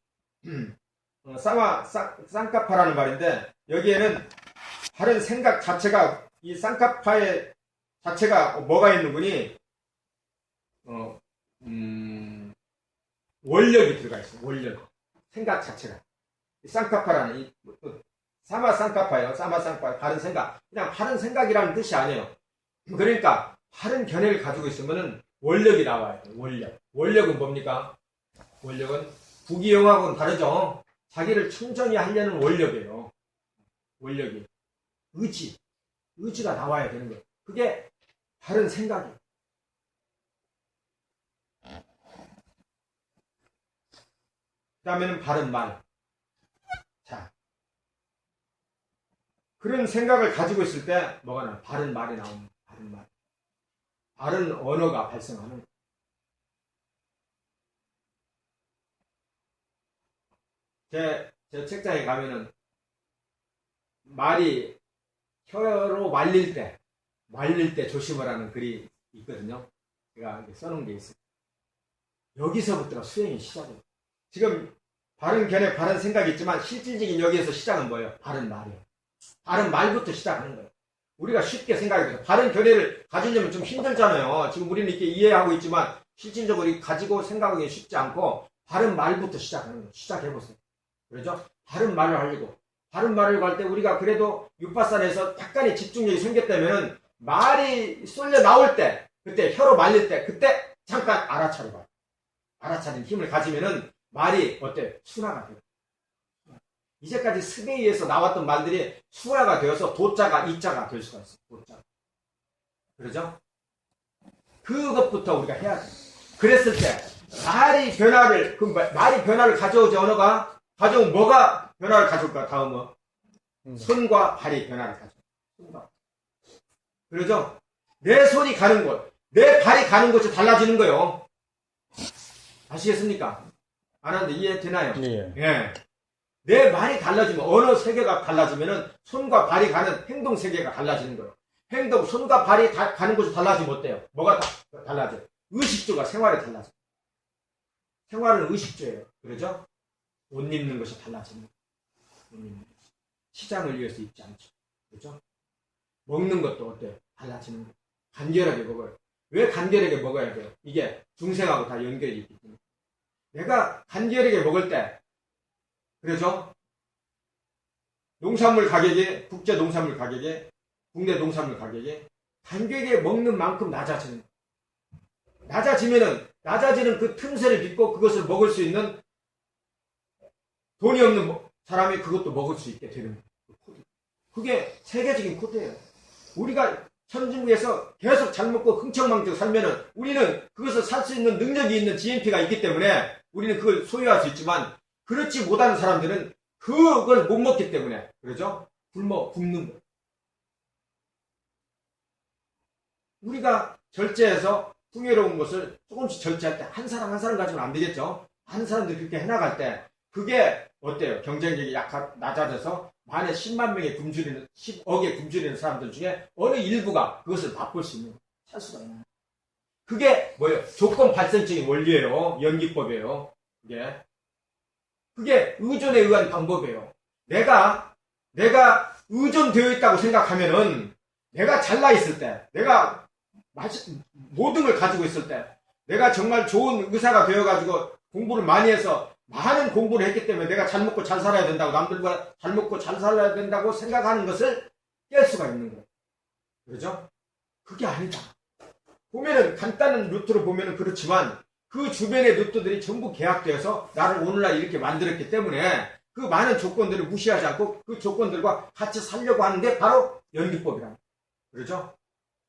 쌍카파라는 말인데, 여기에는 바른 생각 자체가, 이 쌍카파의 자체가 뭐가 있는 분이 원력이 들어가 있어요. 원력. 생각 자체가. 쌍카파라는 사마쌍카파예요. 사마쌍카. 바른 생각. 그냥 바른 생각이라는 뜻이 아니에요. 그러니까 바른 견해를 가지고 있으면은 원력이 나와요. 원력. 원력은 뭡니까? 원력은 부귀영하고는 다르죠. 자기를 청정히 하려는 원력이에요. 원력이. 의지가 나와야 되는 거예요. 그게 바른 생각이에요. 그 다음에는 바른 말. 자, 그런 생각을 가지고 있을 때 뭐가 나요? 바른 말이 나옵니다. 바른 말. 바른 언어가 발생하는 거예요. 제 책장에 가면은 말이 혀로 말릴 때 조심하라는 글이 있거든요. 제가 이렇게 써놓은 게 있어요. 여기서부터가 수행이 시작이에요. 지금 바른 견해, 바른 생각이 있지만 실질적인 여기에서 시작은 뭐예요? 바른 말이에요. 바른 말부터 시작하는 거예요. 우리가 쉽게 생각해서 바른 견해를 가지려면 좀 힘들잖아요. 지금 우리는 이렇게 이해하고 있지만 실질적으로 가지고 생각하기 쉽지 않고 바른 말부터 시작하는 거예요. 시작해보세요. 그렇죠? 바른 말을 하려고. 바른 말을 할 때 우리가 그래도 육바산에서 약간의 집중력이 생겼다면 말이 쏠려 나올 때, 그때 혀로 말릴 때, 그때 잠깐 알아차려봐요. 알아차린 힘을 가지면은 말이 어때? 순화가 돼요. 이제까지 습에 의해서 나왔던 말들이 순화가 되어서 도자가 이자가 될 수가 있어요. 도자. 그러죠? 그것부터 우리가 해야 돼요. 그랬을 때 말이 변화를 가져오지 언어가 가져온 뭐가 변화를 가져올까? 다음은 손과 발이 변화를 가져올까? 그러죠? 내 손이 가는 곳, 내 발이 가는 곳이 달라지는 거예요. 아시겠습니까? 안 하는데 이해되나요? 예. 예. 내 말이 달라지면, 언어 세계가 달라지면은 손과 발이 가는 행동 세계가 달라지는 거예요. 손과 발이 가는 곳이 달라지면 어때요? 뭐가 달라져요? 의식주가 생활에 달라져요. 생활은 의식주예요. 그러죠? 옷 입는 것이 달라지는 거예요. 시장을 위해서 입지 않죠. 그렇죠? 먹는 것도 어때요? 달라지는 거예요. 간결하게 먹어요. 왜 간결하게 먹어야 돼요? 이게 중생하고 다 연결이 있기 때문에. 내가 간결하게 먹을 때, 그렇죠? 농산물 가격이, 국제 농산물 가격이, 국내 농산물 가격이 간결하게 먹는 만큼 낮아지는 거예요. 낮아지는 그 틈새를 빚고 그것을 먹을 수 있는 돈이 없는 사람이 그것도 먹을 수 있게 되는 거예요. 그게 세계적인 코드예요. 우리가 선진국에서 계속 잘 먹고 흥청망청 살면은 우리는 그것을 살 수 있는 능력이 있는 GNP가 있기 때문에 우리는 그걸 소유할 수 있지만 그렇지 못하는 사람들은 그걸 못 먹기 때문에 그러죠? 굶는 거예요. 우리가 절제해서 풍요로운 것을 조금씩 절제할 때 한 사람 한 사람 가지고는 안 되겠죠? 많은 사람들이 그렇게 해나갈 때 그게 어때요? 경쟁력이 낮아져서 만에 10만 명의 10억의 굶주리는 사람들 중에 어느 일부가 그것을 맛볼 수 있는, 살 수가 있는 거예요. 그게 뭐예요? 조건 발생적인 원리예요. 연기법이에요. 그게 의존에 의한 방법이에요. 내가 의존되어 있다고 생각하면은 내가 잘나 있을 때, 내가 모든 걸 가지고 있을 때, 내가 정말 좋은 의사가 되어가지고 공부를 많이 해서 많은 공부를 했기 때문에 내가 잘 먹고 잘 살아야 된다고, 남들과 잘 먹고 잘 살아야 된다고 생각하는 것을 깰 수가 있는 거예요. 그렇죠? 그게 아니다. 보면은 간단한 루트로 보면은 그렇지만 그 주변의 루트들이 전부 계약되어서 나를 오늘날 이렇게 만들었기 때문에 그 많은 조건들을 무시하지 않고 그 조건들과 같이 살려고 하는 게 바로 연기법이라는 거예요. 그렇죠?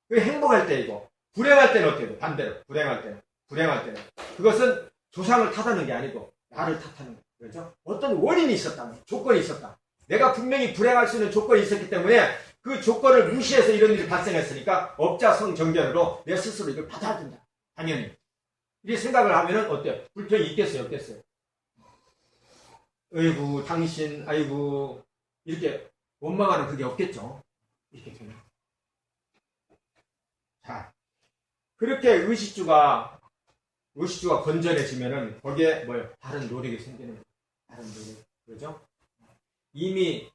그 행복할 때이고 불행할 때는 어떻게 돼? 반대로 불행할 때는 그것은 조상을 탓하는 게 아니고 나를 탓하는 거예요. 그렇죠? 어떤 원인이 있었다. 조건이 있었다. 내가 분명히 불행할 수 있는 조건이 있었기 때문에 그 조건을 무시해서 이런 일이 발생했으니까 업자성정견으로 내 스스로 이걸 받아야 된다. 당연히. 이렇게 생각을 하면은 어때요? 불평이 있겠어요? 없겠어요? 아이고 당신 아이고 이렇게 원망하는 그게 없겠죠? 이렇게 되면. 자, 그렇게 의식주가 건전해지면은 거기에 뭐예요? 다른 노력이 생기는 거예요. 다른 노력. 그죠? 이미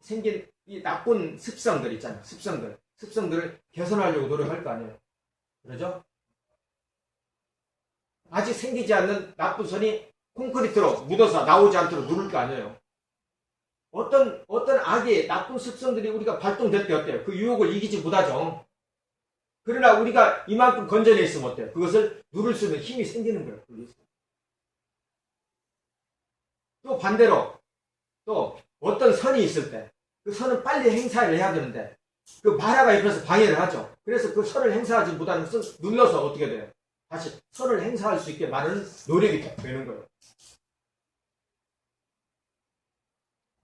생긴 이 나쁜 습성들 있잖아요. 습성들을 개선하려고 노력할 거 아니에요. 그러죠? 아직 생기지 않는 나쁜 선이 콘크리트로 묻어서 나오지 않도록 누를 거 아니에요. 어떤 악의 나쁜 습성들이 우리가 발동될 때 어때요? 그 유혹을 이기지 못하죠. 그러나 우리가 이만큼 건전해 있으면 어때요? 그것을 누를 수 있는 힘이 생기는 거예요. 또 반대로 또 어떤 선이 있을 때 그 선은 빨리 행사를 해야 되는데 그 마라가 옆에서 방해를 하죠. 그래서 그 선을 행사하지 못하는 것은 눌러서 어떻게 돼요? 다시 선을 행사할 수 있게 많은 노력이 되는 거예요.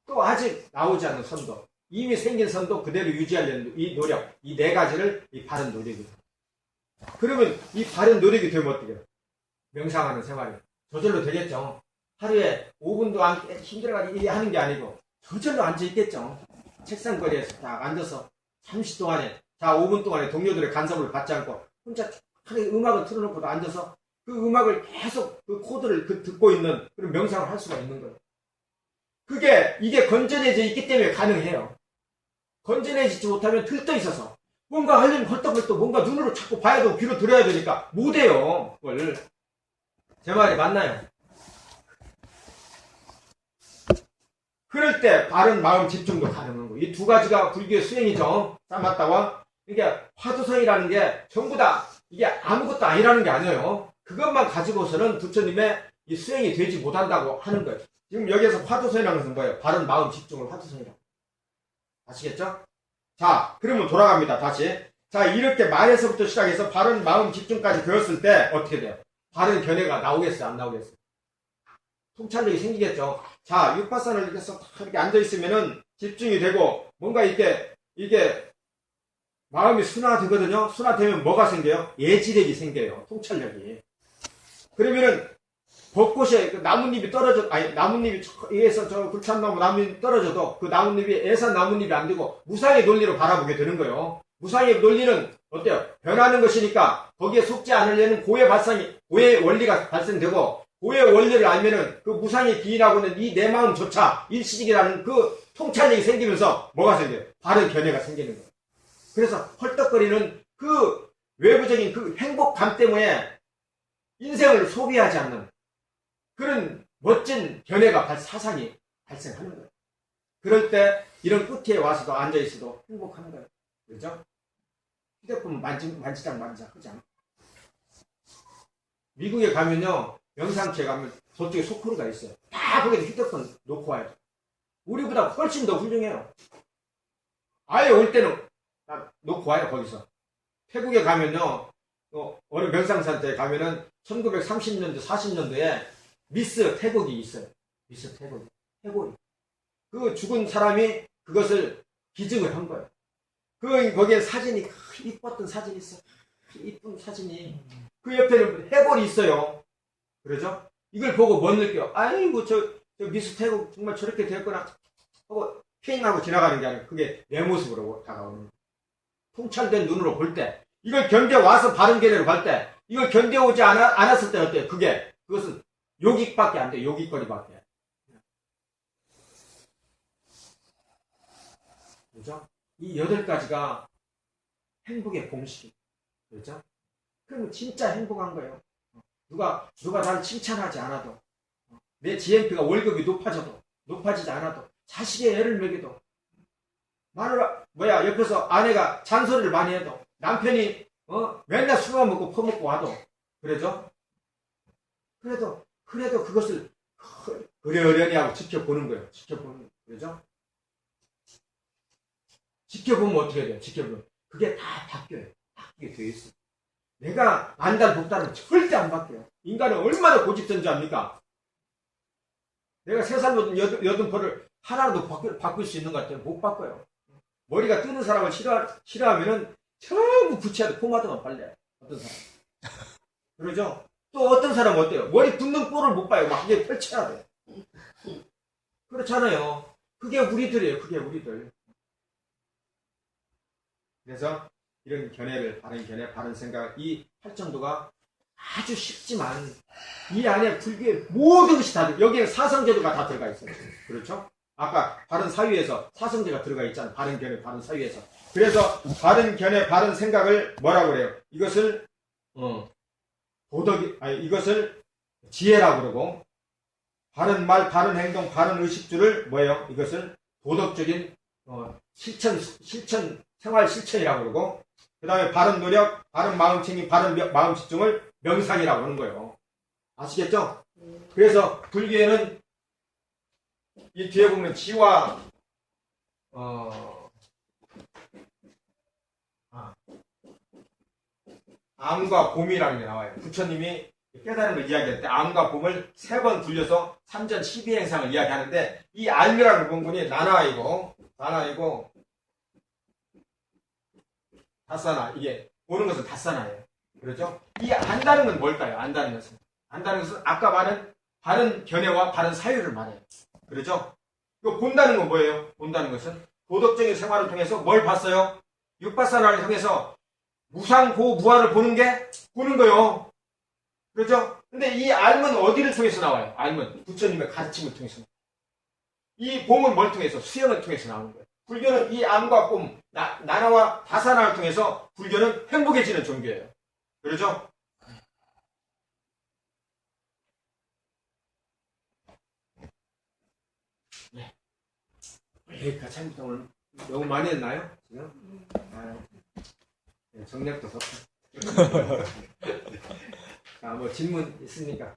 또 아직 나오지 않는 선도, 이미 생긴 선도 그대로 유지하려는 이 노력, 이 네 가지를 이 바른 노력이에요. 그러면 이 바른 노력이 되면 어떻게 해요? 명상하는 생활이 저절로 되겠죠. 하루에 5분도 힘들어가지고 하는 게 아니고 저절로 앉아있겠죠. 책상거리에서 딱 앉아서 잠시 동안에 5분 동안에 동료들의 간섭을 받지 않고 혼자 하루에 음악을 틀어놓고도 앉아서 그 음악을 계속 그 코드를 듣고 있는 그런 명상을 할 수가 있는 거예요. 이게 건전해져 있기 때문에 가능해요. 건전해지지 못하면 들떠 있어서 뭔가 하려면 헐떡헐떡 뭔가 눈으로 자꾸 봐야 되고 귀로 들어야 되니까 못해요. 그걸. 제 말이 맞나요? 그럴 때 바른 마음 집중도 가능한 거예요. 이 두 가지가 불교의 수행이죠. 사마타와 이게 화두성이라는 게 전부 다 이게 아무것도 아니라는 게 아니에요. 그것만 가지고서는 부처님의 이 수행이 되지 못한다고 하는 거예요. 지금 여기에서 화두성이라는 것은 뭐예요? 바른 마음 집중을 화두성이라고. 아시겠죠? 자, 그러면 돌아갑니다. 다시. 자, 이렇게 말에서부터 시작해서 바른 마음 집중까지 배웠을 때 어떻게 돼요? 바른 견해가 나오겠어요? 안 나오겠어요? 통찰력이 생기겠죠. 자, 육파산을 이렇게 앉아있으면은 집중이 되고, 뭔가 이게 마음이 순화되거든요. 순화되면 뭐가 생겨요? 예지력이 생겨요. 통찰력이. 그러면은, 벚꽃에 나뭇잎이 나뭇잎이 저 불참나무 나뭇잎이 떨어져도 그 나뭇잎이 애산 나뭇잎이 안 되고, 무상의 논리로 바라보게 되는 거예요. 무상의 논리는 어때요? 변하는 것이니까, 거기에 속지 않으려는 고의 원리가 발생되고, 고의 원리를 알면은 그 무상이 기인하고는 이 내 마음조차 일시적이라는 그 통찰력이 생기면서 뭐가 생겨요? 바른 견해가 생기는 거예요. 그래서 헐떡거리는 그 외부적인 그 행복감 때문에 인생을 소비하지 않는 그런 멋진 견해가 사상이 발생하는 거예요. 그럴 때 이런 끝에 와서도 앉아있어도 행복한 거예요. 그렇죠? 휴대폰 만지작 하지 않아. 미국에 가면요. 명상처에 가면 저쪽에 소쿠르가 있어요. 다 거기다 휴대폰 놓고 와요. 우리보다 훨씬 더 훌륭해요. 아예 올 때는 놓고 와요, 거기서. 태국에 가면요, 어느 명상센터에 가면은 1930년도, 40년도에 미스 태국이 있어요. 미스 태국이. 그 죽은 사람이 그것을 기증을 한 거예요. 거기에 사진이, 이뻤던 사진이 있어요. 이쁜 사진이. 그 옆에는 해골이 있어요. 그러죠? 이걸 보고 못 느껴요. 아이고, 저 미스 태국 정말 저렇게 됐구나. 하고, 핑하고 지나가는 게 아니라 그게 내 모습으로 다가오는. 통찰된 눈으로 볼 때, 이걸 견뎌와서 바른 견해로 갈 때, 이걸 견뎌오지 않았을 때 어때요? 그것은 요깃밖에 안 돼요. 요깃거리밖에. 그죠? 이 8가지가 행복의 공식. 그죠? 그럼 진짜 행복한 거예요. 누가 나를 칭찬하지 않아도, 내 GMP가 월급이 높아지지 않아도, 자식의 애를 먹여도, 옆에서 아내가 잔소리를 많이 해도, 남편이, 맨날 술만 먹고 퍼먹고 와도, 그러죠? 그래도 그것을, 어련히 하고 지켜보는 거예요. 그러죠? 지켜보면 어떻게 돼요? 그게 다 바뀌어요. 바뀌게 되어 있어요. 내가 안달 복달은 절대 안 바뀌어요. 인간은 얼마나 고집된지 압니까? 내가 3살 먹은 여든포를 하나라도 바꿀 수 있는 것 같아요. 못 바꿔요. 머리가 뜨는 사람을 싫어하면은 전부 붙여야 돼. 포마드만 발라요. 어떤 사람. 그러죠? 또 어떤 사람은 어때요? 머리 붙는 꼴을 못 봐요. 막 이게 펼쳐야 돼. 그렇잖아요. 그게 우리들이에요. 우리들. 그래서 이런 바른 견해, 바른 생각, 이 팔정도가 아주 쉽지만 이 안에 불교의 모든 것이 다 여기에 사성제도가 다 들어가 있어요. 그렇죠? 아까 바른 사유에서 사성제가 들어가 있잖아요. 바른 견해, 바른 사유에서. 그래서 바른 견해, 바른 생각을 뭐라고 그래요? 이것을 이것을 지혜라고 그러고, 바른 말, 바른 행동, 바른 의식주를 뭐예요? 이것을 도덕적인 생활 실천이라고 그러고, 그 다음에 바른 노력, 바른 마음챙김, 바른 마음 집중을 명상이라고 하는 거예요. 아시겠죠? 그래서 불교에는 이 뒤에 보면 지와 암과 봄이라는 게 나와요. 부처님이 깨달은 걸 이야기할 때 암과 봄을 3번 굴려서 삼전 12행상을 이야기하는데, 이 알미라는 본군이 나나이고 다사나, 이게 보는 것은 다사나예요. 그렇죠? 이 안다는 건 뭘까요? 안다는 것은 아까 말한 바른 견해와 바른 사유를 말해요. 그렇죠? 이거 본다는 건 뭐예요? 본다는 것은 도덕적인 생활을 통해서 뭘 봤어요? 육바사나를 통해서 무상고무아를 보는 거요. 그렇죠? 근데 이 알은 어디를 통해서 나와요? 알은 부처님의 가르침을 통해서. 이 봄은 뭘 통해서? 수행을 통해서 나오는 거예요. 불교는 이 암과 봄, 나나와 다사나를 통해서 불교는 행복해지는 종교예요. 그렇죠? 여기까지 합니다. 오늘 너무 많이 했나요? 지금? 정력도 좋다. 뭐 질문 있습니까?